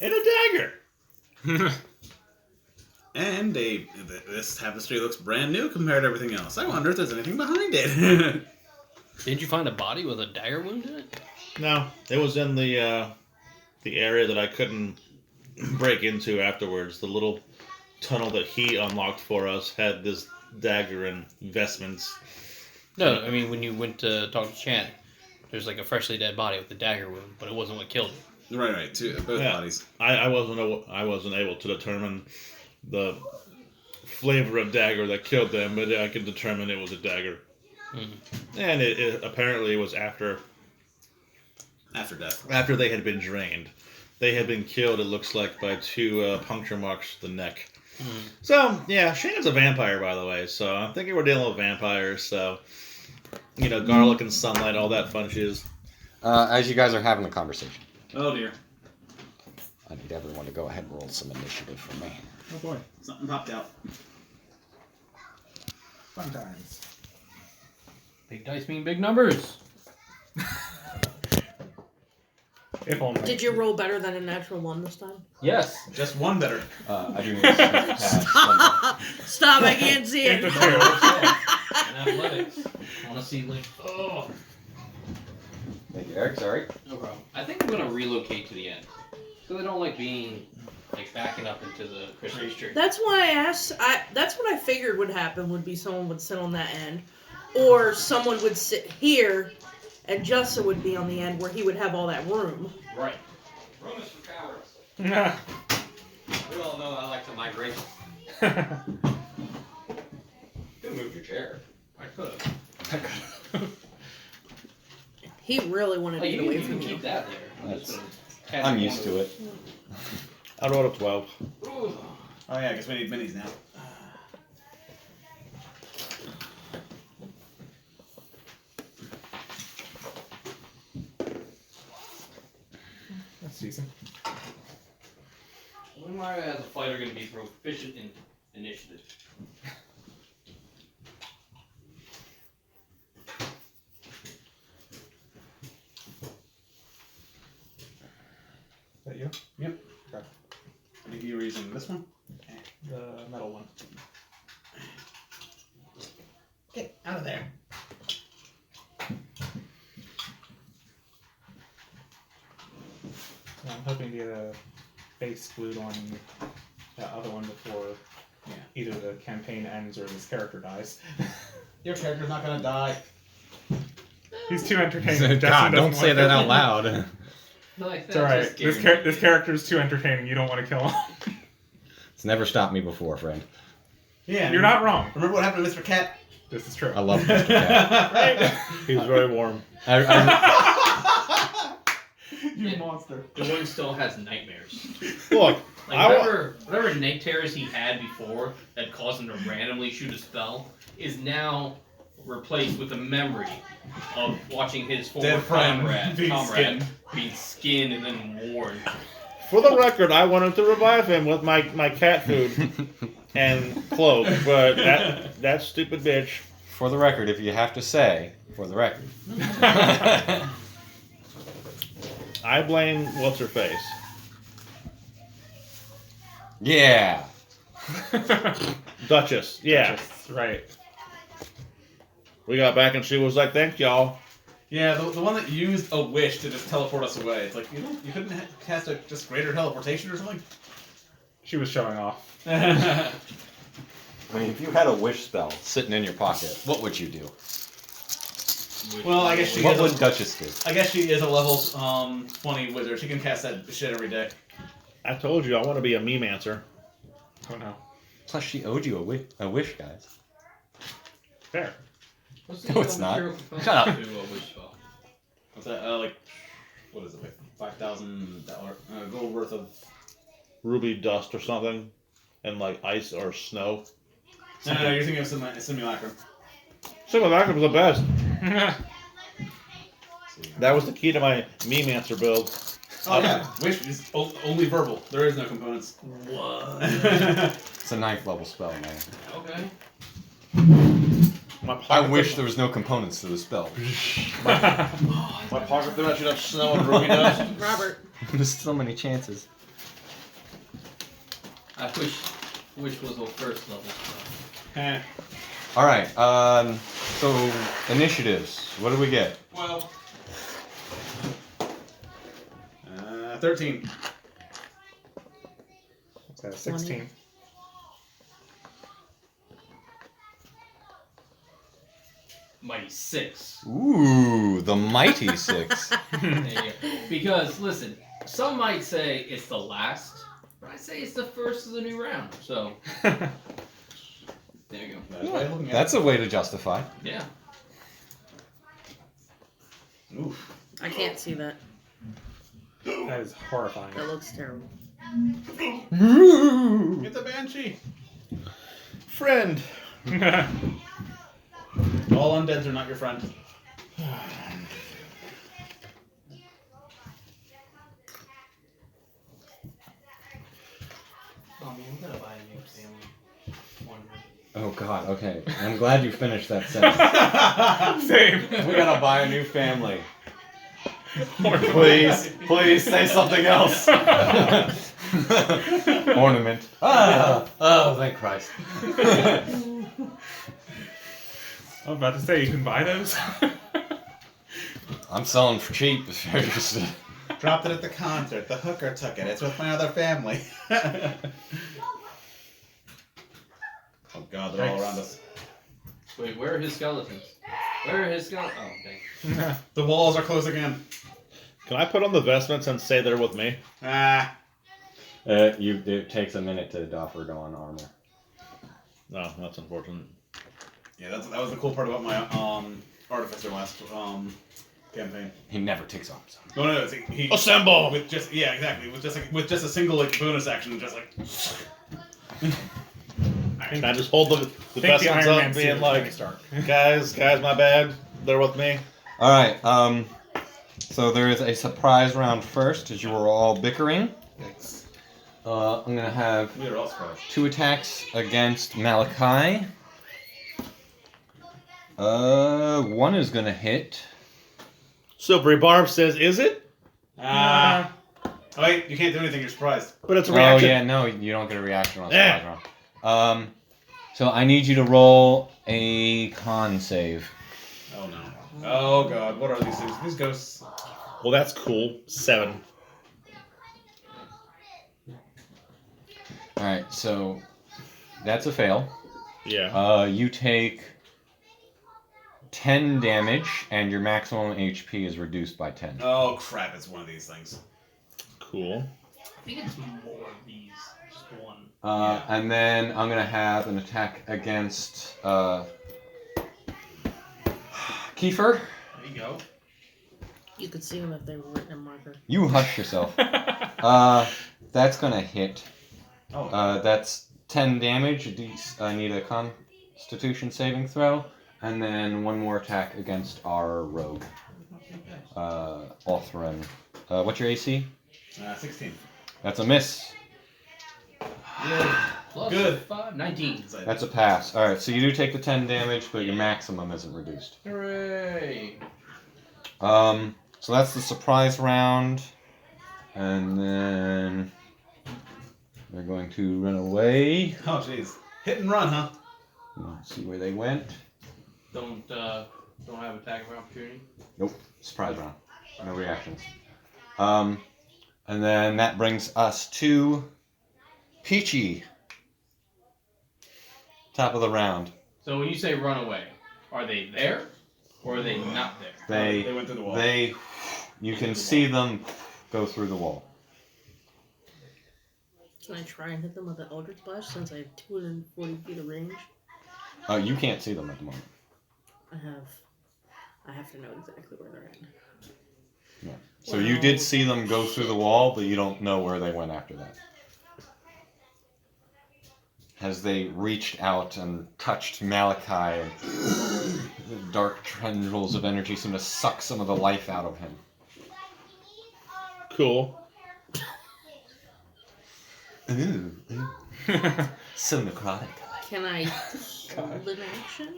And a dagger. And this tapestry looks brand new compared to everything else. I wonder if there's anything behind it. Didn't you find a body with a dagger wound in it? No, it was in the area that I couldn't break into afterwards. The little tunnel that he unlocked for us had this dagger and vestments. No, I mean when you went to talk to Chan, there's like a freshly dead body with a dagger wound, but it wasn't what killed him. Right. Both bodies. I wasn't able to determine the flavor of dagger that killed them, but I could determine it was a dagger. Mm-hmm. And it apparently was after death. After they had been drained. They had been killed, it looks like, by 2 puncture marks to the neck. Mm. So, yeah, Shane's a vampire, by the way, so I'm thinking we're dealing with vampires, so, garlic and sunlight, all that fun shiz. As you guys are having the conversation. Oh, dear. I need everyone to go ahead and roll some initiative for me. Oh, boy. Something popped out. Fun times. Big dice mean big numbers. If only. Did you roll better than a natural 1 this time? Yes. Just one better. I do need to pass. Stop, I can't see it. In athletics. Want to see like Thank you, Eric. Sorry. No problem. I think I'm gonna relocate to the end. So I don't like being like backing up into the Christmas tree. That's why I asked. That's what I figured would happen. Would be someone would sit on that end, or someone would sit here, and Justin would be on the end where he would have all that room. Right. Room is for cowards. We all know I like to migrate. You could move your chair. I could. He really wanted to get away from keep you. that there. I'm used to it. I rolled a 12. Oh, yeah, I guess we need minis now. That's decent. When am I as a fighter going to be proficient in initiative? Is that you? Yep. Okay. I think you were using this one. The metal one. Get out of there. Yeah, I'm hoping to get a base glued on that other one before either the campaign ends or this character dies. Your character's not gonna die. He's too entertaining. God, don't say that out loud. No, It's alright. This character's too entertaining. You don't want to kill him. It's never stopped me before, friend. Yeah. You're not wrong. Remember what happened to Mr. Cat? This is true. I love Mr. Cat. He's very warm. I You monster. The one still has nightmares. Look, Like whatever night terrors he had before that caused him to randomly shoot a spell is now replaced with a memory of watching his former Dead friend comrade being skinned and then worn. for the record, I wanted to revive him with my cat food and cloak, but that stupid bitch. For the record, if you have to say, for the record. I blame what's her face. Yeah. Duchess. Yeah. Just right. We got back and she was like, "Thank y'all." Yeah, the one that used a wish to just teleport us away. It's like, you couldn't cast a just greater teleportation or something? She was showing off. I mean, if you had a wish spell sitting in your pocket, what would you do? Well, I guess she What is would Duchess do? I guess she is a level 20 wizard. She can cast that shit every day. I told you I want to be a meme-ancer. Oh no. Plus, she owed you a wish, guys. Fair. No, it's not. Shut up. What's that? Like, what is it? Like $5,000 gold worth of. Ruby dust or something, and like ice or snow. No, you're thinking of simulacrum. Simulacrum was the best. That was the key to my meme-ancer build. Oh yeah, wish is only verbal. There is no components. What? It's a 9th level spell, man. Okay. I wish there was no components to the spell. My pocket thread should have snow and ruby dust. Robert. There's so many chances. I wish was a first level spell. All right. So initiatives. What do we get? 12. 13. What's that? 16. Mighty 6. Ooh, the mighty 6. There you go. Because listen, some might say it's the last, but I say it's the first of the new round. So there you go. That's a way to justify. Yeah. Oof. I can't see that. That is horrifying. That looks terrible. Get the banshee. Friend. All undeads are not your friend. I'm gonna buy a new family. Oh God. Okay. I'm glad you finished that sentence. Same. We gotta buy a new family. Please say something else. Ornament. Oh, thank Christ. I was about to say, you can buy those? I'm selling for cheap if you're interested. Dropped it at the concert. The hooker took it. It's with my other family. Oh God, they're all around us. Wait, where are his skeletons? Where are his skeletons? Oh, dang. The walls are closed again. Can I put on the vestments and say they're with me? Ah. It takes a minute to doff or don armor. No, that's unfortunate. Yeah, that was the cool part about my artificer last campaign. He never takes arms. No, he Assemble. with just exactly with just a single like bonus action, just like. Can I just hold the Think the vestments Iron up Man and suit being with like, Tony Stark. guys, my bad. They're with me. All right. So there is a surprise round first, as you were all bickering. Yikes. I'm gonna have We are all surprised. 2 attacks against Malachi. 1 is gonna hit. Silvery Barb says, "Is it?" Oh wait, you can't do anything. You're surprised. But it's a Oh reaction. yeah, no, you don't get a reaction on surprise round. So I need you to roll a con save. Oh no. Oh God, what are these things? These ghosts. Well, that's cool. 7. All right, so that's a fail. Yeah. You take 10 damage, and your maximum HP is reduced by 10. Oh crap! It's one of these things. Cool. I think it's more of these. Just one. And then I'm gonna have an attack against Kiefer. There you go. You could see them if they were written in marker. You hush yourself. That's gonna hit. That's 10 damage. I need a Constitution saving throw, and then one more attack against our rogue, Othran. What's your AC? 16. That's a miss. Plus Good. 5, 19. That's a pass. All right, so you do take the 10 damage, but your maximum isn't reduced. Hooray! So that's the surprise round, and then they're going to run away. Oh, jeez. Hit and run, huh? Let's see where they went. Don't have attack of opportunity. Nope. Surprise round. No reactions. And then that brings us to Peachy. Top of the round. So when you say run away, are they there or are they not there? They went through the wall. You can see them go through the wall. Can I try and hit them with an Eldritch Blast since I have 240 feet of range? You can't see them at the moment. I have to know exactly where they're at. Yeah. So you did see them go through the wall, but you don't know where they went after that. As they reached out and touched Malachi, the dark tendrils of energy seem to suck some of the life out of him. Cool. Ooh. So necrotic. Can I hold an action?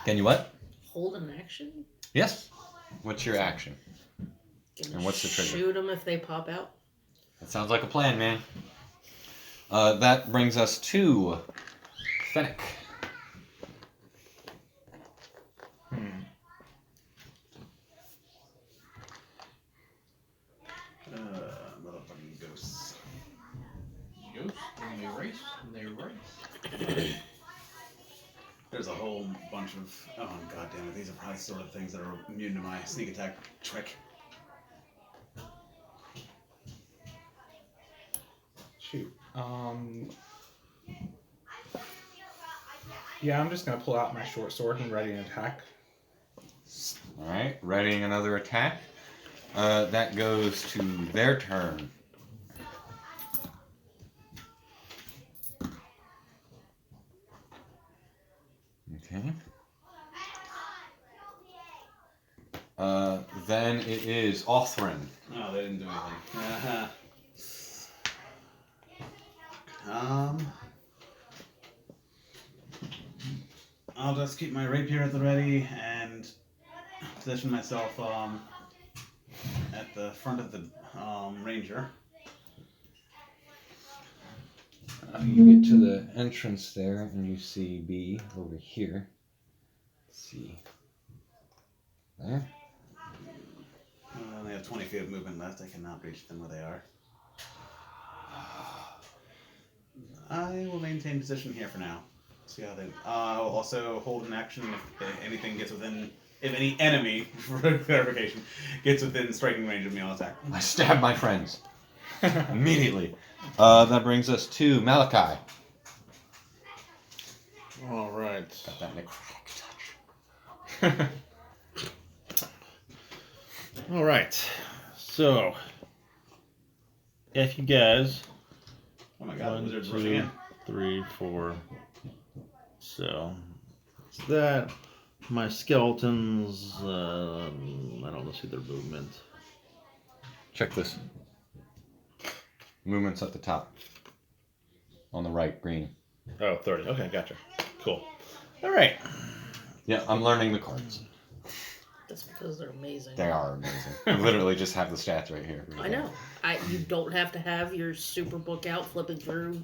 Can you what? Hold an action? Yes. What's your action? Can And what's the trigger? Shoot them if they pop out? That sounds like a plan, man. That brings us to Fennec. Motherfucking ghosts. Ghosts, and they race, and they race. There's a whole bunch of. Oh, god damn it. These are probably sort of things that are immune to my sneak attack trick. Shoot. Yeah, I'm just gonna pull out my short sword and ready an attack. Alright, readying another attack. That goes to their turn. Okay. Then it is Othran. Oh, they didn't do anything. I'll just keep my rapier at the ready and position myself at the front of the ranger. You get to the entrance there and you see B over here. Let's see. There. They have 20 feet of movement left. I cannot reach them where they are. I will maintain position here for now. See how they. I'll also hold an action if anything gets within. If any enemy, for clarification, gets within striking range of me, I'll attack. I stab my friends. Immediately. That brings us to Malachi. All right. Got that necrotic touch. All right. So, if you guys. Oh my god, the wizard's 1, rushing 2, in. 3, 4. So, it's that. My skeletons. I don't see their movement. Check this. Movement's at the top. On the right, green. Oh, 30. Okay, gotcha. Cool. All right. Yeah, I'm learning the cards. That's because they're amazing. They are amazing. I literally just have the stats right here. I know. You don't have to have your super book out, flipping through,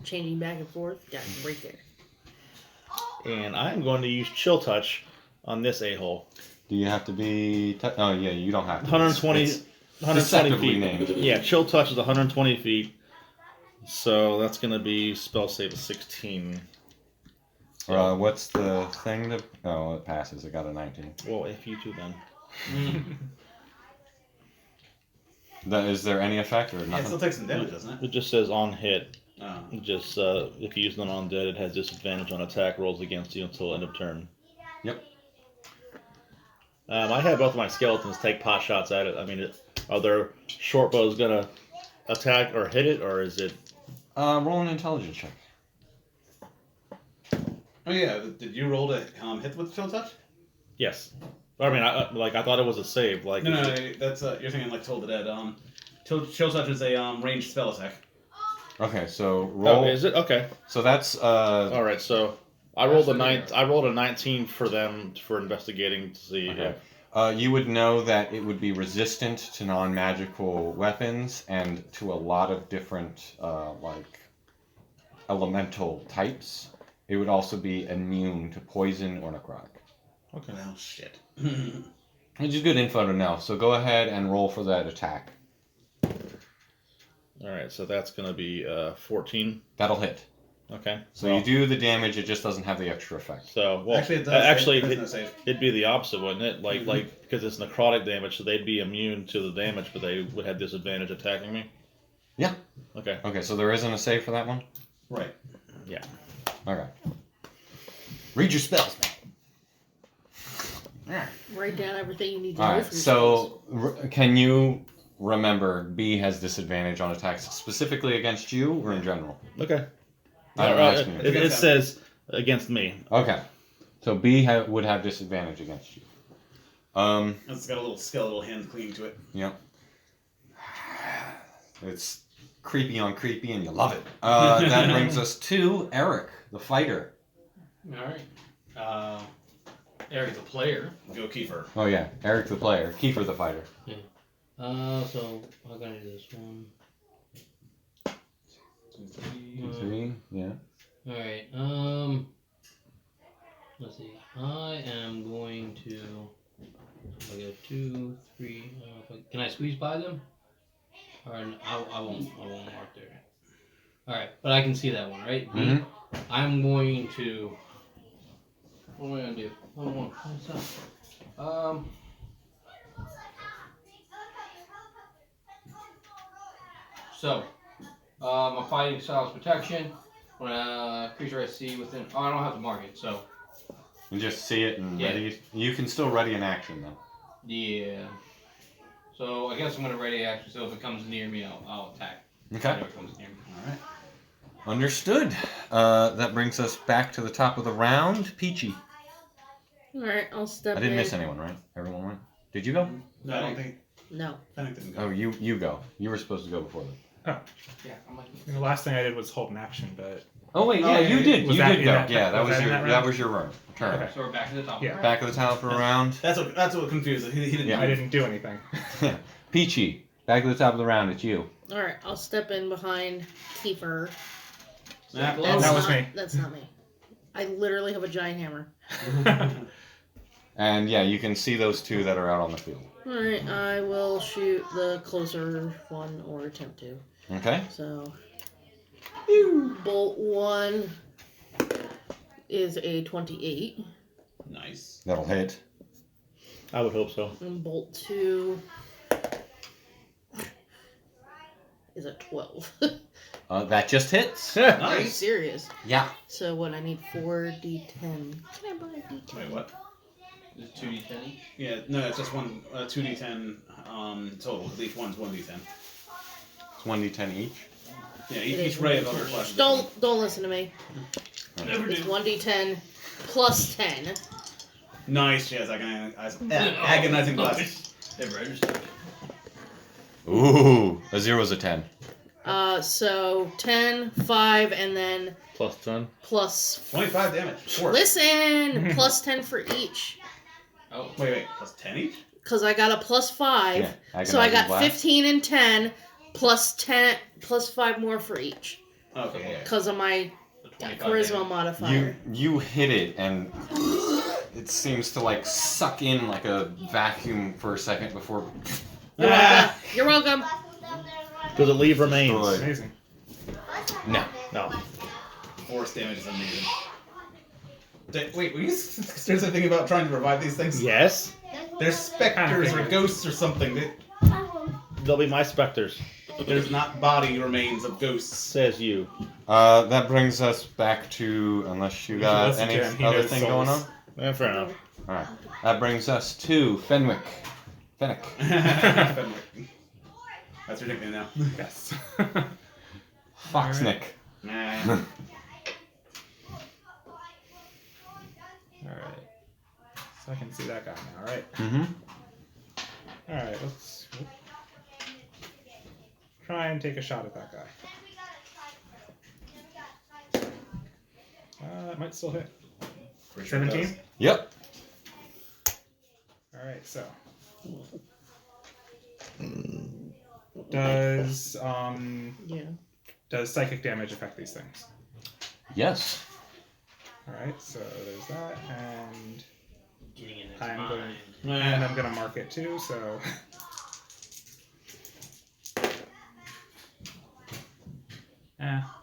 changing back and forth. Got it right there. And I'm going to use Chill Touch on this a-hole. Do you have to be... oh, yeah, you don't have to. 120, It's 120 deceptively feet. named. Yeah, Chill Touch is 120 feet. So that's going to be spell save of 16. What's the thing to... Oh, it passes. It got a 19. Well, if you two then. Is there any effect or Yeah, it nothing? still takes some damage, doesn't it? It just says on hit. Oh. It just if you use an undead, it has disadvantage on attack rolls against you until end of turn. Yep. I have both of my skeletons take pot shots at it. I mean, are their short bows gonna attack or hit it, or is it? Roll an intelligence check. Oh yeah, did you roll to hit with chill touch? Yes. I mean, I thought it was a save. Like No, that's you're thinking like Toll the Dead. Chill touch is a ranged spell attack. Okay, so roll. Oh, is it okay? So that's All right, so I rolled I rolled a 19 for them for investigating to see Okay. if. You would know that it would be resistant to non-magical weapons and to a lot of different like elemental types. It would also be immune to poison or necrotic. Okay. Well, shit. Which is good info to know. So go ahead and roll for that attack. All right, so that's gonna be 14. That'll hit. Okay. So you do the damage. It just doesn't have the extra effect. So well, Actually, it does. actually, It does save. it'd be the opposite, wouldn't it? Like because it's necrotic damage, so they'd be immune to the damage, but they would have disadvantage attacking me. Yeah. Okay. Okay, so there isn't a save for that one? Right. Yeah. Okay. Read your spells. Write down everything you need to know. Alright, for your so can you remember B has disadvantage on attacks specifically against you or in general? Okay. I don't know. It says against me. Okay. So B would have disadvantage against you. It's got a little skeletal hand clinging to it. Yep. It's creepy on creepy and you love it. That brings us to Eric, the fighter. Alright. Eric the player. Go Kiefer. Oh yeah, Eric the player, Kiefer the fighter. Yeah. So how can I do this one? 3, yeah. Alright, let's see. I am going to I go 2, 3, can I squeeze by them? Or I won't mark there. Alright, but I can see that one, right? Mhm. I'm going to what am I gonna do? What's up? So, my fighting style is protection. When a creature I see within, I don't have to mark it. So, You just see it and Yeah. ready. You can still ready an action though. yeah. So I guess I'm gonna ready action. So if it comes near me, I'll attack. Okay. Whenever it comes near me. Alright. Understood. That brings us back to the top of the round. Peachy. Alright, I'll step I in. didn't miss anyone, right? Everyone went? Did you go? No, I don't think. No. Fennec didn't go. Oh, you go. You were supposed to go before them. Yeah, I'm like. The last thing I did was hold an action, but Oh wait, Oh, yeah, yeah, you did. was You that did in go. that- Yeah, that was was that in your that that round? was your turn. Okay. So we're back to the top. Yeah. Back of the top of the round. That's what confused it. He didn't. Yeah. I didn't do anything. Peachy. Back to the top of the round. It's you. Alright, I'll step in behind Kiefer. Nah, That's That was not, me. That's not me. I literally have a giant hammer. And yeah, you can see those two that are out on the field. Alright, I will shoot the closer one or attempt to. Okay. So, bolt 1 is a 28, Nice. That'll hit. I would hope so. and bolt 2 is a 12. That just hits. Are you Nice. serious? Yeah. So what? I need 4d10. Can I buy a d10? Wait, what? Is it 2d10? Yeah, no, it's just one 2d10 total. At least one's 1d10. It's 1d10 each. Yeah, It each is ray of 1d10. other flashes. Don't listen to me. Never It's do. 1d10 plus 10. Nice. She has agonizing blast. It registered. Ooh, a 0's a 10. So 10, 5, and then Plus 10. plus. 25 damage. 4. Listen, plus 10 for each. Oh. Wait. Plus 10 each? Because I got a plus 5. Yeah, So I got agonizing blast. 15 and 10 plus 10 plus 5 more for each. Okay. Yeah. Because of my The 25 charisma damage. modifier. You hit it and it seems to like suck in like a vacuum for a second before. You're welcome. You're welcome. Does it leave remains? Destroyed. Amazing. No. No. Force damage is amazing. Wait, were you seriously thinking about trying to revive these things? Yes. They're specters or ghosts or something. They'll be my specters. There's not body remains of ghosts. Says you. That brings us back to, unless you got listen any to him, he other knows thing souls. going on. Yeah, fair enough. All right. That brings us to Fenwick. Fennec. That's your nickname now. Yes. Foxnick. Nah. Alright. So I can see that guy now, right? Mm-hmm. Alright, let's try and take a shot at that guy. It might still hit. 17? Yep. Alright, so. Does Yeah. does psychic damage affect these things? Yes. Alright, so there's that, and Getting in its I'm mind. and I'm gonna mark it too, so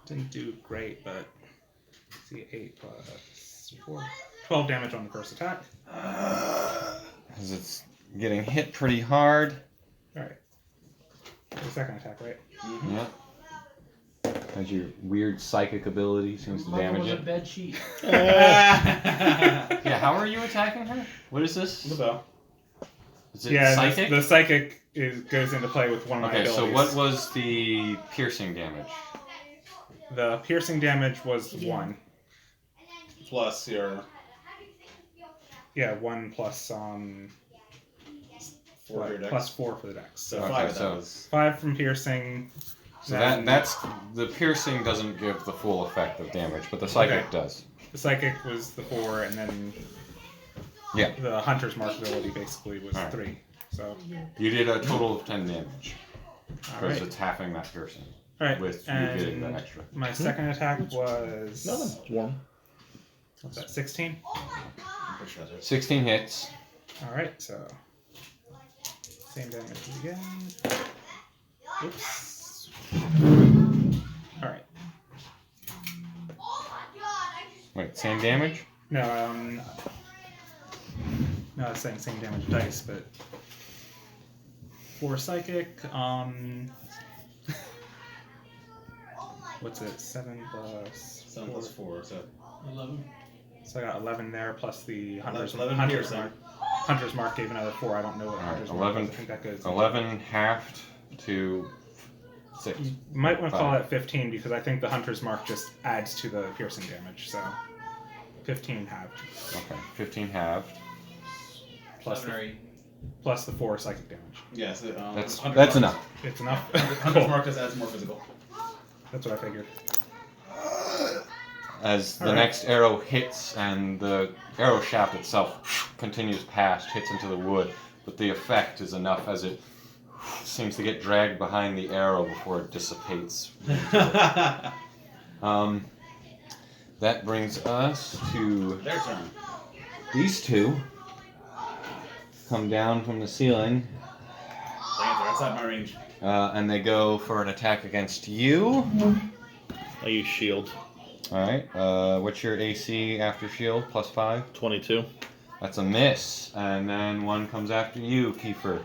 didn't do great, but see 8 plus 4. 12 damage on the first attack. Because it's getting hit pretty hard. Alright. The second attack, right? Yep. As your weird psychic ability seems to Mother damage was a it. bed sheet. Yeah, how are you attacking her? What is this? The bell. Is it Yeah, psychic? the psychic goes into play with one of my Okay, so abilities. what was the piercing damage? The piercing damage was 1. Plus your Yeah, 1 plus 4 for your dex. plus 4 for the dex. So Okay, 5 of so- that was. 5 from piercing. So then that's the piercing doesn't give the full effect of damage, but the psychic Okay. does. the psychic was the 4, and then Yeah. the hunter's mark ability basically was Alright. 3. So, You did a total of 10 damage because alright. it's halving that piercing Alright, with you getting the and extra. my second attack was. Nothing. It's warm. What's that, 16? I'm pretty sure that's 16 hits. Alright, so. Same damage again. Oops. Alright. Wait, same damage? No, no, I was saying same damage dice, but. For psychic, what's it? 7 plus. 7 plus 4, so 11. So I got 11 there, plus the hunter's 11 hunter's piercing. mark. Hunter's mark gave another 4. I don't know what Alright, hunter's 11 mark is. I think that goes. 11 halved to 6. You might want to call Five. it 15 because I think the hunter's mark just adds to the piercing damage. So 15 halved Okay, 15 halved. plus 7 or the, 8. plus the 4 psychic damage. yeah. So, That's 100 that's mark- enough. It's enough. 100 Cool. mark just adds more physical. That's what I figured. As the Alright. next arrow hits and the arrow shaft itself continues past, hits into the wood, but the effect is enough as it seems to get dragged behind the arrow before it dissipates. That brings us to Their turn. these two. Come down from the ceiling, Dang it, they're outside my range. and they go for an attack against you. I use shield. Alright, what's your AC after shield? Plus 5? 22. That's a miss. And then one comes after you, Kiefer.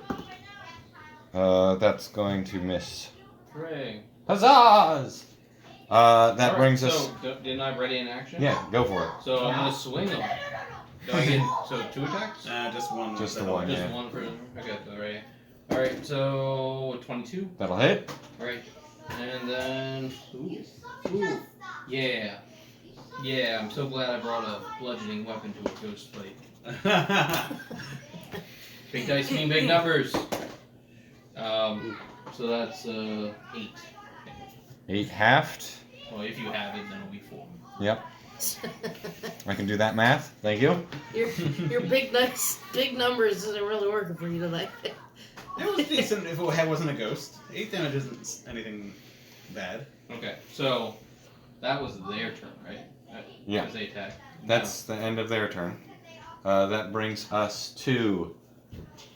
That's going to miss. Hooray. Huzzahs! That Alright, brings so, us. didn't I ready in action? Yeah, go for it. So I'm gonna swing them. Do I get 2 attacks? Just one. Just the that'll- one, Just yeah. one for. Okay, alright. Alright, so 22. That'll hit. Alright. And then. Ooh. Yeah. Yeah, I'm so glad I brought a bludgeoning weapon to a ghost fight. Big dice mean big numbers. So that's 8. 8 halved. Well, if you have it, then it'll be 4. Yep. I can do that math. Thank you. Your big numbers isn't really working for you tonight. It was decent if it wasn't a ghost. 8 damage isn't anything bad. Okay, so that was their turn, right? Yeah. As they attack. That's the end of their turn. That brings us to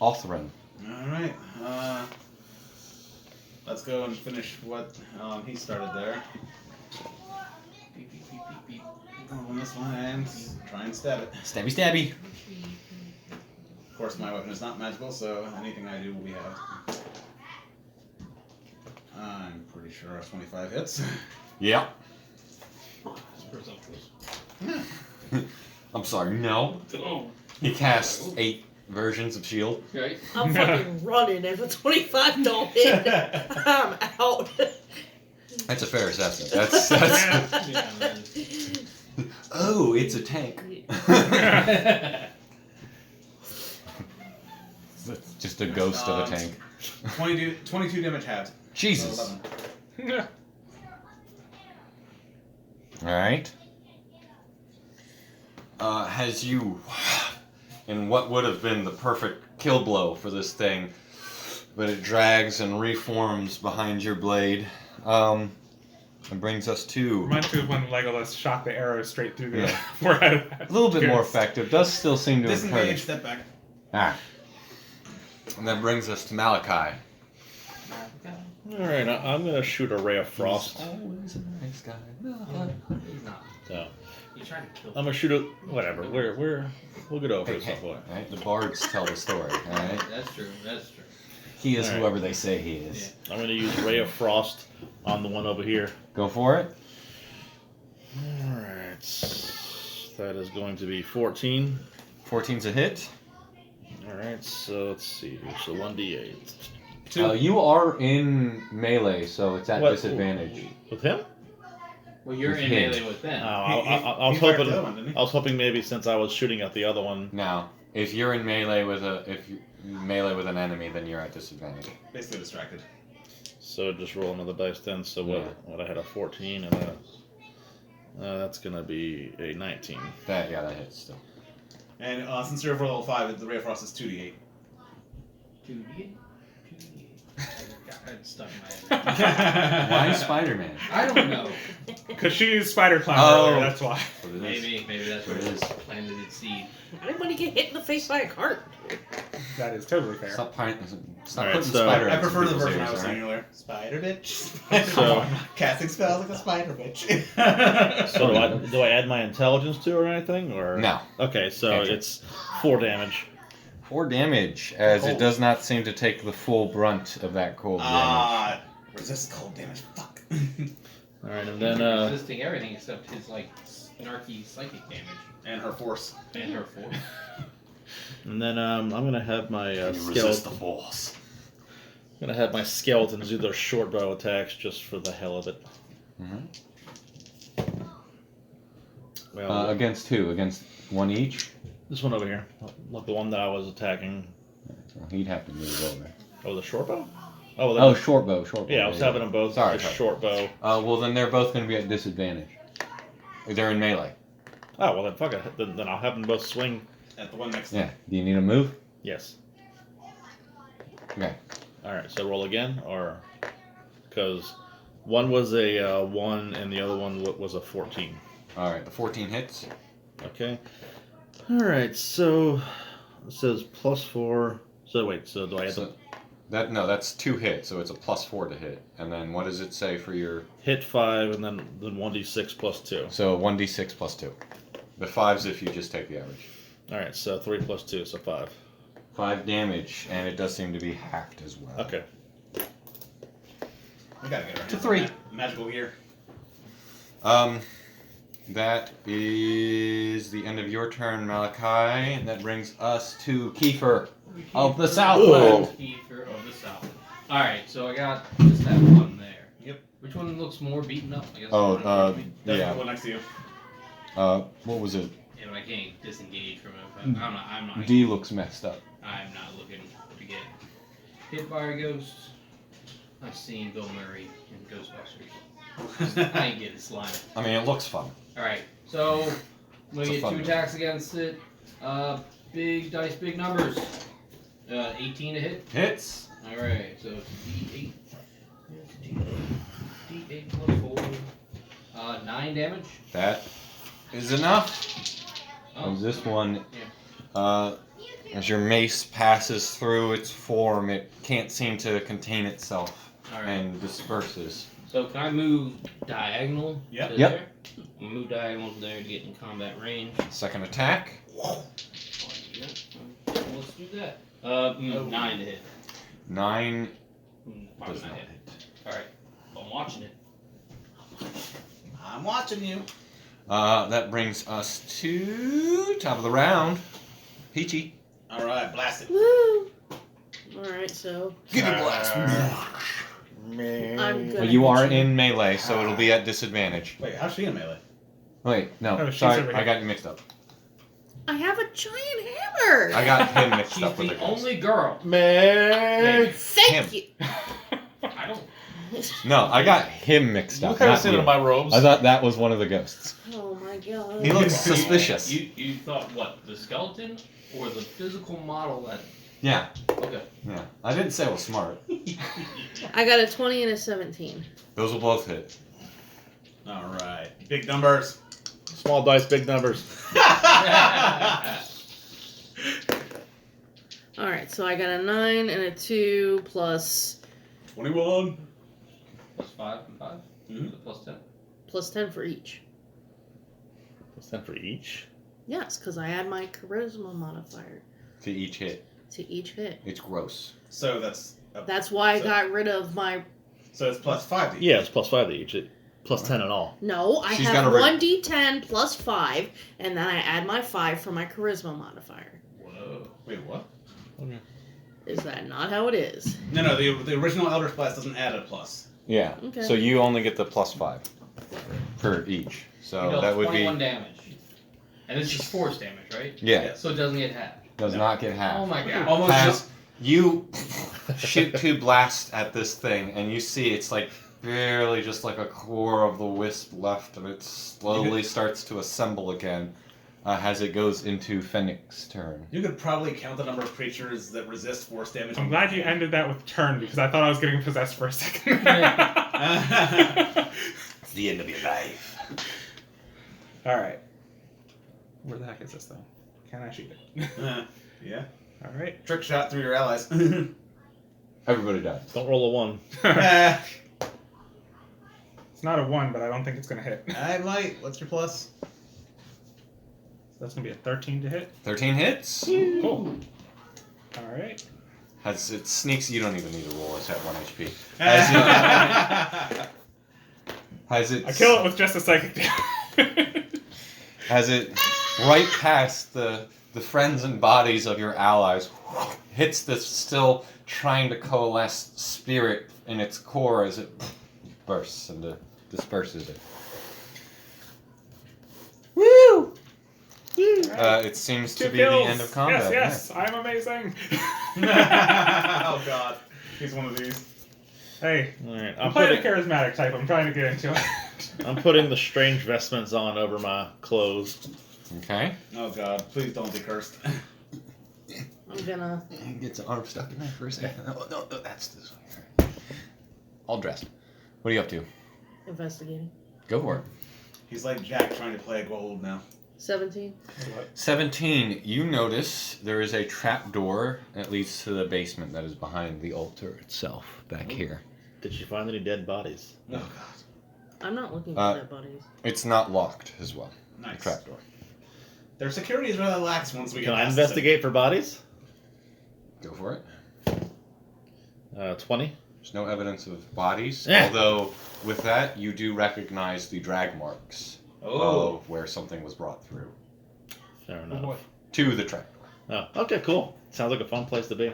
Altherin. Alright. Let's go and finish what he started there. Beep, beep, beep, beep, beep. Go on this one and try and stab it. Stabby stabby. Of course, my weapon is not magical, so anything I do will be halved. I'm pretty sure our 25 hits. Yep. It's presumptuous. I'm sorry, no. He casts 8 versions of shield. Right? I'm fucking running. If a 25 don't hit, I'm out. That's a fair assessment. That's Yeah, man. Oh, it's a tank. It's just a ghost of a tank. 22 damage halved. Jesus. So 11. Alright. Has you, in what would have been the perfect kill blow for this thing, but it drags and reforms behind your blade. It brings us to Reminds me of when Legolas shot the arrow straight through the Yeah. forehead. a little bit more effective. Does still seem to have Disengage, hurt. step back. And that brings us to Malachi. Alright, I'm gonna shoot a ray of frost. He's always a nice guy. He's not. So He's trying to kill I'm gonna shoot a whatever. We'll get over it at some point. Right? The bards tell the story. All right. That's true. That's true. He is All right. whoever they say he is. I'm gonna use ray of frost on the one over here. Go for it. Alright. That is going to be 14. 14's a hit. Alright, so let's see here. So 1d8. You are in melee, so it's at What- disadvantage. With him? Well, you're With in him. melee with them. I was He fired hoping. the other one, didn't he? I was hoping maybe since I was shooting at the other one. Now, if you're in melee with melee with an enemy, then you're at disadvantage. Basically distracted. So just roll another dice then. So what I had a 14 and that's gonna be a 19. That hits still. And since you're over level 5, the Ray of Frost is 2d8. 2D? God, stuck in my head. Why Spider-Man? I don't know. Because she used Spider Clown Oh. earlier, that's why. What it is. Maybe that's where It it is. planted its seed. Anybody get hit in the face by a cart? That is totally fair. Stop putting Alright, so spider. I eggs in prefer the people's version I ears, was all saying right? earlier. Spider bitch. So- Casting spells like a spider bitch. So do I add my intelligence to it or anything or No. Okay, so Cantrip. it's 4 damage. 4 damage, as Cold. it does not seem to take the full brunt of that cold damage. Resist cold damage. Fuck. All right, and then Resisting everything except his like snarky psychic damage And her force. and her force. I'm gonna have my You resist the skeleton. force. I'm gonna have my skeletons do their short bow attacks just for the hell of it. Mm-hmm. Well, Against who? Against one each? this one over here, like the one that I was attacking. So he'd have to move over. Oh, the short bow. Oh, Oh, short bow. yeah, I was having them both. Sorry, the sorry. short bow. Well, then they're both going to be at disadvantage. They're in melee. Oh well, then fuck it. Then I'll have them both swing. At the one next to Yeah. Do you need a move? Yes. Okay. All right. So roll again, or because one was a 1 and the other one was a 14. All right. The 14 hits. Okay. All right. So it says +4. So wait. So do I have to That's 2 hits, so it's a +4 to hit. And then what does it say for your? hit 5 and then 1d6 + 2? So 1d6 + 2. The 5's if you just take the average. All right. So 3 + 2, so 5. 5 damage, and it does seem to be halved as well. Okay. We gotta get her To hands 3. on that magical gear. That is the end of your turn, Malachi. And that brings us to Kiefer of the Southland. Kiefer of the South. Alright, so I got just that one there. Yep. Which one looks more beaten up? I guess Oh, the one in front of me. That's yeah. the one next to you. What was it? Yeah, but I can't disengage from it. I'm not. D looks messed up. I'm not looking to get hit by a ghost. I've seen Bill Murray in Ghostbusters. I ain't getting slime. I mean, it looks fun. Alright, so I'm gonna It's a get fun 2 one. attacks against it. Big dice, big numbers. 18 to hit. Hits. Alright, so it's D8. D8 plus 4. 9 damage. That is enough. Oh, As this one, yeah. as your mace passes through its form, it can't seem to contain itself Alright. and disperses. So can I move diagonal Yep. to Yep. there? I'll move diagonal to there to get in combat range. Second attack. Let's do that. 9 to hit. 9 Probably does not not hit. hit. Alright. I'm watching it. I'm watching you. That brings us to top of the round. Peachy. All right, blast it. Woo! Alright, so Give me blast. I'm gonna You are hit you. in melee, so it'll be at disadvantage. Wait, how's she in melee? Wait, no, Oh, she's sorry, over I here. got you mixed up. I have a giant hammer! I got him mixed She's up with the the ghost. only girl. May. Thank Him. you! I don't. No, I got him mixed You up. haven't Not seen you. it in my robes. I thought that was one of the ghosts. Oh my god. He looks suspicious. You thought what? The skeleton or the physical model that? Yeah, Okay. yeah. I didn't say I was smart. I got a 20 and a 17. Those will both hit. All right, big numbers. Small dice, big numbers. Alright, so I got a 9 and a 2 plus 21. Plus 5 and 5. Mhm. Plus 10. plus 10 for each. Plus 10 for each. Yes, because I add my charisma modifier To each hit. to each hit. It's gross. So that's That's why I So- got rid of my. so it's plus 5 to each. Yeah, it's plus 5 to each. Plus 10 in all. No, I She's have gonna 1d10 plus 5, and then I add my 5 for my charisma modifier. Whoa. Wait, what? Is that not how it is? No, the original Elder's Blast doesn't add a plus. Yeah. Okay. So you only get the plus 5 for each. So You know, that would be 21 damage. And this is force damage, right? yeah. So it doesn't get half. Does not get half. Oh my god. Almost Has- just. You shoot 2 blasts at this thing, and you see it's like barely just like a core of the wisp left, and it slowly starts to assemble again as it goes into Fennec's turn. You could probably count the number of creatures that resist force damage. I'm glad you ended that with turn because I thought I was getting possessed for a second. It's the end of your life. Alright. Where the heck is this thing? Can I shoot it? Yeah. Alright. Trick shot through your allies. Everybody dies. Don't roll a 1. It's not a 1, but I don't think it's going to hit. I might. What's your plus? That's going to be a 13 to hit. 13 hits. Cool. Alright. As it sneaks, you don't even need to roll. It's at 1 HP. Has it? I kill it with just a psychic. As it right past the friends and bodies of your allies, hits this still trying to coalesce spirit in its core as it bursts and disperses it. Woo! It seems to 2 be kills. the end of combat. Yes, I'm amazing. Oh god. He's one of these. Hey, Alright, I'm playing a charismatic type. I'm trying to get into it. I'm putting the strange vestments on over my clothes. Okay. Oh god. Please don't be cursed. I'm gonna. He gets an arm stuck in there for a second. No, that's this one. All dressed. What are you up to? Investigating. Go for it. He's like Jack trying to play gold now. 17. 17. You notice there is a trap door that leads to the basement that is behind the altar itself, back here. Did you find any dead bodies? Oh god. I'm not looking for dead bodies. It's not locked as well. Nice. The trap door. Their security is really lax once we get Can I past investigate for bodies? Go for it. 20. There's no evidence of bodies, Eh. although with that you do recognize the drag marks of where something was brought through Fair enough. to the trap door. Oh, okay, cool. Sounds like a fun place to be.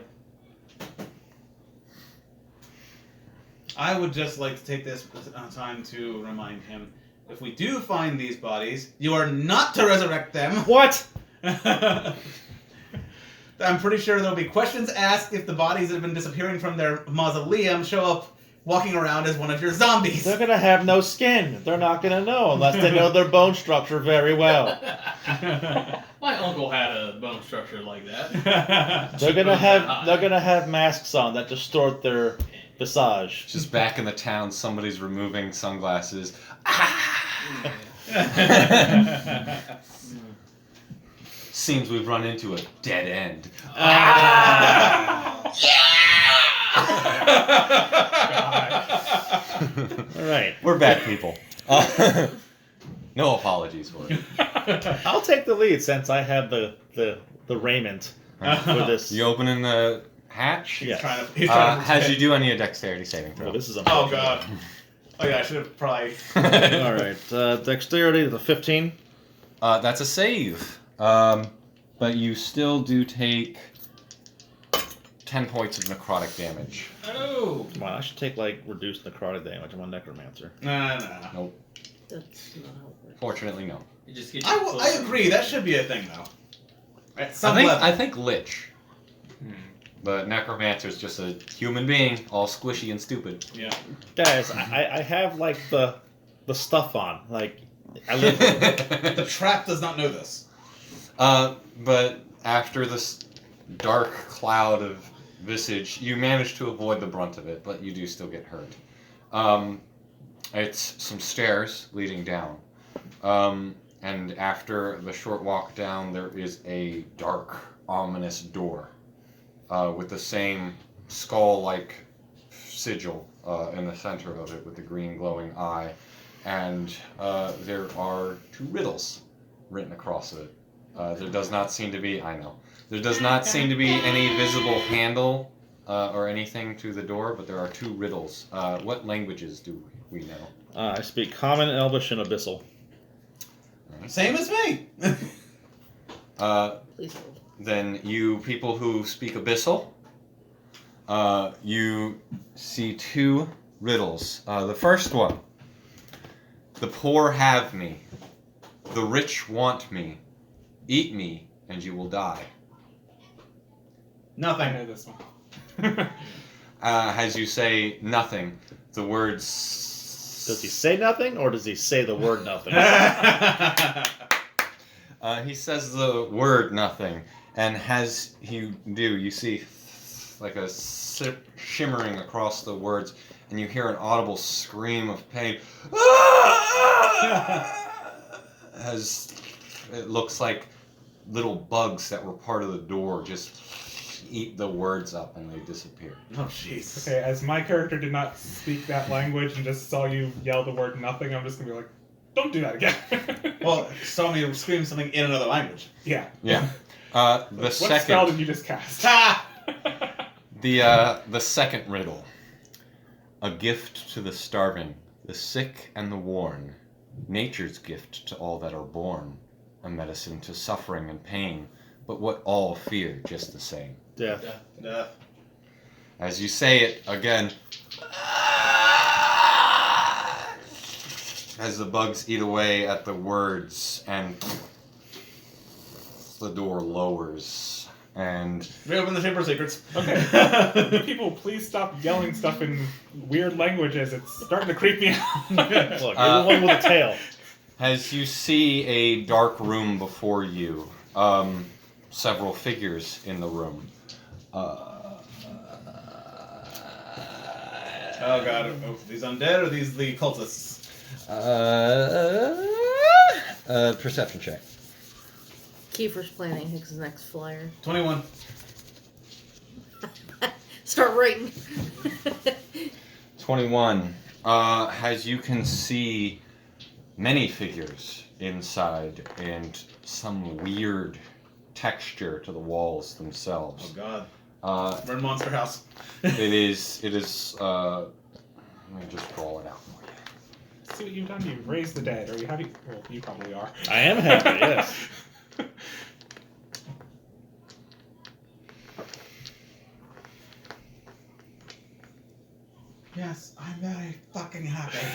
I would just like to take this time to remind him, if we do find these bodies, you are not to resurrect them. What? I'm pretty sure there'll be questions asked if the bodies that have been disappearing from their mausoleum show up walking around as one of your zombies. They're gonna have no skin. They're not gonna know unless they know their bone structure very well. My uncle had a bone structure like that. They're gonna have masks on that distort their visage. Just back in the town, somebody's removing sunglasses. Seems we've run into a dead end. All right. We're bad people. No apologies for it. I'll take the lead since I have the raiment for this. You opening the hatch? Yes. He's trying to Has you do any dexterity saving throw? Well, this is Oh god. Oh yeah, I should have probably. All right, dexterity to 15. That's a save. But you still do take 10 points of necrotic damage. Oh! Come on, I should take like reduced necrotic damage. I'm a necromancer. Nah. Nope. That's not how it works. Fortunately, no. You just get I agree. That should be a thing though. At some level. I think Lich. But Necromancer is just a human being, all squishy and stupid. Yeah. Guys, I have like the stuff on. Like I live. The trap does not know this. But after this dark cloud of visage, you manage to avoid the brunt of it, but you do still get hurt. It's some stairs leading down. And after the short walk down, there is a dark, ominous door with the same skull-like sigil in the center of it with the green glowing eye. And there are 2 riddles written across it. There does not seem to be, there does not seem to be any visible handle or anything to the door, but there are 2 riddles. What languages do we know? I speak Common, Elvish, and Abyssal. Same as me. Please hold. Then you people who speak Abyssal, you see 2 riddles. The first one, the poor have me, the rich want me, eat me and you will die. I Nothing. know this one. As you say nothing, the words... Does he say nothing, or does he say the word nothing? He says the word nothing, and as you do, you see like a shimmering across the words, and you hear an audible scream of pain. As it looks like little bugs that were part of the door just eat the words up and they disappear. Oh jeez. Okay, as my character did not speak that language and just saw you yell the word nothing, I'm just gonna be like, don't do that again. Well, saw me scream something in another language. Yeah. Yeah. What spell did you just cast? The second riddle. A gift to the starving, the sick and the worn. Nature's gift to all that are born. A medicine to suffering and pain, but what all fear just the same. Death. Death. As you say it again, as the bugs eat away at the words, and the door lowers, and... Reopen the Chamber of Secrets. Okay. You people, please stop yelling stuff in weird languages. It's starting to creep me out. Look, you're the one with a tail. As you see a dark room before you, several figures in the room. Oh god. Oh, these undead or these the cultists? Perception check. Kiefer's planning his next flyer. 21. Start writing. 21. As you can see many figures inside and some weird texture to the walls themselves. Oh god. We're in Monster House. It is, let me just draw it out for you. See what you've done? You've raised the dead. Or you have? Well, you probably are. I am happy, yes. Yes, I'm very fucking happy.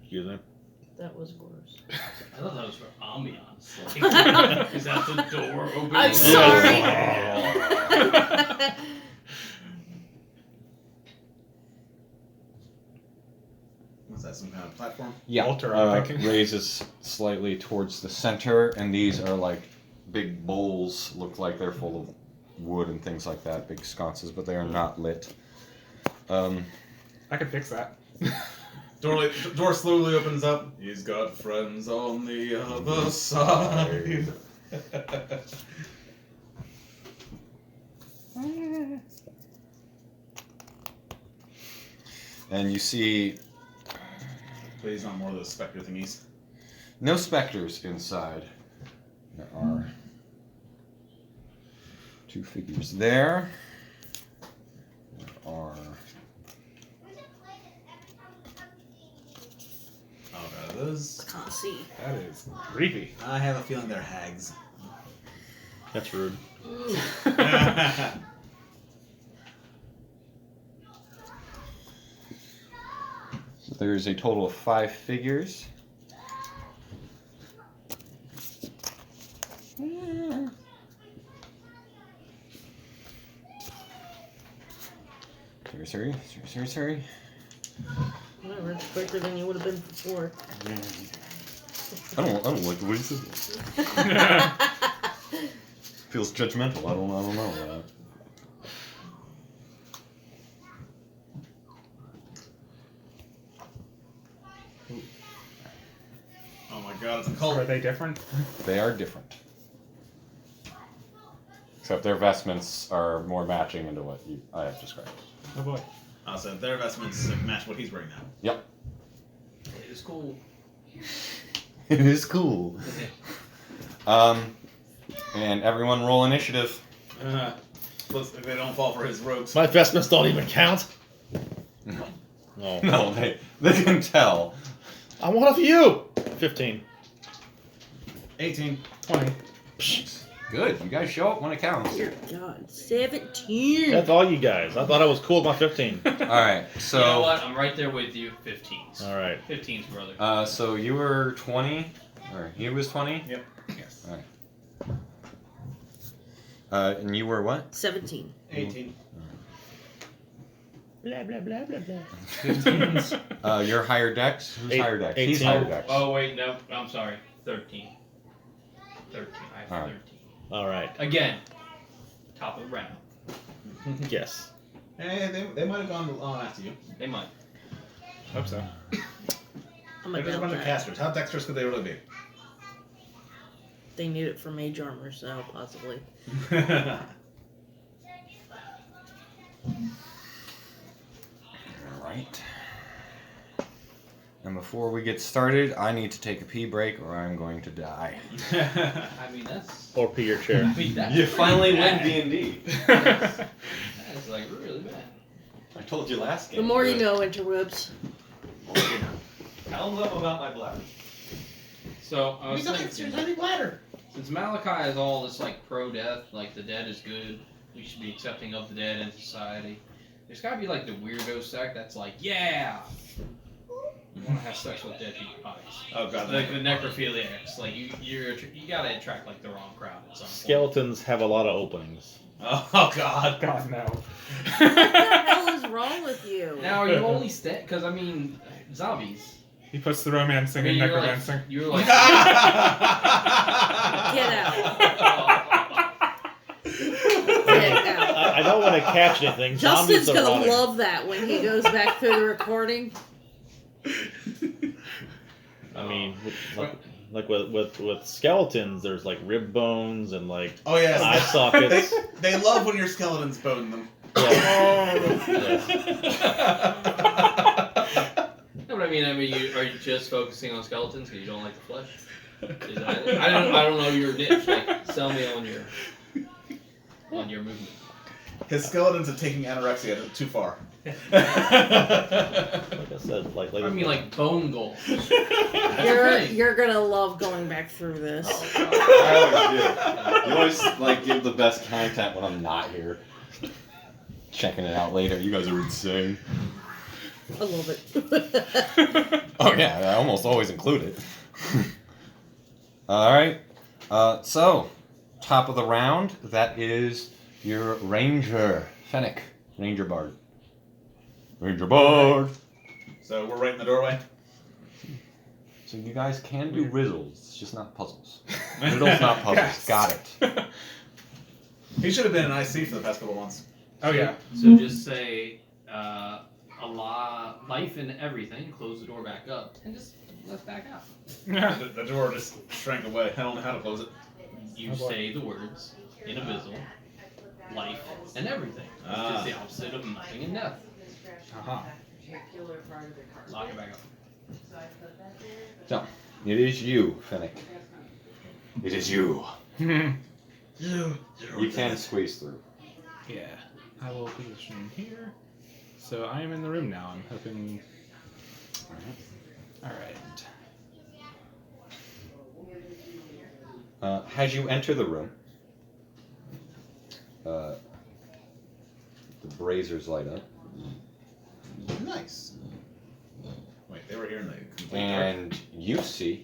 Excuse me. That was worse. I thought that was for ambiance. Like, is that the door open? I'm sorry. What's that, some kind of platform? Yeah, Altar, I'm thinking. raises slightly towards the center, and these are like big bowls, look like they're full of wood and things like that, big sconces, but they are not lit. I can fix that. Door slowly opens up. He's got friends on the other side. And you see Please, not more of those specter thingies. no specters inside. There are 2 figures there. There are Oh god, those. Can't see. That is creepy. I have a feeling they're hags. That's rude. there's a total of 5 figures. Sorry. Whatever, it's quicker than you would have been before. I don't like the way you said that. Feels judgmental. I don't know. Oh my god, it's a cult. Are they different? They are different. Except their vestments are more matching into what I have described. Oh boy. So their investments match what he's wearing now. Yep. It is cool. It is cool. And everyone roll initiative. If they don't fall for his rogues. My vestments don't even count. No. Oh. No, they can tell. I want a few. 15. 18. 20. Good. You guys show up when it counts. Dear God, 17. That's all you guys. I thought I was cool with my 15. All right. So. You know what? I'm right there with you. 15s. All right. 15s, brother. So you were 20, or he was 20. Yep. Yes. All right. And you were what? 17. 18. Blah, blah, blah, blah, blah. 15s. You're higher dex. Who's higher dex? 18. He's higher dex. Oh, wait, no. I'm sorry. 13. 13. I have All right. 13. All right. Again, top of the round. Yes. Hey, they might have gone on after you. They might. Hope so. I'm They're just a about bunch of that. casters. How dexterous could they really be? They need it for mage armor, so possibly. Alright. And before we get started, I need to take a pee break or I'm going to die. I mean, that's. Or pee your chair. I mean, that's You finally win bad. D&D. That's like really bad. I told you last game. The more you know, interwebs. Tell them about my bladder. So, I was thinking, any bladder. since Malachi is all this like pro-death, like the dead is good, we should be accepting of the dead in society. There's gotta be like the weirdo sect that's like, yeah! You wanna have sex with dead people's bodies. Oh god. Like the necrophiliacs. Like, you gotta attract like the wrong crowd at some point. Skeletons have a lot of openings. Oh god. God, no. What the hell is wrong with you? Now, are you only because, I mean, zombies. He puts the romancing and you're necromancing. like, you're like, Get out. Get out. I don't want to catch anything. Justin's Zombies are gonna rotting. love that when he goes back through the recording. I mean, like with skeletons, there's like rib bones and like Oh yes. eye sockets. They love when your skeletons bone them. Yeah. no, but I mean, are you just focusing on skeletons because you don't like the flesh? Is that, I don't know your niche. Like, sell me on your movement. His skeletons are taking anorexia too far. Like I said, like I mean, like bone gold. You're gonna love going back through this. I always do. You always like give the best content when I'm not here. Checking it out later. You guys are insane. I love it. Oh yeah, I almost always include it. Alright. So, top of the round, that is your Ranger. Fennec. Ranger Bard. Ranger Bard! So we're right in the doorway. So you guys can do riddles, it's just not puzzles. Riddles, not puzzles. Yes. Got it. He should have been an IC for the past couple months. Oh yeah. So just say life and everything. Close the door back up and just let's back out. The door just shrank away. I don't know how to close it. You say the words in abyssal, life and everything, which is the opposite of nothing and death. Uh-huh. Lock it back up. So, it is you, Fennec. It is you. You can squeeze through. Yeah. I will position here. So I am in the room now. I'm hoping. Alright. As you enter the room, the braziers light up. Nice. Wait, they were here in the complete dark. And you see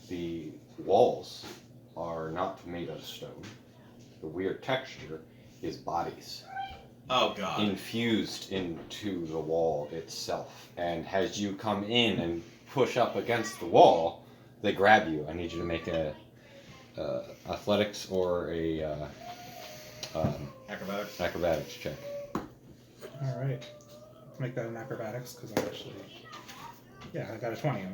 the walls are not made of stone. The weird texture is bodies Oh god. infused into the wall itself. And as you come in and push up against the wall, they grab you. I need you to make a athletics or a Acrobatics. acrobatics check. Alright. Let's make that an acrobatics because I'm actually. Yeah, I got a 20 in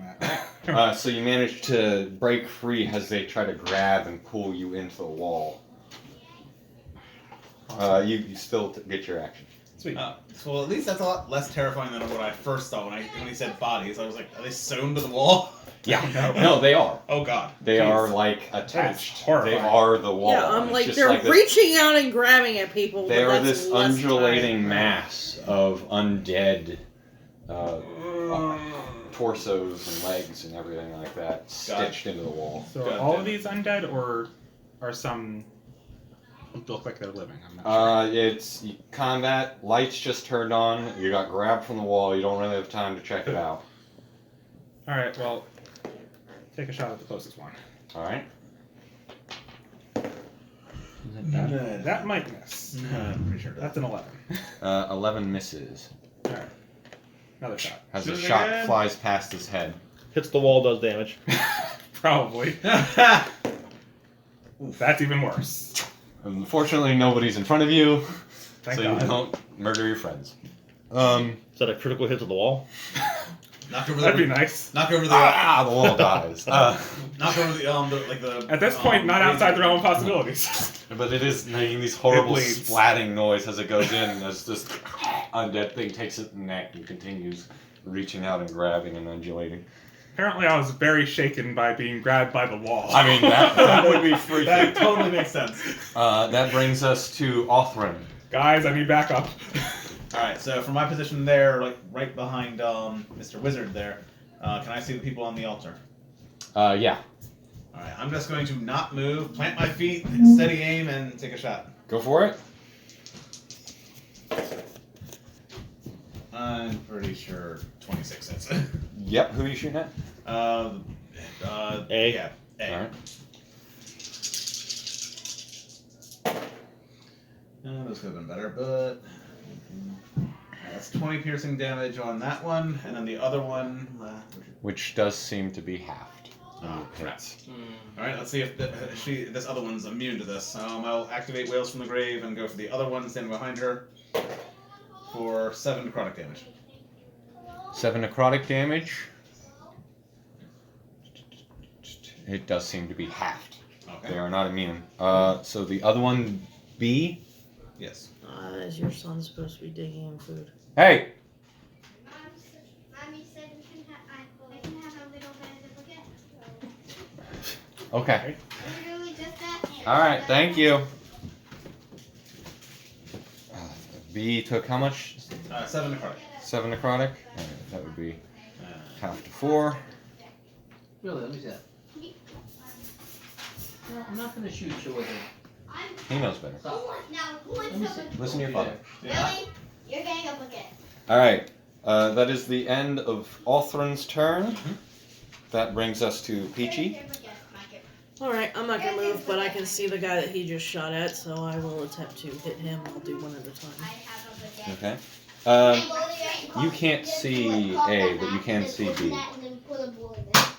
that. So you manage to break free as they try to grab and pull you into the wall. You still get your action. Sweet. Well, at least that's a lot less terrifying than what I first thought when he said bodies. I was like, are they sewn to the wall? Yeah. No, they are. Oh god. They Jeez. are like attached. horrifying. They are the wall. Yeah, I'm It's like just they're like this- reaching out and grabbing at people. They but are that's this less undulating time. mass of undead torsos and legs and everything like that stitched into the wall. So are God all damn of it. these undead, or are some look like they're living? I'm not sure. It's combat. Lights just turned on. You got grabbed from the wall. You don't really have time to check it out. All right. Well, take a shot at the closest one. All right. That might miss. I'm pretty sure That's an 11. 11 misses. All right. Another shot. As the Shoot it shot again. flies past his head. Hits the wall, does damage. Probably. That's even worse. Unfortunately, nobody's in front of you, Thank so God. you don't murder your friends. Is that a critical hit to the wall? Knock over That'd be the nice. knock over the The wall dies. knock over the At this point, not outside the realm of possibilities. But it is making these horrible bleeds. splatting noise as it goes in, as this undead thing takes it in the neck and continues reaching out and grabbing and undulating. Apparently, I was very shaken by being grabbed by the wall. I mean, that would be freaky. That totally makes sense. That brings us to Othrin. Guys, I need backup. Alright, so from my position there, like right behind Mr. Wizard there, can I see the people on the altar? Yeah. Alright, I'm just going to not move, plant my feet, steady aim, and take a shot. Go for it. I'm pretty sure 26 hits. Yep. Who are you shooting at? A. Yeah, A. Alright. Those could have been better, but that's 20 piercing damage on that one, and then the other one. Which does seem to be halved. Oh, crap. Hits. All right, let's see if this other one's immune to this. I'll activate Whales from the Grave and go for the other one standing behind her for 7 necrotic damage. 7 necrotic damage. It does seem to be halved. They Okay. are not immune. So the other one, B. Yes. Is your son supposed to be digging in food? Hey. Mommy said I can have a little bit of a Okay. Literally just that. All right. Thank you. B took how much? 7 necrotic. 7 necrotic. All right, that would be half to 4. Really, let me see that. No, I'm not gonna shoot you with it. He knows better. Now, who wants Let me to see. Listen to your father. Really? You're getting a bucket. All right. That is the end of Othrin's turn. That brings us to Peachy. Alright, I'm not gonna move, but I can see the guy that he just shot at, so I will attempt to hit him. I'll do one at a time. Okay. You can't see A, but you can see B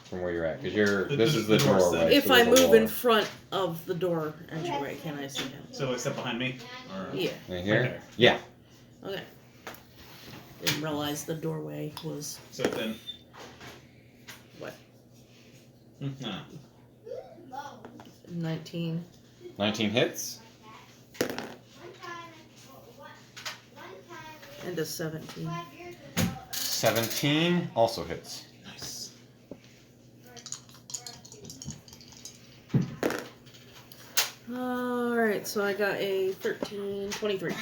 from where you're at, because this is the door, right? If So I there's a move in wall. front of the door entryway, can I see him? So like step behind me? Or... Yeah. Right here? there. Yeah. Okay. Didn't realize the doorway was So then. what? No. 19. 19 hits. And a 17. 17 also hits. Nice. Alright, so I got a 13, 23.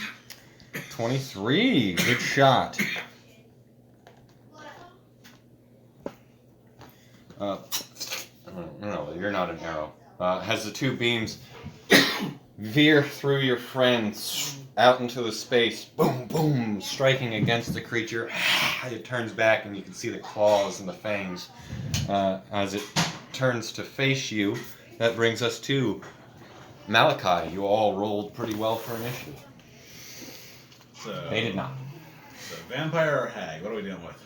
23. Good shot. No, you're not an arrow. Has the two beams veer through your friends out into the space. Boom, boom, striking against the creature. It turns back and you can see the claws and the fangs as it turns to face you. That brings us to Malachi. You all rolled pretty well for initiative. So, They did not. So vampire or hag? What are we dealing with?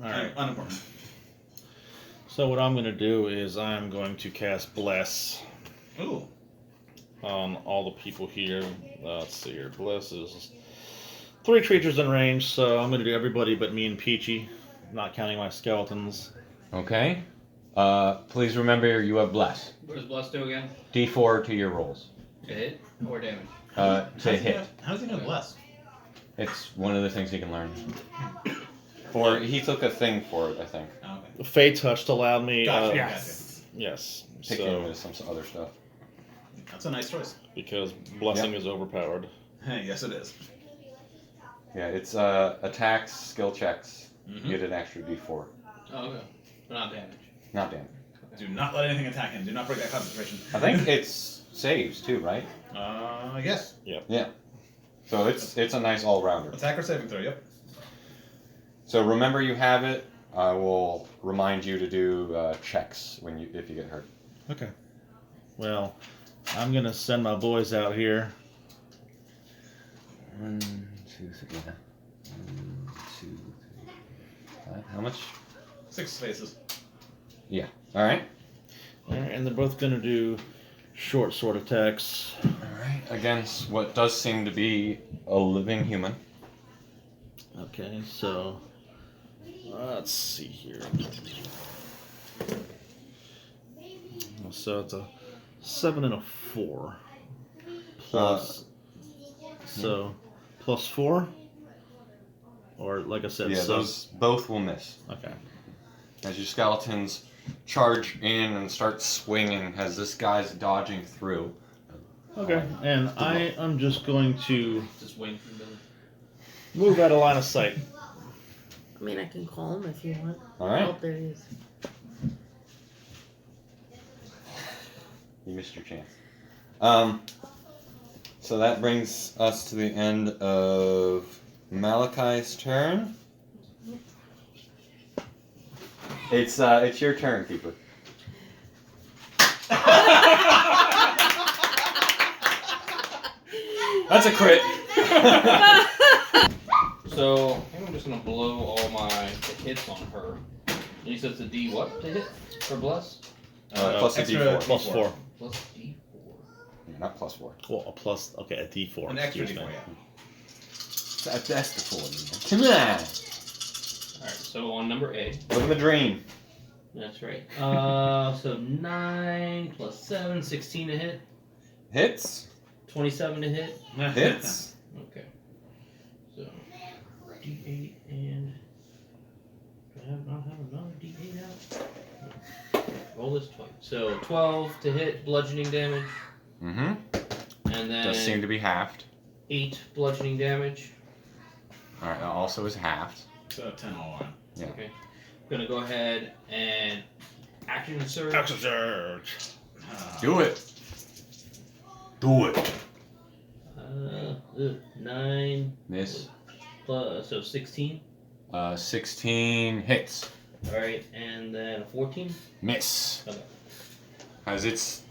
Alright. Unimportant. So what I'm going to do is I'm going to cast Bless Ooh. on all the people here. Let's see here. Bless is 3 creatures in range, so I'm going to do everybody but me and Peachy, not counting my skeletons. Okay. Please remember you have bless. What does Bless do again? D4 to your rolls. To hit or damage? To hit. How does he know bless? It's one of the things he can learn. Or he took a thing for it, I think. Oh, okay. Fey Touch allowed me. Gotcha. Yes. Pick So, him with some other stuff. That's a nice choice. because blessing is overpowered. Hey, yes, it is. Yeah, it's attacks, skill checks. Mhm. You get an extra D4. Oh, okay. But not damage. Not damage. Do not let anything attack him. Do not break that concentration. I think it's saves too, right? Yes. Yeah. So it's a nice all-rounder. Attack or saving throw, yep. So remember you have it. I will remind you to do checks if you get hurt. Okay. Well, I'm gonna send my boys out here. 1, 2, 3. 1, 2, 3, 5. How much? 6 spaces. Yeah. All right. And they're both gonna do short sword attacks. All right. Against what does seem to be a living human. Okay, so let's see here. So it's a 7 and a 4. Plus, so plus 4, or like I said, Yeah, so those both will miss. okay. As your skeletons charge in and start swinging as this guy's dodging through. Okay, and I am just going to Just waiting for them. move out of line of sight. I mean, I can call him if you want. All right. Oh, there he is. You missed your chance. So that brings us to the end of Malachi's turn. It's your turn, Keeper. That's a crit. So, I think I'm just gonna blow all my hits on her. And you said it's a D what to hit for Bless? Plus a extra D4. Plus 4. Plus D4. Yeah, not plus 4. Well, a plus. Okay, a D4. An extra excuse D4, me. yeah. That's the 4. Come on. Alright, so on number A. Live in the dream. That's right. So 9 plus 7, 16 to hit. Hits. 27 to hit. Hits. Okay. So D8 and do I not have another D8 out? Roll this twice. So 12 to hit, bludgeoning damage, Mm-hmm. and then Does seem to be halved. 8 bludgeoning damage. Alright, that also is halved. So 10 all around. Yeah. Okay. I'm gonna go ahead and action surge. Action surge. Do it. Do it. 9 Miss. plus so 16. 16 hits. All right, and then 14. Miss. Okay. As it's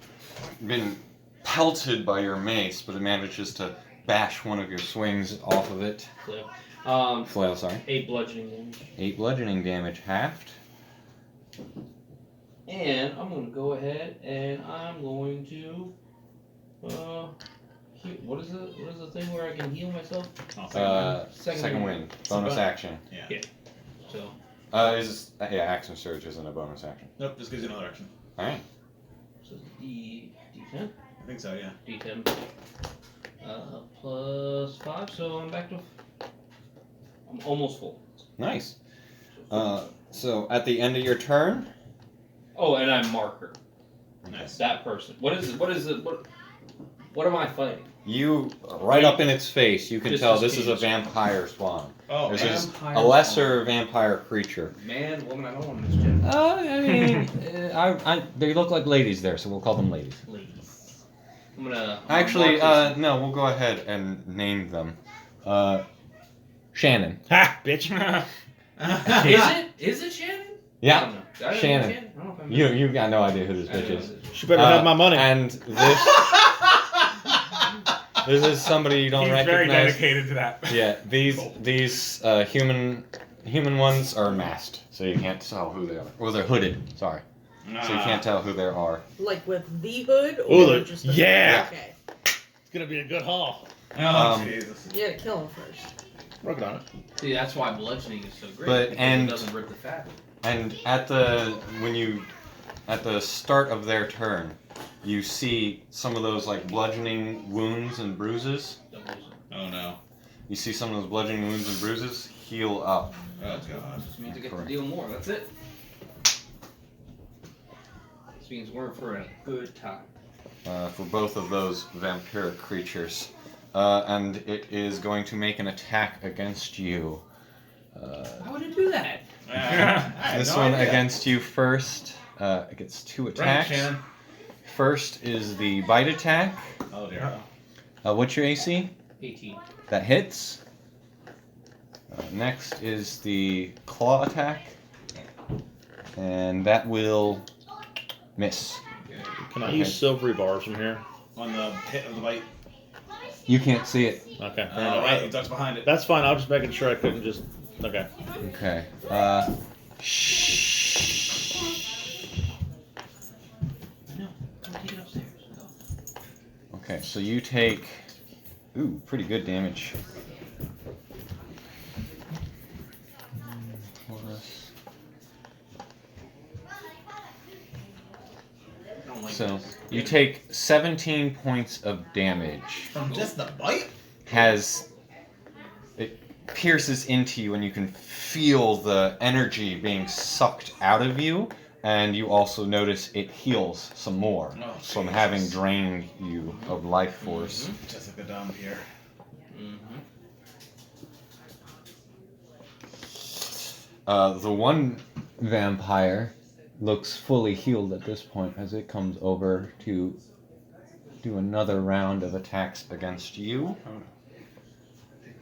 been pelted by your mace, but it manages to bash one of your swings off of it. So, Flail, sorry. 8 bludgeoning damage. 8 bludgeoning damage, halved. And I'm going to go ahead and I'm going to what is the thing where I can heal myself? Second wind. Bonus action. Yeah. So action surge isn't a bonus action. Nope, just gives you another action. Alright. so D10. I think so, yeah. D10 plus 5, so I'm back to I'm almost full. Nice. So at the end of your turn, Oh, and I mark her. Nice. That person. What is it? What am I fighting? You, right up in its face, you can Just tell as this is a keen. vampire spawn. Oh, This is vampire a lesser vampire creature. Man, woman, I don't want this gender. I mean, they look like ladies there, so we'll call them ladies. Ladies. I'm gonna Actually, mark no, we'll go ahead and name them. Shannon. Ha, bitch. this. Is it Shannon? I Yeah, don't know. Did I know Shannon. I don't know if I You missed it. you got no idea who this I don't bitch know is. who this She better have my money. And this is somebody you don't He's recognize. very dedicated to that. Yeah, these human ones are masked, so you can't tell who they are. Well, they're hooded. Sorry, so you can't tell who they are. Like with the hood, or Ooh, just the yeah. Okay. It's gonna be a good haul. Oh, Jesus. You gotta kill him first. Working on it. See, that's why bludgeoning is so great. But- because and- it doesn't rip the fat. And at the start of their turn, you see some of those like bludgeoning wounds and bruises. Oh no. You see some of those bludgeoning wounds and bruises heal up. Oh god. Just means I get to Correct. deal more. That's it. This means we're for a good time. For both of those vampiric creatures. And it is going to make an attack against you. Why would it do that? This one against you first. It gets 2 Right, attacks. Shannon. First is the bite attack. Oh dear. What's your AC? 18. That hits. Next is the claw attack. And that will miss. Can I Okay. use silvery bars from here? On the hit of the bite. You can't see it. Okay. fair Oh, enough. right, he ducks behind it. That's fine. I was just making sure I couldn't just. Okay. Okay. No, don't take it upstairs. Go. Okay, so you take, pretty good damage. I don't like So this. you take 17 points of damage. From just the bite? It pierces into you, and you can feel the energy being sucked out of you. And you also notice it heals some more Oh, from Jesus. having drained you of life force. Jessica Dumb here. The one vampire looks fully healed at this point as it comes over to do another round of attacks against you.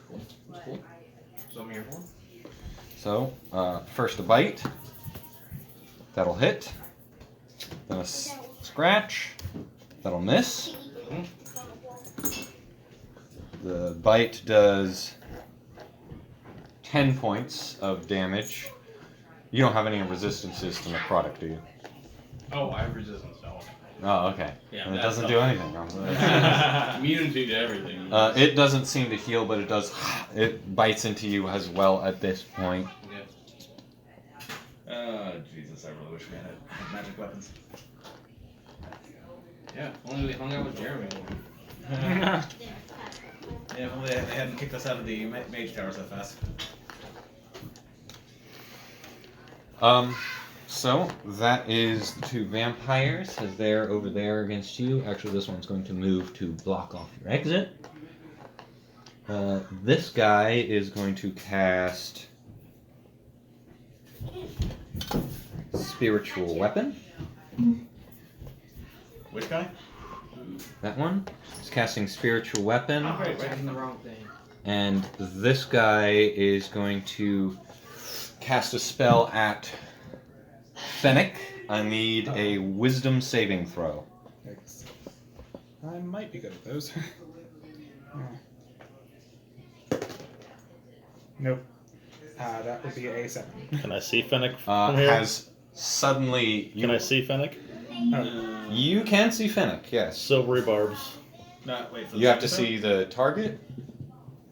Cool. That's cool. So I'm here for. So, first a bite. That'll hit. Then a scratch. That'll miss. The bite does 10 points of damage. You don't have any resistances to necrotic, do you? Oh, I have resistance to all. Oh, okay. Yeah, And it that's doesn't do anything. Immunity to everything. It doesn't seem to heal, but it does. It bites into you as well at this point. Yeah. Oh, Jesus, I really wish we had magic weapons. Yeah. Only we hung out with Jeremy. Yeah, if only they hadn't kicked us out of the mage tower so fast. So that is the 2 vampires as they're over there against you. Actually, this one's going to move to block off your exit. This guy is going to cast Spiritual Weapon. Which guy? That one is casting Spiritual Weapon. Oh, right, in the wrong thing. And this guy is going to cast a spell at Fennec. I need a Wisdom saving throw. Thanks. I might be good at those. Nope. That would be a 7. Can I see Fennec from here? Has suddenly... Can I see Fennec? You can see Fennec, yes. Silvery barbs. No, wait. For You have to see the target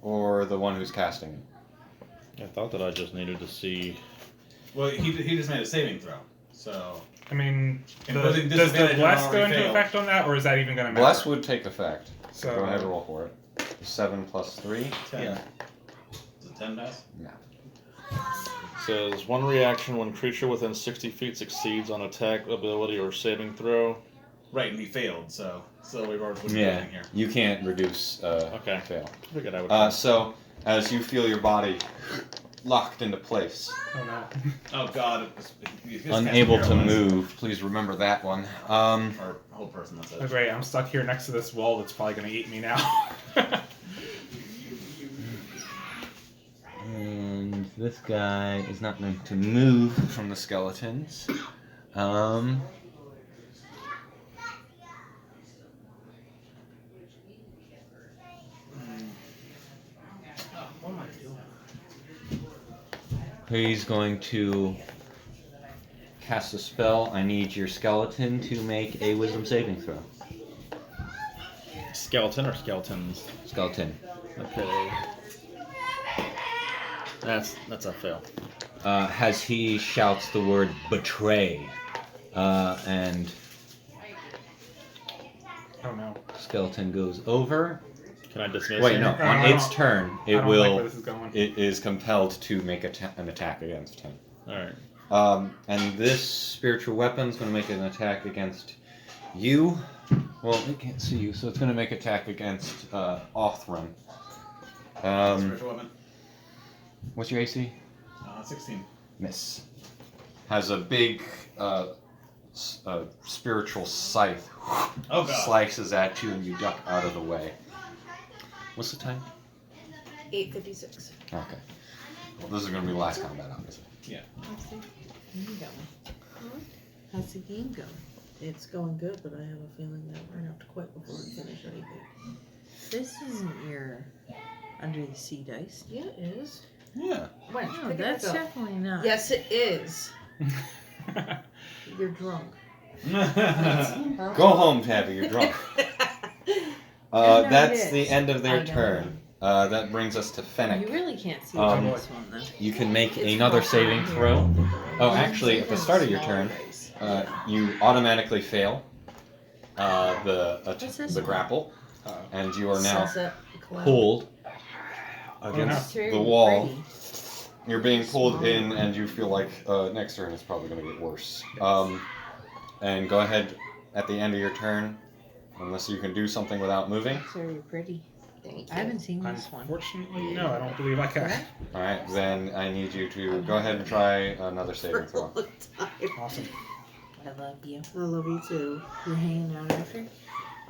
or the one who's casting it. I thought that I just needed to see. Well, he just made a saving throw, so. I mean, Imposing does the disadvantage bless on go into already effect on that, or is that even going to matter? Bless would take effect. So Go ahead and roll for it. 7 plus 3. 10. Yeah. Does a 10 pass? Yeah. Says one reaction when creature within 60 feet succeeds on attack, ability, or saving throw. Right, and he failed, so we were Yeah, in here. you can't reduce Okay. fail. Figured I would. So as you feel your body locked into place, Oh no. Oh god. unable to move, please remember that one. Or whole person, that's Oh, it. great, I'm stuck here next to this wall that's probably going to eat me now. And this guy is not going to move from the skeletons. What am I doing? He's going to cast a spell. I need your skeleton to make a wisdom saving throw. Skeleton or skeletons? Skeleton. Okay. That's a fail. As he shouts the word betray, and Oh no. skeleton goes over. Can I dismiss Wait, him? no. On I its don't- turn, I it don't like will. where this is going. It is compelled to make an attack against him. Alright. And this spiritual weapon is going to make an attack against you. Well, it can't see you, so it's going to make attack against Othran. Spiritual weapon. What's your AC? 16. Miss. Has a big spiritual scythe. Oh god. Slices at you and you duck out of the way. What's the time? 8:56. Okay. Well, this is going to be the last combat, obviously. How's the game going? How's the game going? It's going good, but I have a feeling that we're gonna have to quit before we finish anything. This isn't your under the sea dice. Yeah, it is. Yeah. When? No, that's definitely not. Yes, it is. You're drunk. Go home, Tabby. You're drunk. No, it That's is. the end of I their know. turn. That brings us to Fennec. You really can't see Um, this one then. You can make It's another not saving on throw. here. Oh, actually, at the start of your turn, you automatically fail What's this the one? grapple, and you are now Sunset Cloud. pulled Oh, against Very the wall. pretty. You're being pulled in, and you feel like next turn is probably going to get worse. And go ahead at the end of your turn, unless you can do something without moving. It's very pretty. Thank I haven't seen this one. Unfortunately, no, I don't believe I can. All right, then I need you to go ahead and try another saving throw. Awesome. I love you. I love you too. You're hanging out after?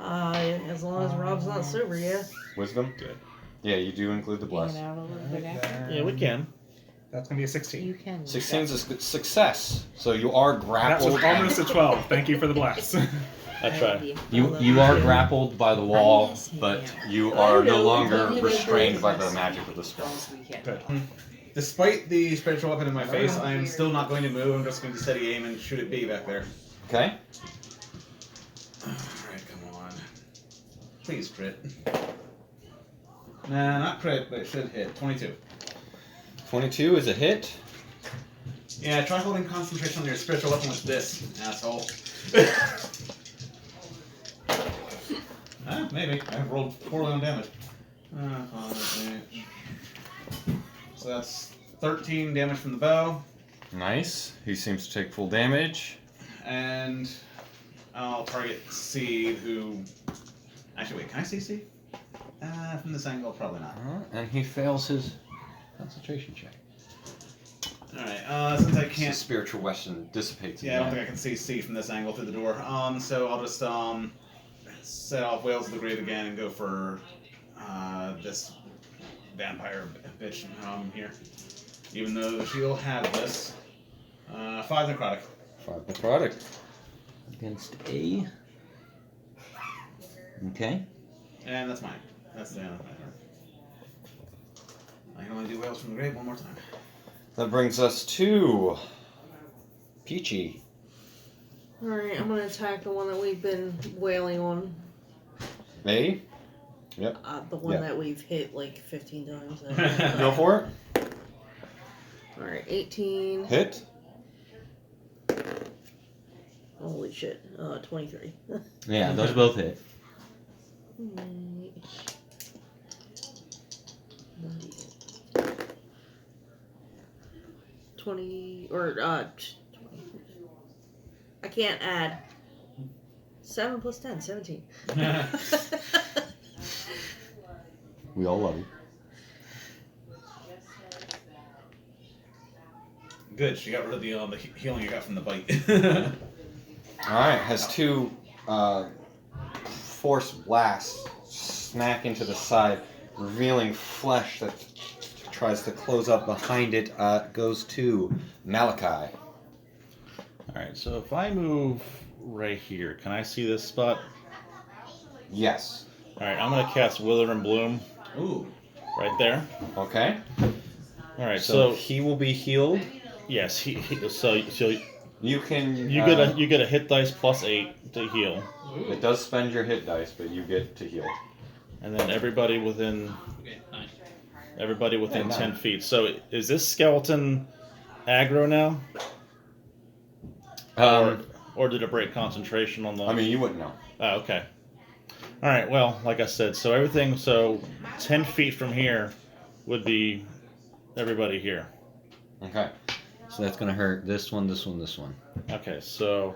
As long as Rob's not sober, yeah. Wisdom? Good. Yeah, you do include the bless. Hanging out a little bit after? Yeah, we can. That's going to be a 16. You can. 16 is a success, so you are That grappled. was almost a 12. Thank you for the blast. I try. You are grappled by the wall, miss him, but yeah. you are no know, longer but- restrained by the magic of the spell. Good. Despite the spiritual weapon in my face, I am still not going to move. I'm just going to steady aim and shoot at B back there. Okay? Alright, come on. Please crit. Nah, not crit, but it should hit. 22. 22 is a hit. Yeah, try holding concentration on your spiritual weapon with this, asshole. Maybe. I've rolled poorly on damage. So that's 13 damage from the bow. Nice. He seems to take full damage. And I'll target C, who... Actually, wait, can I see C? From this angle, probably not. And he fails his concentration check. Alright, since I The can't... spiritual weapon dissipates. Yeah, I don't think I can see C from this angle through the door. So I'll just set off Whales of the Grave again and go for this vampire bitch here. Even though she'll have this. 5 necrotic. 5 necrotic. Against A. Okay. And that's mine. That's the end of my turn. I can only do Whales from the Grave one more time. That brings us to Peachy. Alright, I'm gonna attack the one that we've been wailing on. A? Yep. The one Yeah. that we've hit like 15 times. Go for it. Alright, 18. Hit. Holy shit. 23. Yeah, those both hit. 20 or 20. I can't add. 7 plus 10, 17. We all love you. Good. She got rid of the healing you got from the bite. Alright, has 2 force blasts smack into the side, revealing flesh that tries to close up behind it. Goes to Malachi. Alright, so if I move right here, can I see this spot? Yes. Alright, I'm going to cast Wither and Bloom. Ooh. Right there. Okay. Alright, So so he will be healed. yes, so You can. you get a hit dice plus 8 to heal. It does spend your hit dice, but you get to heal. And then everybody within Okay, nice. everybody within Yeah, 10 nice. feet. So is this skeleton aggro now? Or did it break concentration on the... I mean, you wouldn't know. Oh, okay. Alright, well, like I said, so everything, so 10 feet from here would be everybody here. Okay. So that's going to hurt this one, this one, this one. Okay, so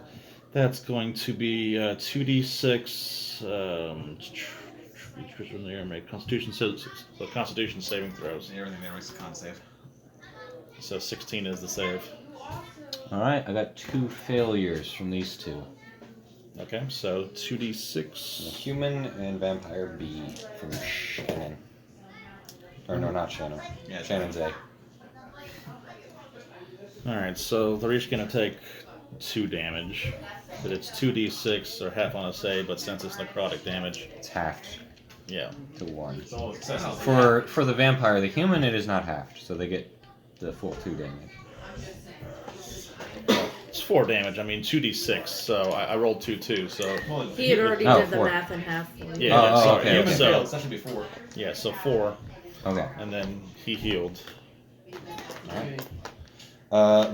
that's going to be 2d6, each creature in the air make Constitution saving throws. Everything there was a con save. So 16 is the save. Alright, I got 2 failures from these 2. Okay, so 2d6. Human and Vampire B from Shannon. Or no, not Shannon. Yeah, Shannon's A. Alright, so they're each going to take 2 damage. But it's 2d6 or half on a save, but since it's necrotic damage, It's halved yeah. to 1. So successful. For the vampire, the human, it is not halved, so they get the full 2 damage. It's 4 damage. I mean, 2d6, so I rolled 2 too, so... He had already Oh, did the 4. math in half for you. Yeah, Oh, sorry. okay, Human okay. failed, so that should be 4. Yeah, so 4, Okay. and then he healed. Alright.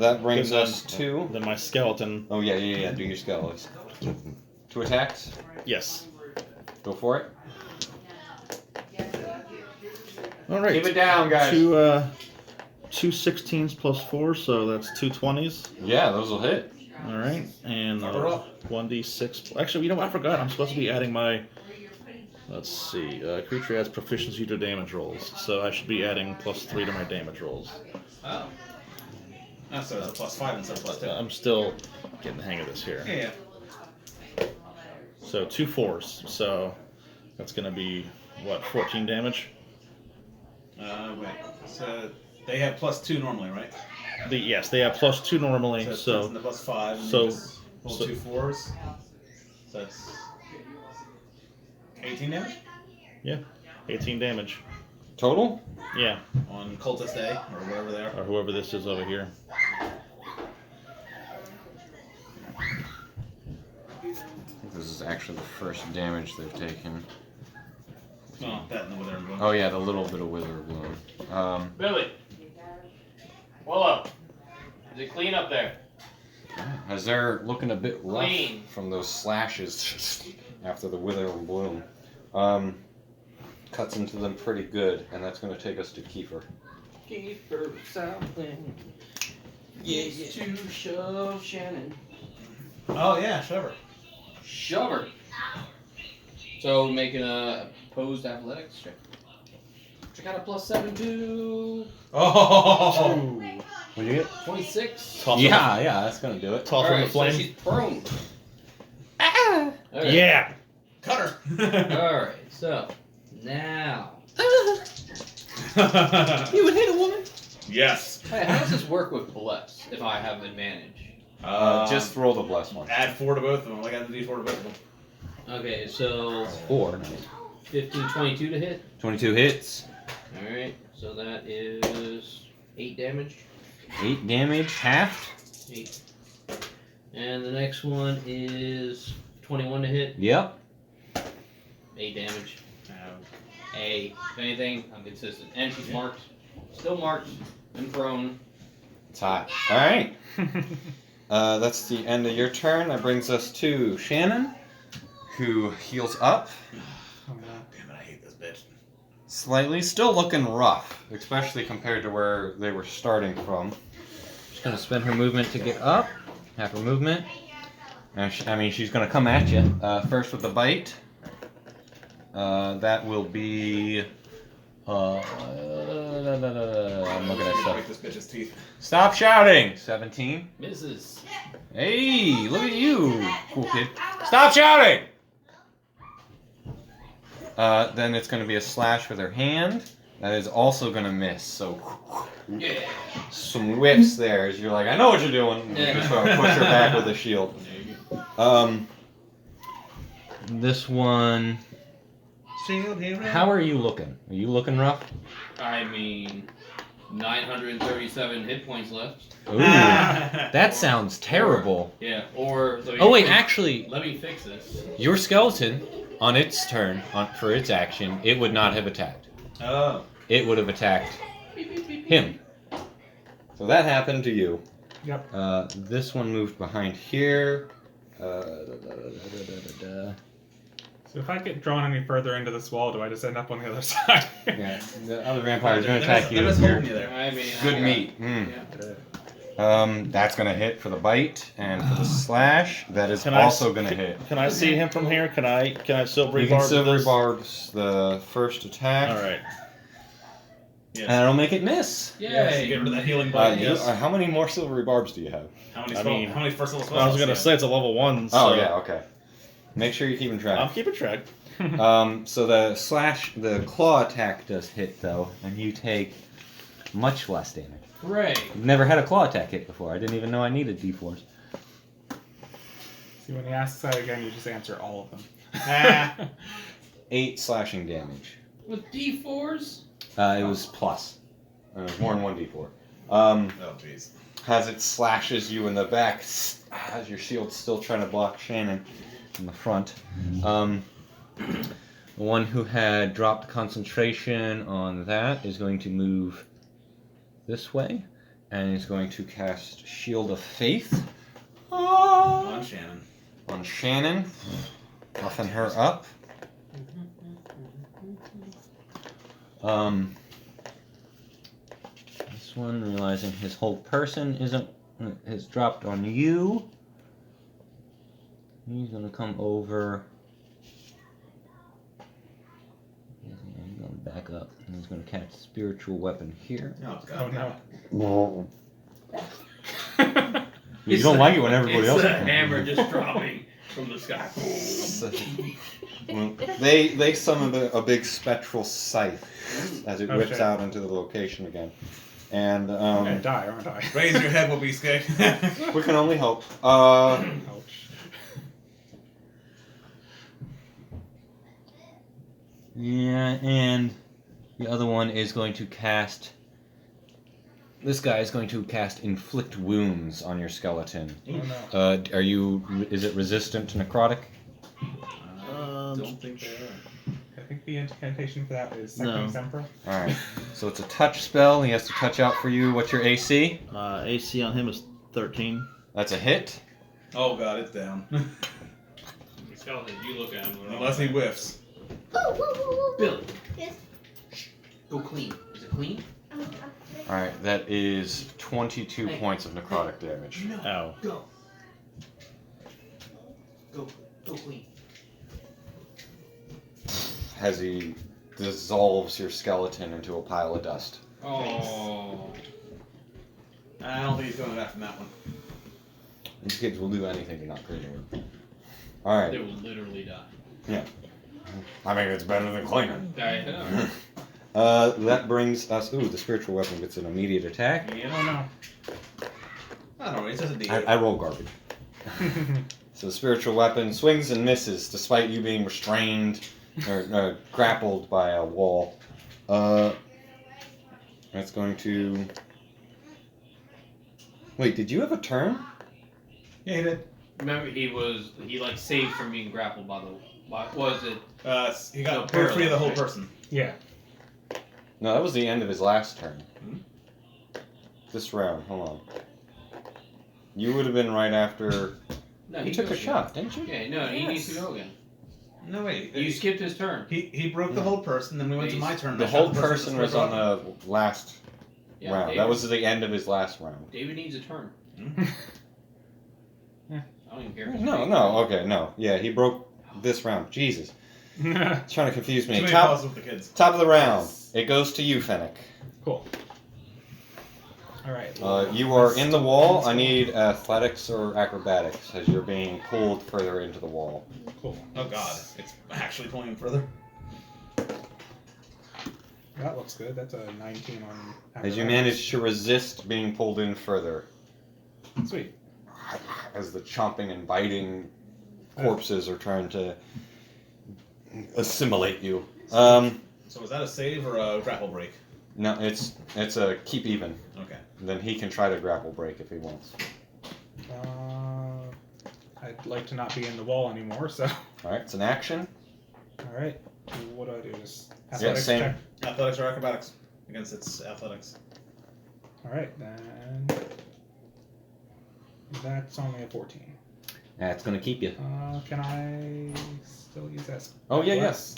That brings Then- us to... Then my skeleton... Oh, yeah. Do your skeletons. 2 attacks. Yes. Go for it. Alright. Keep it down, guys. 2 16s plus 4, so that's 2 20s. Yeah, those will hit. Alright, and Cover up. 1d6. Actually, you know what? I forgot. I'm supposed to be adding my... Let's see. Creature adds proficiency to damage rolls, so I should be adding plus 3 to my damage rolls. Oh. Oh, so it's a plus 5 instead of plus 2. I'm still getting the hang of this here. Yeah. So 2 4s, so that's going to be, what, 14 damage? Wait. So they have plus 2 normally, right? Yes, they have plus 2 normally, So it's so... the plus 5. And so- you just roll so- 2 4s. So that's 18 damage 18 damage. Total? Yeah, on Cultist A or whatever they are. or whoever this is over here. I think this is actually the first damage they've taken. Oh, that and the Wither and Bloom. Oh yeah, the little bit of Wither Bloom. Billy. Willow. Is it clean up there? As they're looking a bit rough Clean. from those slashes after the Wither and Bloom. Cuts into them pretty good, and that's going to take us to Kiefer. Keep her something. Yes, to shove Shannon. Oh yeah, Trevor. Shove her. So making a opposed athletics check. I got a plus 7 to Oh. What do you get? 26. Toss Yeah, that's going to do it. Toss Alright, on the flame. so she's prone. Okay. Yeah! Cut her. Alright, so now. You would hit a woman? Yes. Hey, how does this work with Bless if I have advantage? Just roll the blessed one. add 4 to both of them. I got the D4 to both of them. Okay, so 4. 15, 22 to hit. 22 hits. Alright, so that is 8 damage. 8 damage, halved. 8. And the next one is 21 to hit. Yep. 8 damage. 8. If anything, I'm consistent. And she's marked. Still marked and prone. It's hot. Alright. That's the end of your turn. That brings us to Shannon, who heals up. Oh god damn it, I hate this bitch. Slightly. Still looking rough, especially compared to where they were starting from. She's going to spend her movement to get up. Half her movement. She's going to come at you. First with the bite. That will be. I'm looking at stuff. Break this bitch's teeth. Stop shouting! 17. Misses. Hey, look at you, cool kid. Stop shouting! Then it's going to be a slash with her hand. That is also going to miss. So, Yeah. some whiffs there as you're like, I know what you're doing. And you just sort of push her back with a shield. This one. How are you looking? Are you looking rough? I mean, 937 hit points left. Ooh, that sounds terrible. Yeah, or... Oh wait, actually, Let me fix this. your skeleton, on its turn, for its action, it would not have attacked. Oh. It would have attacked him. So that happened to you. Yep. This one moved behind here. So if I get drawn any further into this wall, do I just end up on the other side? Yeah, the other vampire's going to attack you. That was You're holding you there. I mean... good I- meat. Mm. Yeah. That's going to hit for the bite, and for the slash, that is Can I also s- going to hit. Can I see him from here? Can I silver You can barb silver this? barbs the first attack. All right. And it'll make it miss. Yes, you get rid of that healing button. Yes. How many more silvery barbs do you have? How many first level spells? I was gonna say it's a level 1. So Oh yeah, okay. Make sure you're keeping track. I'm keeping track. So the claw attack does hit though, and you take much less damage. Hooray. I've never had a claw attack hit before. I didn't even know I needed D4s. See, when he asks that again, you just answer all of them. 8 slashing damage. With D4s? It was plus. It was more than 1d4. Oh jeez. As it slashes you in the back, as your shield's still trying to block Shannon in the front. The one who had dropped concentration on that is going to move this way, and is going to cast Shield of Faith On Shannon. on Shannon, buffing her up. This one, realizing his whole person has dropped on you. He's gonna come over. He's gonna back up, and he's gonna cast spiritual weapon here. Oh Oh god. no. You don't like it when everybody else. It's a hammer just dropping from the sky. Well, they summon a big spectral scythe as it Oh, whips shit. out into the location again, and I'm gonna die, aren't I? Raise your head, will be scared. we can only hope. Ouch. Yeah, and the other one is going to cast. This guy is going to cast Inflict Wounds on your skeleton. Oh no. Are you? Is it resistant to necrotic? Don't think they are. I think the incantation for that is No. Second Sempra. All right. So it's a touch spell. He has to touch out for you. What's your AC? AC on him is 13. That's a hit. Oh god, it's down. Skeleton, you look at him. Unless he whiffs. Billy, Yes. go clean. Is it clean? All right. That is 22 points of necrotic damage. No. Ow. Go. Go clean. As he dissolves your skeleton into a pile of dust. Oh. I don't think he's going that from that one. These kids will do anything to not clean your room. All right. They will literally die. Yeah. I mean, it's better than cleaning. I know. That brings us. Ooh, the spiritual weapon gets an immediate attack. Oh no. I don't know, it's just a D. I roll garbage. So the spiritual weapon swings and misses despite you being restrained or grappled by a wall. That's going to. Wait, did you have a turn? Yeah, he did. Remember, he like saved from being grappled by the. What was it? He got No, free of the whole right? person. Yeah. No, that was the end of his last turn. Hmm? This round, hold on. You would have been right after. No, You he took a goes shot, didn't you? again. Yeah, no, he needs to go again. No, wait. You skipped his turn. He broke the whole person, then we went to my turn. The I shot whole the person with was on the last Yeah, round. David, That was the end of his last round. David needs a turn. Hmm? I don't even care. If it's No, fake. no, okay, no. Yeah, he broke this round. Jesus. It's trying to confuse Too me. many Top, pauses with the kids. top of the round. It goes to you, Fennec. Cool. All right. You are in the wall. I need athletics or acrobatics as you're being pulled further into the wall. Cool. Oh god, it's actually pulling him further. That looks good. That's a 19 on. As you acrobatics. manage to resist being pulled in further, Sweet. as the chomping and biting corpses are trying to assimilate you. So is that a save or a grapple break? No, it's a keep even. Okay. Then he can try to grapple break if he wants. I'd like to not be in the wall anymore. So. All right, it's an action. All right. What do I do? Just Yeah, athletics same. check. Athletics or acrobatics? Against its athletics. All right, then. That's only a 14. That's gonna keep you. Can I still use that? Oh yeah, Bless?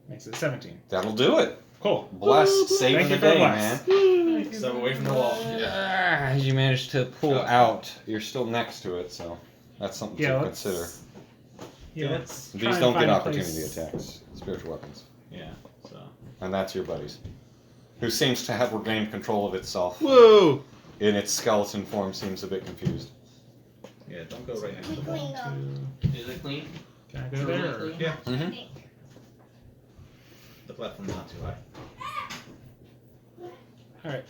Makes it 17. That'll do it. Cool. Bless saving Thank you the for day, bless. man. Step away from the wall. As you manage to pull out, you're still next to it, so that's something to let's- consider. Yeah, let's try These and don't find get a opportunity place- attacks, spiritual weapons. Yeah, so. And that's your buddies. Who seems to have regained control of itself. Whoa! In its skeleton form, seems a bit confused. Yeah, don't go right next to We the wall. cleaned up. Is it clean? Can I go Truly there? clean? Yeah, Mm-hmm. the platform's not too high. All right.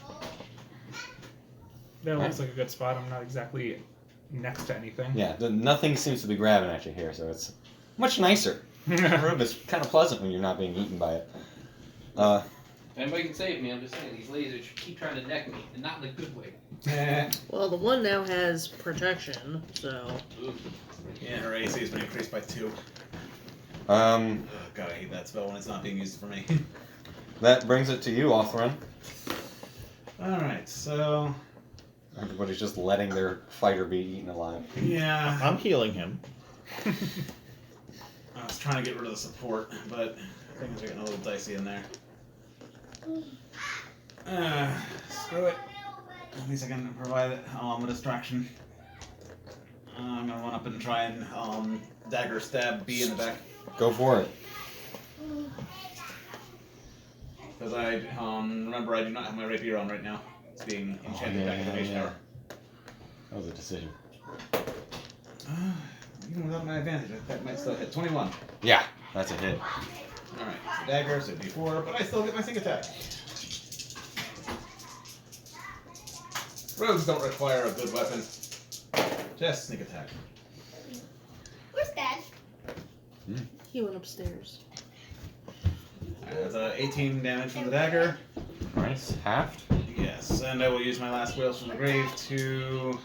That looks like a good spot. I'm not exactly next to anything. Yeah, nothing seems to be grabbing at you here, so it's much nicer. The room is kind of pleasant when you're not being eaten by it. If anybody can save me, I'm just saying, these lasers keep trying to neck me, and not in a good way. Well, the one now has protection, so. Yeah, her AC has been increased by 2. Oh, God, I hate that spell when it's not being used for me. that brings it to you, Othran. Alright, so. Everybody's just letting their fighter be eaten alive. Yeah. I'm healing him. I was trying to get rid of the support, but things are getting a little dicey in there. Screw it. At least I can provide a distraction. I'm gonna run up and try and dagger stab B in the back. Go for it. Because I remember I do not have my rapier on right now. It's being enchanted back in the mage tower. That was a decision. Even without my advantage, that might still hit. 21. Yeah, that's a hit. Alright, so dagger, so D4, but I still get my sneak attack. Rogues don't require a good weapon. Just sneak attack. Where's Dad? He went upstairs. That's 18 damage from the dagger. Nice. Halved. Yes, and I will use my last wheels from the grave to.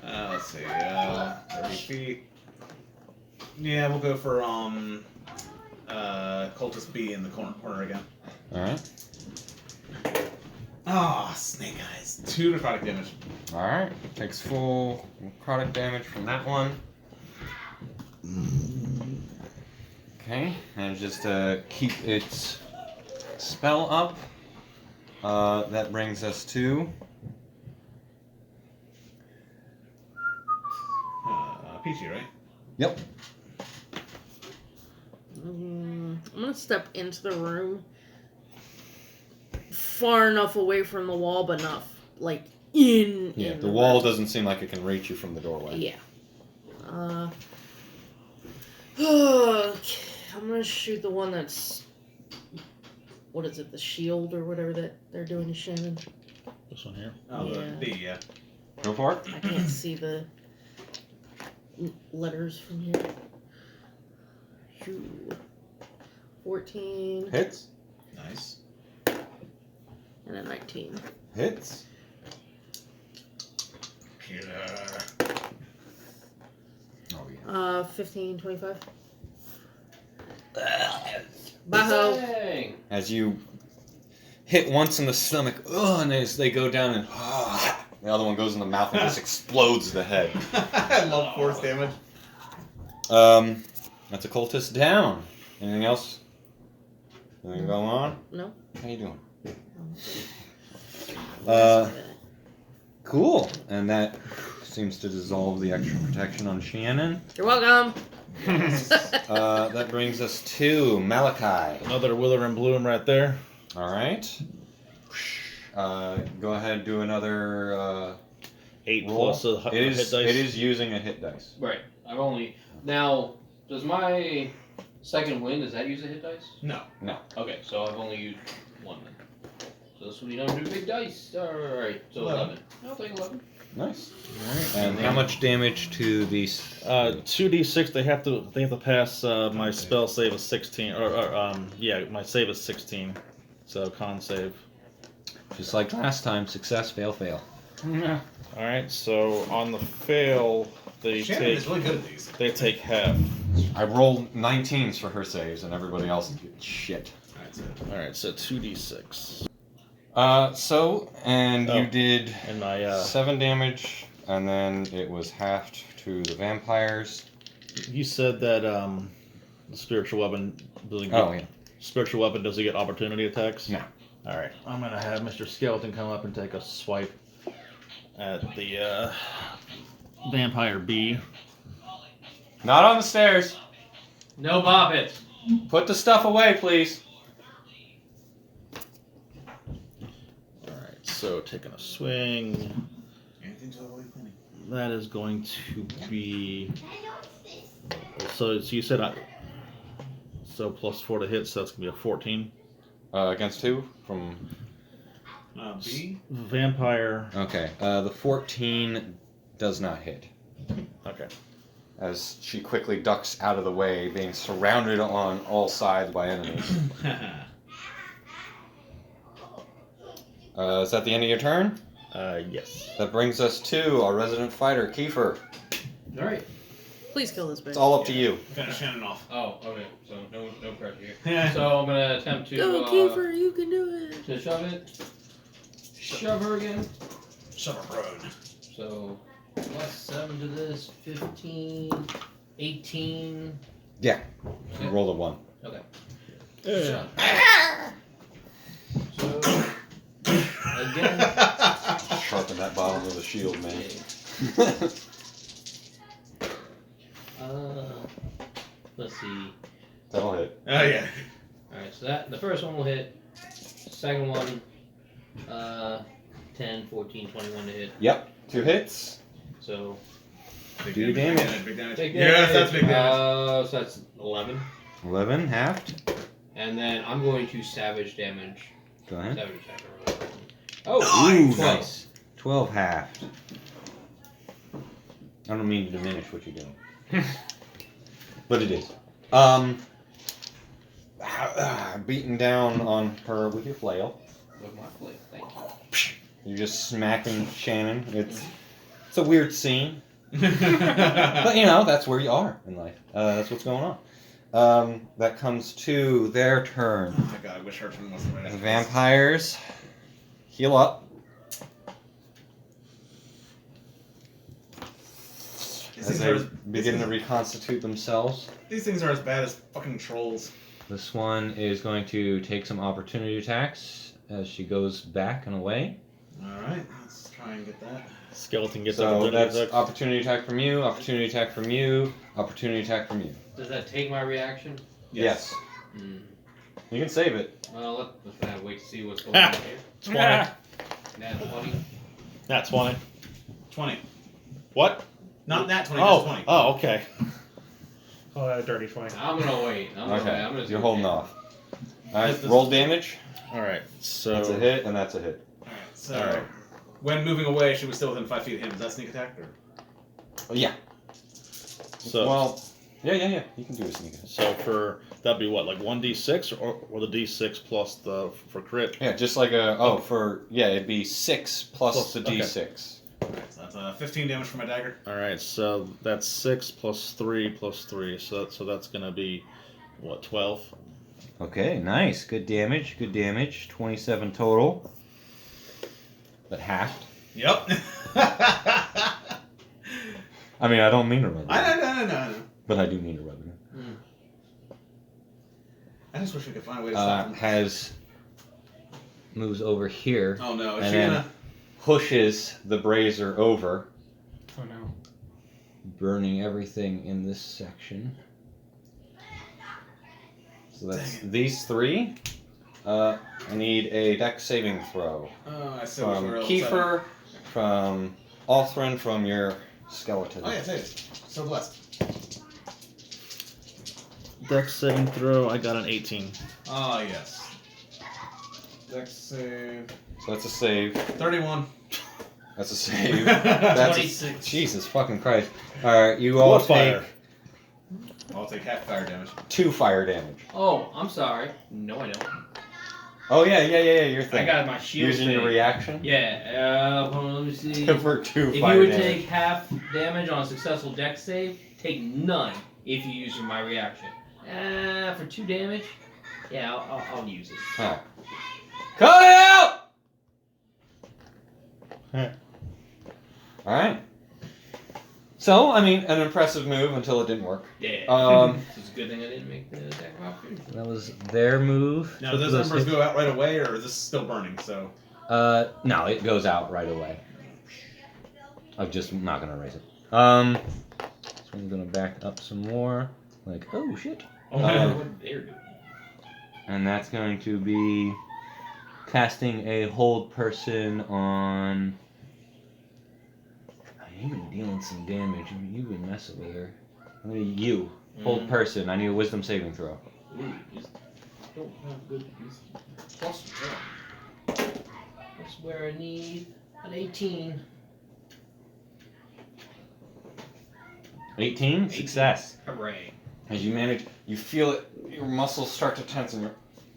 Let's see, 30 feet. Yeah, we'll go for cultist B in the corner again. Alright. Ah, snake eyes. 2 necrotic damage. Alright. Takes full necrotic damage from that one. Okay. And just keep its spell up. That brings us to Peachy, right? Yep. I'm gonna step into the room far enough away from the wall, but not like in. Yeah, in the wall room. doesn't seem like it can reach you from the doorway. Yeah. I'm gonna shoot the one that's. What is it? The shield or whatever that they're doing to Shannon. This one here. Oh, the Yeah. B, yeah. Go for it. I can't see the letters from here. Shoo. 14 Hits. Nice. and a 19. Hits. Oh yeah. 15, 25. Baho. Dang. As you hit once in the stomach, and as they go down and the other one goes in the mouth and just explodes the head. I love force damage. That's a cultist down. Anything else? Anything going on? No. How you doing? Cool. And that seems to dissolve the extra protection on Shannon. You're welcome. That brings us to Malachi. Another Wither and Bloom right there. All right. Go ahead and do another 8 roll. plus a It is, hit dice. it is using a hit dice. Right. I've only now. Does my second wind, does that use a hit dice? No. No. Okay, so I've only used one then. So this will be done to big dice. Alright, so 11. I'll take 11. Nice. All right. And how much damage to these? 2d6. They have to pass my spell save of 16. Yeah, my save is 16. So con save. Just like last time, success, fail, fail. All right. So on the fail, they Shannon take is really good at these. they take half. I rolled 19s for her saves, and everybody else did shit. All right. So 2d6. You did And my 7 damage, and then it was halved to the vampires. you said that the spiritual weapon doesn't get, Oh, yeah. spiritual weapon doesn't get opportunity attacks. No. All right. I'm gonna have Mr. Skeleton come up and take a swipe at the vampire B. Not on the stairs. No bop it. Put the stuff away, please. Alright, so taking a swing. That is going to be. So you said so plus 4 to hit, so that's going to be a 14. Against who? From B? Vampire. Okay. The 14 does not hit. Okay. As she quickly ducks out of the way, being surrounded on all sides by enemies. Is that the end of your turn? Yes. That brings us to our resident fighter, Kiefer. Alright. Please kill this bitch. It's all up to you. Finish Shannon off. Oh, okay. So no pressure here. So I'm gonna attempt to Go, Kiefer, you can do it. to shove it. Shove her again. Shove her prone. So plus 7 to this, 15, 18. Yeah. You rolled a 1. Okay. Yeah. So again. Sharpen that bottom of the shield, man. Let's see. That'll hit. Oh, yeah. Alright, so that the first one will hit. Second one, 10, 14, 21 to hit. Yep. 2 hits. So Do your damage. Big damage. Big Yes, that's big damage. so that's 11. 11 halved. And then I'm going to savage damage. Go ahead. Savage attack. Oh, Ooh, 12. nice. 12 halved. I don't mean to diminish what you're doing. But it is. Beating down on her with your flail. With my flail, thank you. You're just smacking Shannon. It's a weird scene. But you know, that's where you are in life. That's what's going on. That comes to their turn. Oh my god, I wish her turn was the right The after this. vampires heal up. These As things they are as- begin to reconstitute themselves. These things are as bad as fucking trolls. This one is going to take some opportunity attacks as she goes back and away. Alright, let's try and get that. Skeleton gets So opportunity that's attack. opportunity attack from you, opportunity attack from you, opportunity attack from you. Does that take my reaction? Yes. Mm. You can save it. Well, let's wait to see what's going on here. 20. Nat 20. Nat 20. 20. What? Not nat 20, just 20. Oh, okay. Oh, dirty 20. I'm gonna wait. I'm gonna Okay, wait. I'm gonna you're holding off. Alright, This- roll damage. Alright, so. That's a hit, and that's a hit. Alright, so Alright. when moving away, she was still within 5 feet of him. Is that sneak attack? Or? Oh, yeah. So, Well, yeah. You can do a sneak attack. so for. That'd be what, like 1d6 or the d6 plus the. For crit? Yeah, just like it'd be 6 plus the okay. d6. Alright, so that's 15 damage for my dagger. Alright, so that's 6 plus 3 plus 3. So that's gonna be. What, 12? Okay, nice. Good damage. 27 total. But halved. Yep. I mean, I don't mean to rub it. I know. But I do mean to rub it. I just wish we could find a way to stop him. Moves over here. Oh no, is and she then gonna... pushes the brazier over, Oh no. burning everything in this section. So that's these three. I need a dex saving throw. I still From wish we were Kiefer, from Althrin, from your skeleton. Oh yeah, save. So blessed. Dex saving throw, I got an 18. Ah yes. Dex save. So that's a save. 31. That's a save. That's 26. Jesus fucking Christ. Alright, you all What take fire? I'll take half fire damage. 2 fire damage. Oh, I'm sorry. No, I don't. Oh yeah, your thing. I got my shield Using thing. your reaction? Yeah, hold on, let me see. For 2 If fire you would damage. take half damage on a successful dex save, take none if you use my reaction. For 2 damage, yeah, I'll use it. Alright. Cut it out! Alright. So, I mean, an impressive move until it didn't work. Yeah. It's a good thing I didn't make the attack of opportunity. That was their move. Now, do those numbers go out right away, or is this still burning? So. No, it goes out right away. I'm just not gonna erase it. So I'm gonna back up some more. Like, oh shit. Oh, what they're doing. And that's going to be casting a hold person on. You've been dealing some damage. You've been messing with her. I'm gonna you. Hold person. I need a wisdom saving throw. Ooh, just don't have good plus 1. That's where I need an 18. 18? Success. Hooray. As you manage, you feel it, your muscles start to tense and you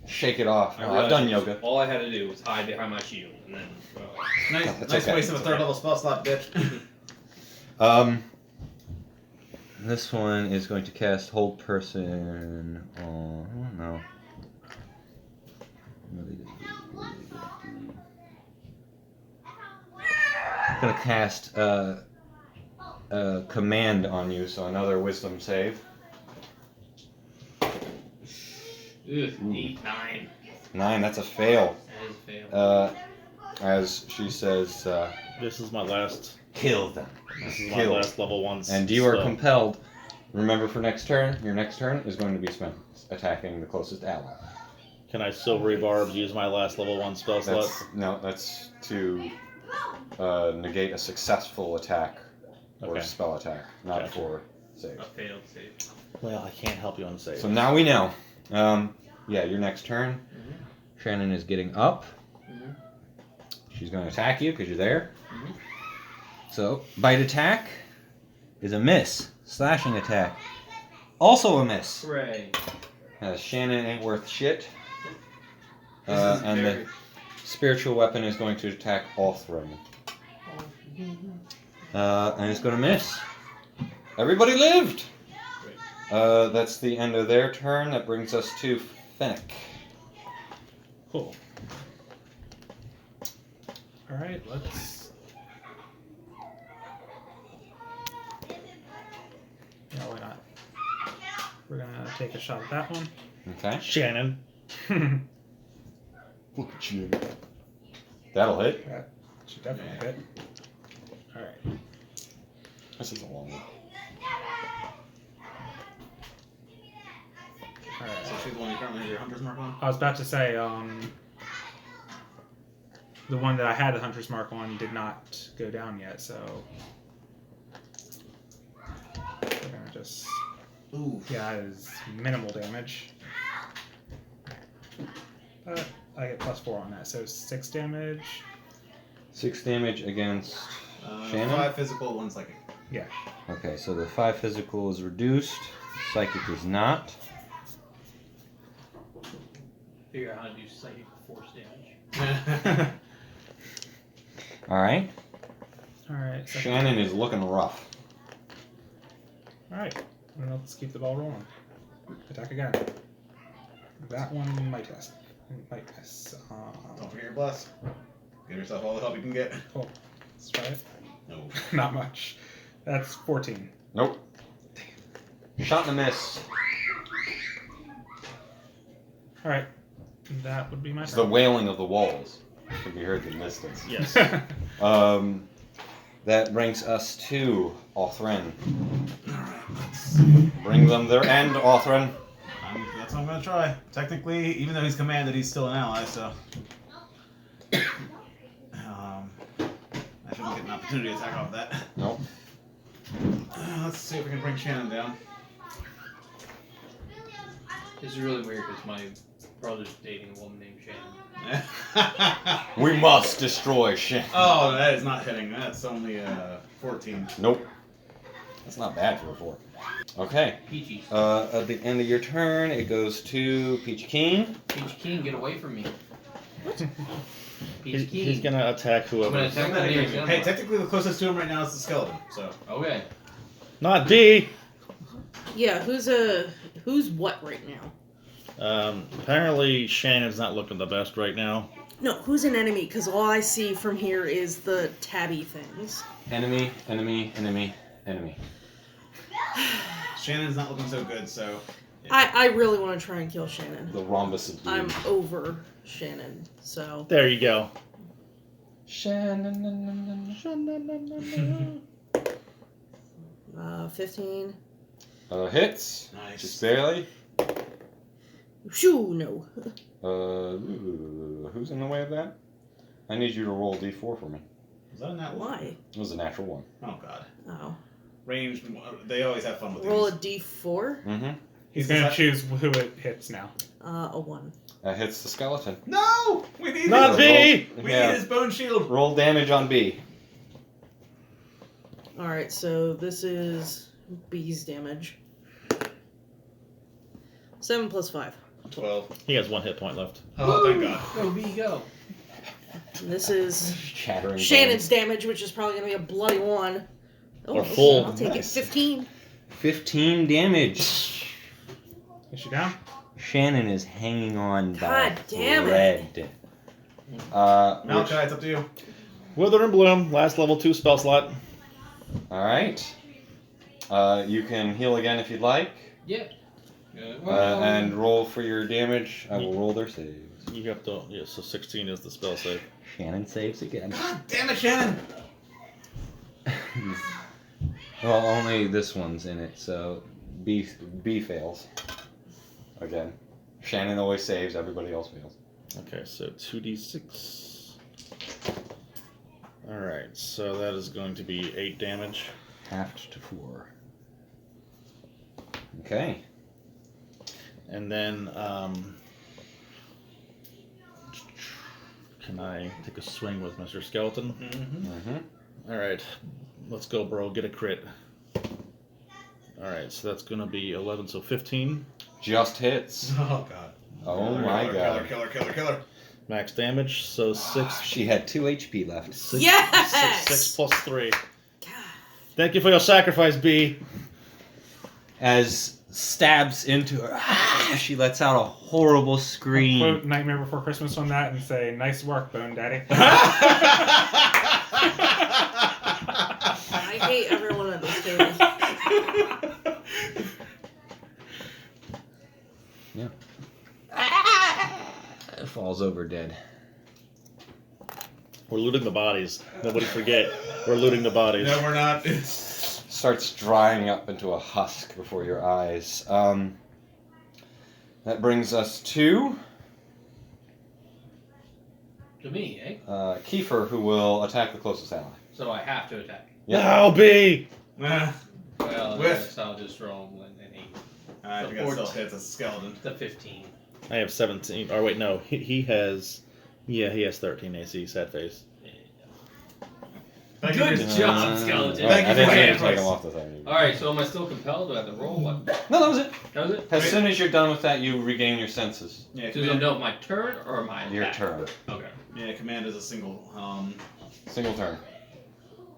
shake it off. I I've done yoga. All I had to do was hide behind my shield, and then. Nice okay. waste of a third level spell slot, bitch. This one is going to cast hold person on. No. What are they gonna do? I'm gonna cast a command on you, so another wisdom save. Ugh, 8, 9. 9, that's a fail. That is a fail. As she says, This is my last. kill them. This is my Kill. last level 1. And you are spell. compelled. Remember, for next turn, your next turn is going to be spent attacking the closest ally. Can I silvery barbs use my last level 1 spell slot? That's to negate a successful attack or Okay. spell attack, not Gotcha. for save. A failed save. Well, I can't help you on save. So now we know. Yeah, your next turn, Shannon is getting up. She's going to attack you because you're there. So, bite attack is a miss. Slashing attack, also a miss. Hooray. Shannon ain't worth shit. And the spiritual weapon is going to attack Althrin. And it's going to miss. Everybody lived! That's the end of their turn. That brings us to Fennec. Cool. Alright, let's. Yeah, why not? We're gonna take a shot at that one. Okay. Shannon. Look at you. That'll hit. That should definitely hit. Alright. This is a long one. Alright. So she's the one you currently have your hunter's mark on? I was about to say, the one that I had the hunter's mark on did not go down yet, so we're gonna just. Ooh. Yeah, it is minimal damage. But I get +4 on that, so 6 damage. 6 damage against Shannon? 5 physical, 1 psychic. Yeah. Okay, so the 5 physical is reduced. Psychic is not. Figure out how to do psychic force damage. Alright. Alright. Shannon is looking rough. Alright. Well, let's keep the ball rolling. Attack again. That one might miss. Might miss. Don't forget your bless. Give yourself all the help you can get. Cool. Let's try it. No. Not much. That's 14. Nope. Shot and a miss. Alright. That would be my It's turn. the wailing of the walls. Can be heard in the distance. Yes. That brings us to Othrin. Alright, let's see. Bring them their end, Othrin. That's what I'm gonna try. Technically, even though he's commanded, he's still an ally, so. I shouldn't get an opportunity to attack off that. Nope. Let's see if we can bring Shannon down. This is really weird because my brother's dating a woman named Shannon. We must destroy Shin. Oh, that is not hitting. That's only 14. Nope. That's not bad for a 4. Okay. Peachy. At the end of your turn, it goes to Peachy Keen. Peachy Keen, get away from me. He's, Peachy Keen. he's gonna attack I'm whoever. gonna attack the nearest Hey, animal. technically the closest to him right now is the skeleton, so. Okay. Not D. Yeah, who's what right now? Apparently Shannon's not looking the best right now. No, who's an enemy? Because all I see from here is the tabby things. Enemy, enemy, enemy, enemy. Shannon's not looking so good, so. I really want to try and kill Shannon. The rhombus of doom. I'm over Shannon, so. There you go. Shannon. 15. Hits. Nice. Just barely. Shoo, no. Who's in the way of that? I need you to roll D4 for me. Is that a nat one? Why? It was a natural 1. Oh, God. Oh. Ranged, they always have fun with Roll a these. D4. Mm-hmm. He's gonna choose who it hits now. A 1. That hits the skeleton. No! We need Not his, B! We Yeah. need his bone shield. Roll damage on B. Alright, so this is B's damage. 7 plus 5. 12. He has 1 hit point left. Oh, thank God. Go, B, go. And this is Chattering. Shannon's damage, which is probably going to be a bloody 1. Oh, Or full. I'll take Nice. it. 15. 15 damage. Is she down? Shannon is hanging on by God damn it. thread. Malachi, it's up to you. Wither and Bloom, last level 2 spell slot. Alright. You can heal again if you'd like. Yeah. And roll for your damage. I will roll their saves. You have to, yeah, so 16 is the spell save. Shannon saves again. God damn it, Shannon! Well, only this one's in it, so B fails. Again. Shannon always saves, everybody else fails. Okay, so 2d6. Alright, so that is going to be 8 damage. Halved to 4. Okay. And then, can I take a swing with Mr. Skeleton? Mm-hmm. Alright, let's go, bro. Get a crit. Alright, so that's going to be 11, so 15. Just hits. Oh, God. Oh my god. Killer. Max damage, so 6. She had 2 HP left. Yes! 6 plus 3. God. Thank you for your sacrifice, B. As stabs into her, she lets out a horrible scream. Quote Nightmare Before Christmas on that and say, "Nice work, Bone Daddy." I hate everyone at this table. Yeah. Falls over dead. We're looting the bodies. Nobody forget, we're looting the bodies. No, we're not. Starts drying up into a husk before your eyes. That brings us to me, eh? Kiefer, who will attack the closest ally. So I have to attack. Yep. No, B! Well, I Whiff. guess I'll just roll an 8. Alright, we got still hits a skeleton. The 15. I have 17. Or wait, no, he has... Yeah, he has 13 AC, sad face. Thank you Good for- job, skeleton. Thank you I didn't for mean your to take advice. him off the thing. Alright, so am I still compelled? Do I have to roll one? No, that was it. That was it? As soon as you're done with that, you regain your senses. Yeah, Do they know my turn or my Your attack? turn. Okay. Yeah, command is a single. Single turn.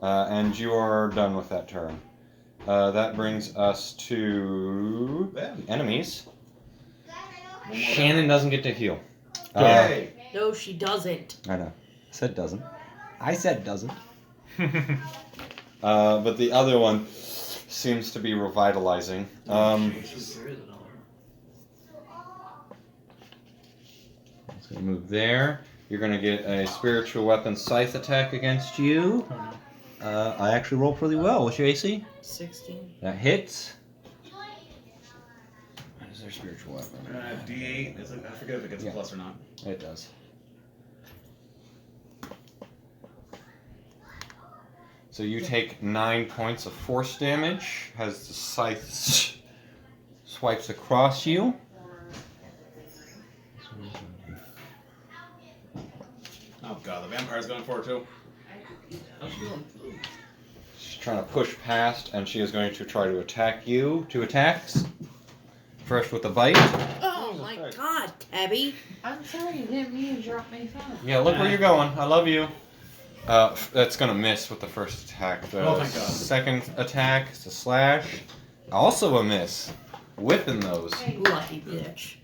And you are done with that turn. That brings us to the enemies. Shannon doesn't get to heal. Yay! No, she doesn't. I know. I said doesn't. I said doesn't. But the other one seems to be revitalizing. Let's move there. You're gonna get a spiritual weapon scythe attack against you. Oh no. I actually rolled pretty well. What's your AC? 16. That hits. What is their spiritual weapon? D8. Is it, I forget if it gets a plus or not. It does. So you take 9 points of force damage as the scythe swipes across you. Oh god, the vampire's going for it too. How's she doing? She's trying to push past, and she is going to try to attack you. 2 attacks. First with a bite. Oh my god, Tabby. I'm sorry, you didn't mean to drop my phone. Yeah, look where you're going. I love you. That's gonna miss with the first attack. The Oh, thank God. second attack is a slash. Also a miss. Whipping those. Lucky bitch.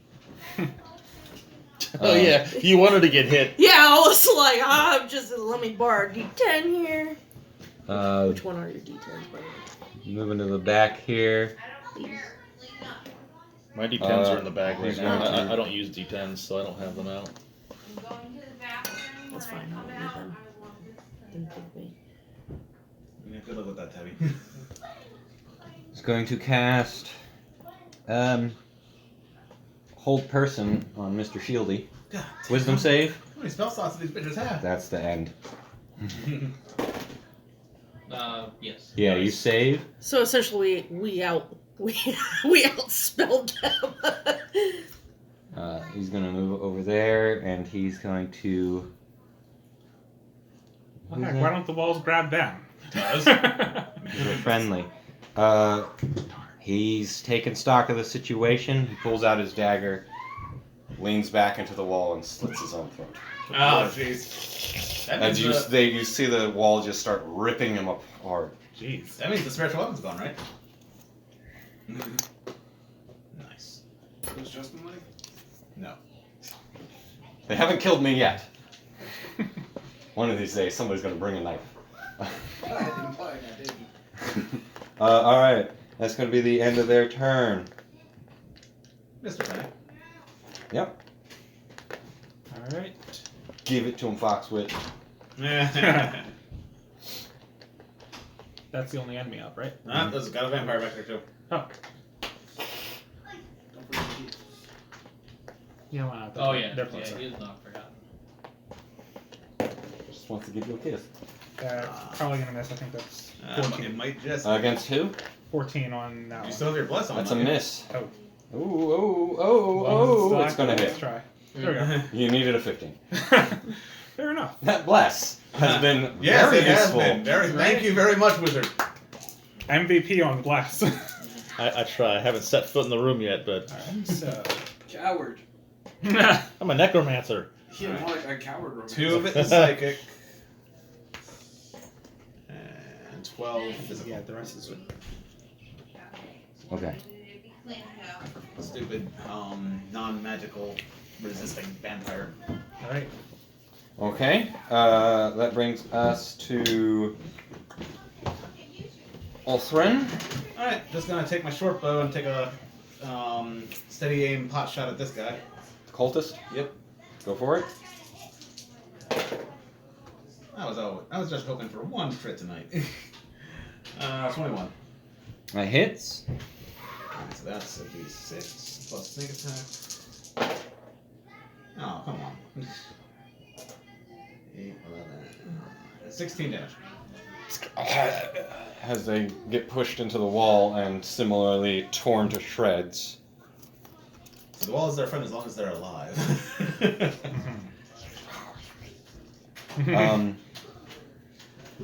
Oh yeah, you wanted to get hit. Yeah, I was like, let me borrow a D10 here. Which one are your D10s, by the way? Moving to the back here. My D10s are in the bag right He's now. going to- I don't use D10s, so I don't have them out. That's fine, I don't need them. Didn't think me. Yeah, good luck with that, Tabby. He's going to cast Hold Person on Mr. Shieldy. God, Wisdom save. How many spell slots do these bitches have? That's the end. Yes. Yeah, you save. So essentially, we outspelled them. He's going to move over there, and he's going to. Why don't the walls grab them? They're friendly. He's taken stock of the situation. He pulls out his dagger, leans back into the wall, and slits his own throat. Oh, jeez. As you see the wall just start ripping him apart. Jeez. That means the spiritual weapon's gone, right? Nice. Was Justin like? No. They haven't killed me yet. One of these days, somebody's going to bring a knife. I didn't play. I didn't. Alright, that's going to be the end of their turn. Mr. Penny. Yep. Alright. Give it to him, Foxwit. That's the only enemy up, right? There's got a vampire back there, too. Oh. Don't forget to eat. Yeah, wow. Oh yeah. They're Yeah, closer. he is not forgotten. Just wants to give you a kiss. Probably gonna miss. I think that's It 14. might just. Against who? 14 on that You one. still have your bless on. That's a don't you? miss. Oh. Oh, it's going to Let's hit. try. There we go. You needed a 15. Fair enough. That bless has been Yes, very it has useful. been. Thank you very much, Wizard. MVP on glass. I try. I haven't set foot in the room yet, but Alright, so. Coward. I'm a necromancer. Yeah, more like a coward. Romance. 2 of it is psychic. And 12 physical. Yeah, the rest is. Okay. Stupid, non-magical, resisting vampire. Alright. Okay. That brings us to Ulthrin. Alright, just gonna take my short bow and take a steady aim pot shot at this guy. Cultist. Yep. Go for it. I was just hoping for one crit tonight. 21. That hits. Alright, so that's a d6 plus sneak attack. Oh, come on. 8, 11, 16 damage. As they get pushed into the wall and similarly torn to shreds. So the wall is their friend as long as they're alive.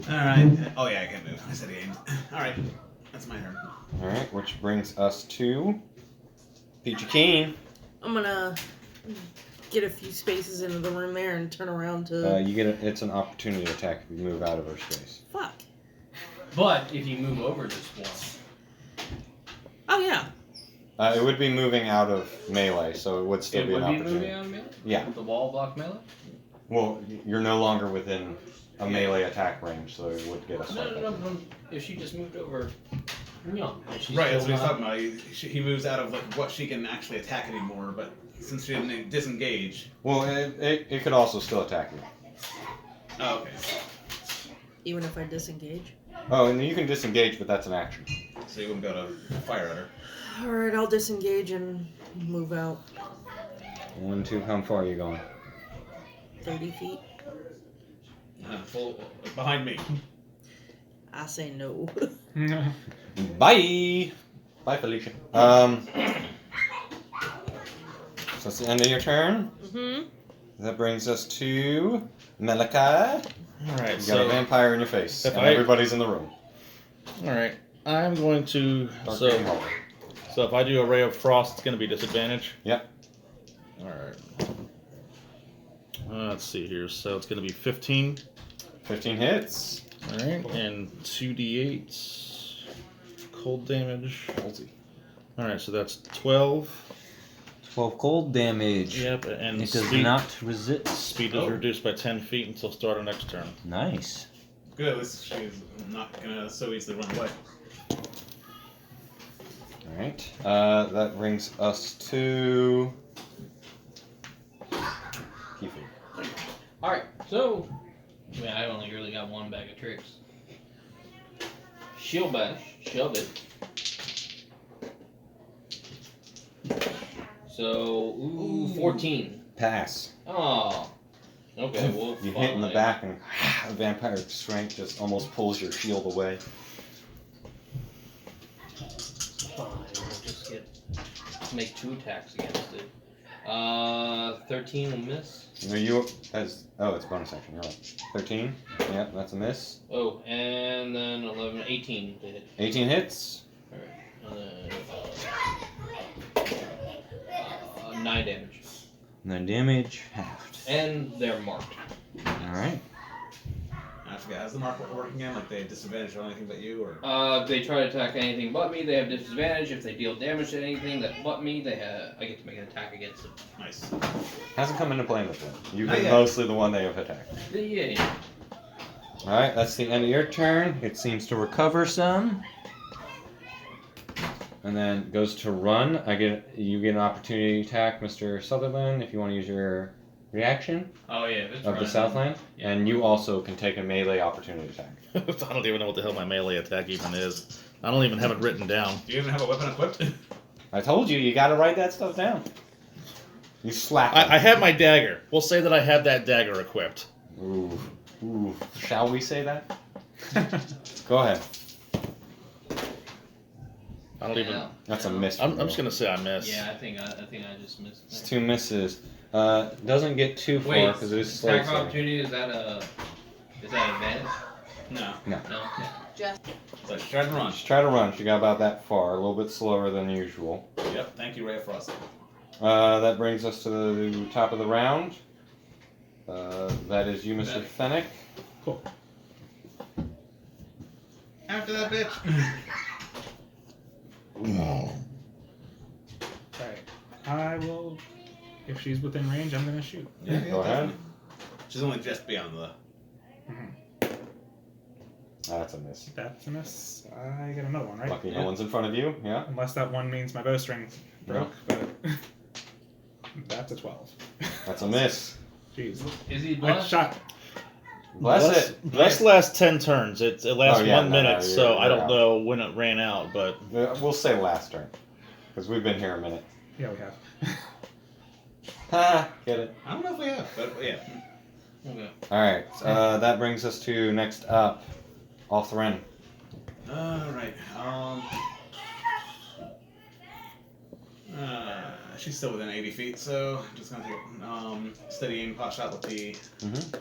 Alright. Oh yeah, I can't move. I said he aimed. Alright. That's my turn. Alright, which brings us to Peachy Keen. I'm gonna get a few spaces into the room there and turn around to. You get it's an opportunity attack if you move out of her space. Fuck. But if you move over this one, Oh yeah. It would be moving out of melee, so it would still it be would an be opportunity. moving out of melee? Yeah. With the wall block melee? Well, you're no longer within a melee attack range, so it would get a No, swipe. no, no, no. If she just moved over young. And she's Right, that's still what he's not- talking about. He moves out of like what she can actually attack anymore, but since she didn't disengage. Well, it could also still attack you. Oh, okay. Even if I disengage. Oh, and you can disengage, but that's an action. So you wouldn't be able to fire at her. Alright, I'll disengage and move out 1, 2. How far are you going? 30 feet. Full behind me. I say no. Bye. Bye, Felicia. So that's the end of your turn. Mm-hmm. That brings us to Malachi. Alright, You got so a vampire in your face, if and I- everybody's in the room. alright. I'm going to Dark so green hallway. so if I do a ray of frost, it's gonna be disadvantage. Yep. Alright. Let's see here. So it's gonna be 15. 15 hits. Alright, and 2d8 cold damage. Alright, so that's 12. 12 cold damage. Yep, and It does speed, not resist. speed is reduced by 10 feet until start of next turn. Nice. Good, at least she's not gonna so easily run away. Alright. That brings us to Kiefer. Alright, so. I mean, I only really got one bag of tricks. Shield bash, shove it. So, 14. Pass. Oh. Okay, well, You hit in the fine. back, and a vampire strength just almost pulls your shield away. Fine, we'll just make 2 attacks against it. 13 will miss. No, it's bonus action. You're right. 13. Yep, that's a miss. Oh, and then 11, 18 to hit. 18 hits. Alright, and then 9 damage. 9 damage, halved. And they're marked. Alright. I forget, how's the mark working again? Like they have disadvantage on anything but you, or? If they try to attack anything but me, they have disadvantage. If they deal damage to anything that but me, I get to make an attack against them. Nice. Hasn't come into play in this one. You've Not been yet. mostly the one they have attacked. Yeah. Alright, that's the end of your turn. It seems to recover some. And then goes to run. You get an opportunity to attack Mr. Sutherland if you want to use your reaction Oh yeah, that's of the Southland. And you also can take a melee opportunity attack. I don't even know what the hell my melee attack even is. I don't even have it written down. Do you even have a weapon equipped? I told you gotta write that stuff down. You slap him. I have my dagger. We'll say that I have that dagger equipped. Ooh. Shall we say that? Go ahead. I don't even. That's a miss. I'm just gonna say I miss. Yeah, I think I just missed. It's 2 misses. Doesn't get too far Wait, because it is attack slight. opportunity, is that advantage? No. No. No. Just So try to run. Just try to run. She got about that far. A little bit slower than usual. Yep, thank you, Ray of Frost. That brings us to the top of the round. That is you, Mr. Fennec. Cool. After that bitch. Alright. I will. If she's within range, I'm gonna shoot. Yeah, Go ahead. She's only just beyond the. That's a miss. That's a miss. I get another one, right? Lucky no one's in front of you. Yeah. Unless that one means my bowstring broke, but that's a 12. That's a miss. Jeez. Is he I blessed? shot. Bless it. Bless lasts 10 turns. It lasts Oh, yeah, 1 no, minute, you're- so I you're don't out. know when it ran out, but We'll say last turn. Because we've been here a minute. Yeah, we have. Ha! Get it. I don't know if we have, but yeah. Okay. Alright. That brings us to next up. Othran. Alright. She's still within 80 feet, so I'm just gonna take a steady aim pot shot with the. Mm-hmm.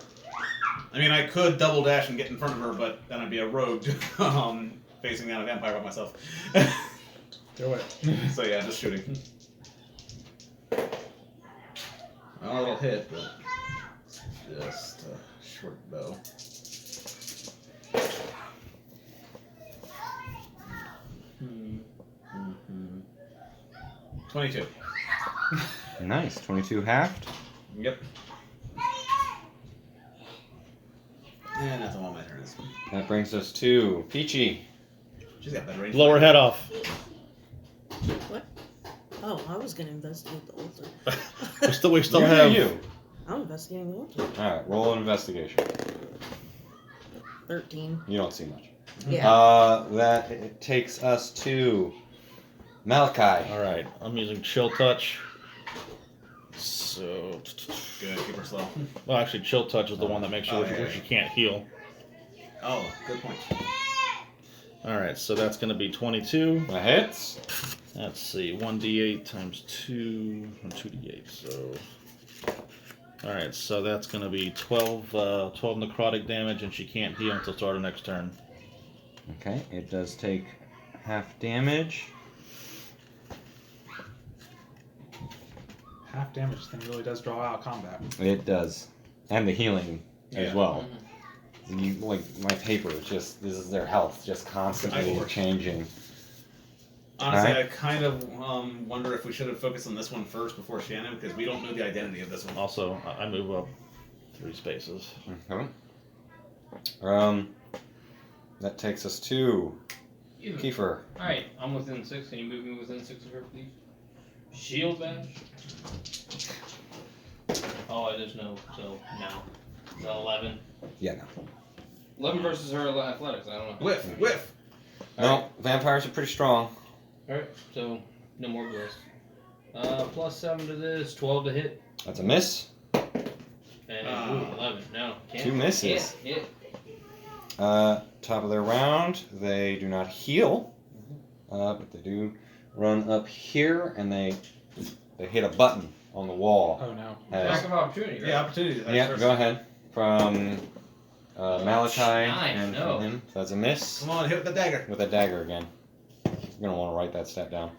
I mean, I could double dash and get in front of her, but then I'd be a rogue facing down a vampire by myself. Do it. So yeah, just shooting. Well, it'll hit, but just a short bow. Hmm. 22. Nice. 22 halved. Yep. And that's all my turns. That brings us to Peachy. She's got better range. Blow her head off. Oh, I was gonna investigate the altar. We still You do have. you. I'm investigating the altar. All right, roll an investigation. 13. You don't see much. Yeah. That it takes us to Malachi. All right, I'm using chill touch. So, Good, keep her slow. well, actually, chill touch is the one that makes sure Oh, yeah, she yeah. can't heal. Oh, good point. All right, so that's going to be 22. That hits. Let's see, 1d8 times 2, or 2d8. So, all right, so that's going to be 12 necrotic damage, and she can't heal until start of next turn. Okay, it does take half damage. Half damage. This thing really does draw out of combat. It does, and the healing as Yeah. well. You, like my paper, it's just this is their health, just constantly changing. Honestly, Alright. I kind of wonder if we should have focused on this one first before Shannon, because we don't know the identity of this one. Also, I move up 3 spaces. Okay. That takes us to Kiefer. Alright, I'm within 6. Can you move me within 6 of her, please? Shield bash? Oh, it is no, so no. The 11. Yeah, no. 11 versus her athletics, I don't know. Whiff! No, vampires are pretty strong. Alright, so no more ghosts. Plus 7 to this, 12 to hit. That's a miss. And ooh, 11. No, can't. 2 misses. Hit. Top of their round, they do not heal, but they do run up here and they hit a button on the wall. Oh no. Lack of opportunity, right? Yeah, opportunity. Yeah, go ahead. From Malachi Nice, and no. from him. So that's a miss. Come on, hit with the dagger. With a dagger again. You're gonna want to write that stat down.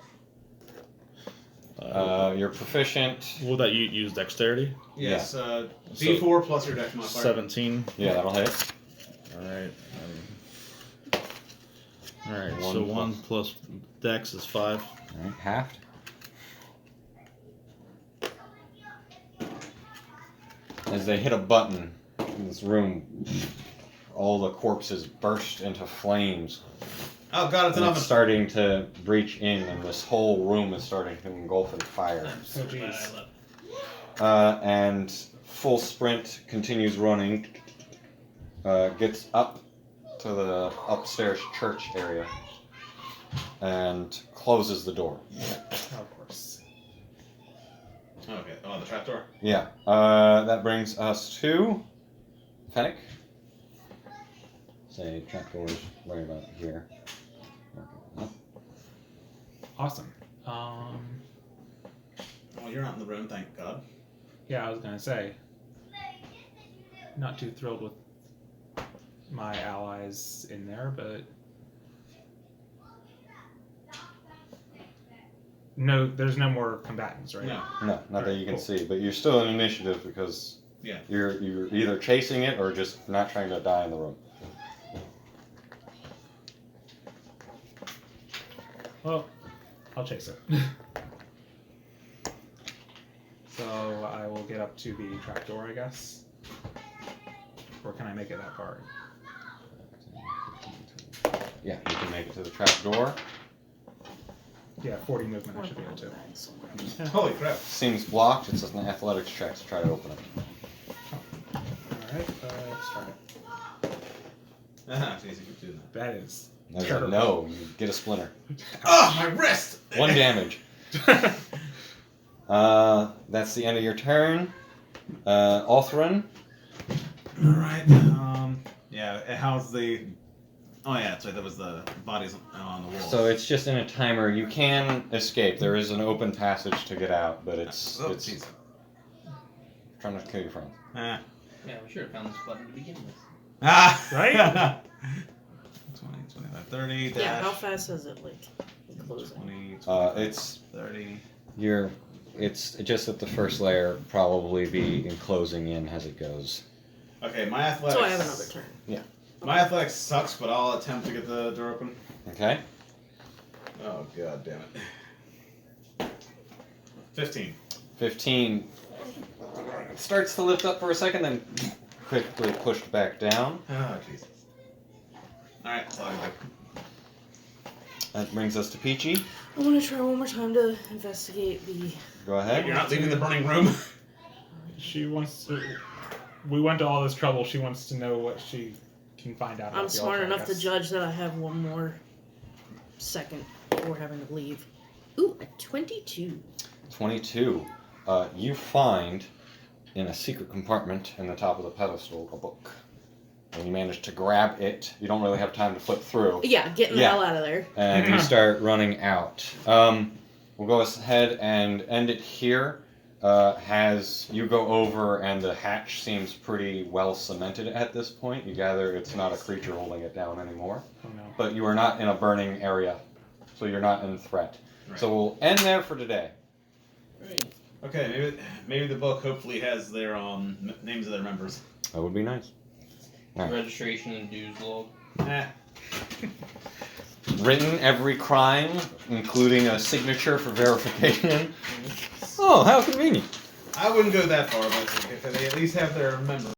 You're proficient. Will that use dexterity? Yes, D4 plus your dex modifier. 17. Yeah, that'll hit. Alright. Alright, One so plus- 1 plus dex is 5. Alright, halved. As they hit a button in this room, all the corpses burst into flames. Oh god, it's an And oven. it's starting to breach in, and this whole room is starting to engulf in fire. I'm so Oh, glad jeez. I left. And full sprint continues running, gets up to the upstairs church area, and closes the door. Of course. Okay, the trapdoor. Yeah, that brings us to Fennec. Say trapdoors right about here. Awesome. Well, you're not in the room, thank God. Yeah, I was gonna say. Not too thrilled with my allies in there, but no, there's no more combatants, right? No. No, not that you can Cool. see, but you're still in initiative because Yeah. you're either chasing it or just not trying to die in the room. Well, I'll chase it. So I will get up to the trapdoor, I guess. Or can I make it that far? Yeah, you can make it to the trapdoor. Yeah, 40 movement I should be able to. Holy crap. Seems blocked. It's an athletics check to try to open it. Alright, let's try it. Jeez, you can do that. That is There's a terrible. no, you get a splinter. Oh, my wrist! 1 damage. That's the end of your turn. Althrin. Alright, yeah, how's the... Oh yeah, that's right, that was the bodies on the wall. So it's just in a timer. You can escape. There is an open passage to get out, but it's jeez. trying to kill your friends. Ah. Yeah, we should have found this button to begin with. Ah! Right? 20, 25, 30, Yeah, dash. how fast is it, like, closing? 20, 25, It's 30. it's just that the first layer probably be enclosing in as it goes. Okay, my athletics... So I have another turn. Yeah. My athletics sucks, but I'll attempt to get the door open. Okay. Oh, god damn it. 15. 15 starts to lift up for a second, then quickly pushed back down. Oh, Jesus. Alright, that's all I can That brings us to Peachy. I'm gonna try one more time to investigate the. Go ahead. You're not leaving the burning room. She wants to. We went to all this trouble. She wants to know what she can find out. I'm about the smart altar, I enough to guess. judge that I have one more second before having to leave. Ooh, a 22. 22. You find in a secret compartment in the top of the pedestal a book. And you manage to grab it. You don't really have time to flip through. Yeah, getting the hell out of there. And you start running out. We'll go ahead and end it here. As you go over and the hatch seems pretty well cemented at this point, you gather it's not a creature holding it down anymore. Oh, no. But you are not in a burning area, so you're not in threat. Right. So we'll end there for today. Okay, maybe the book hopefully has their names of their members. That would be nice. Right. Registration and dues log. Written every crime, including a signature for verification. Oh, how convenient. I wouldn't go that far, but if they at least have their members.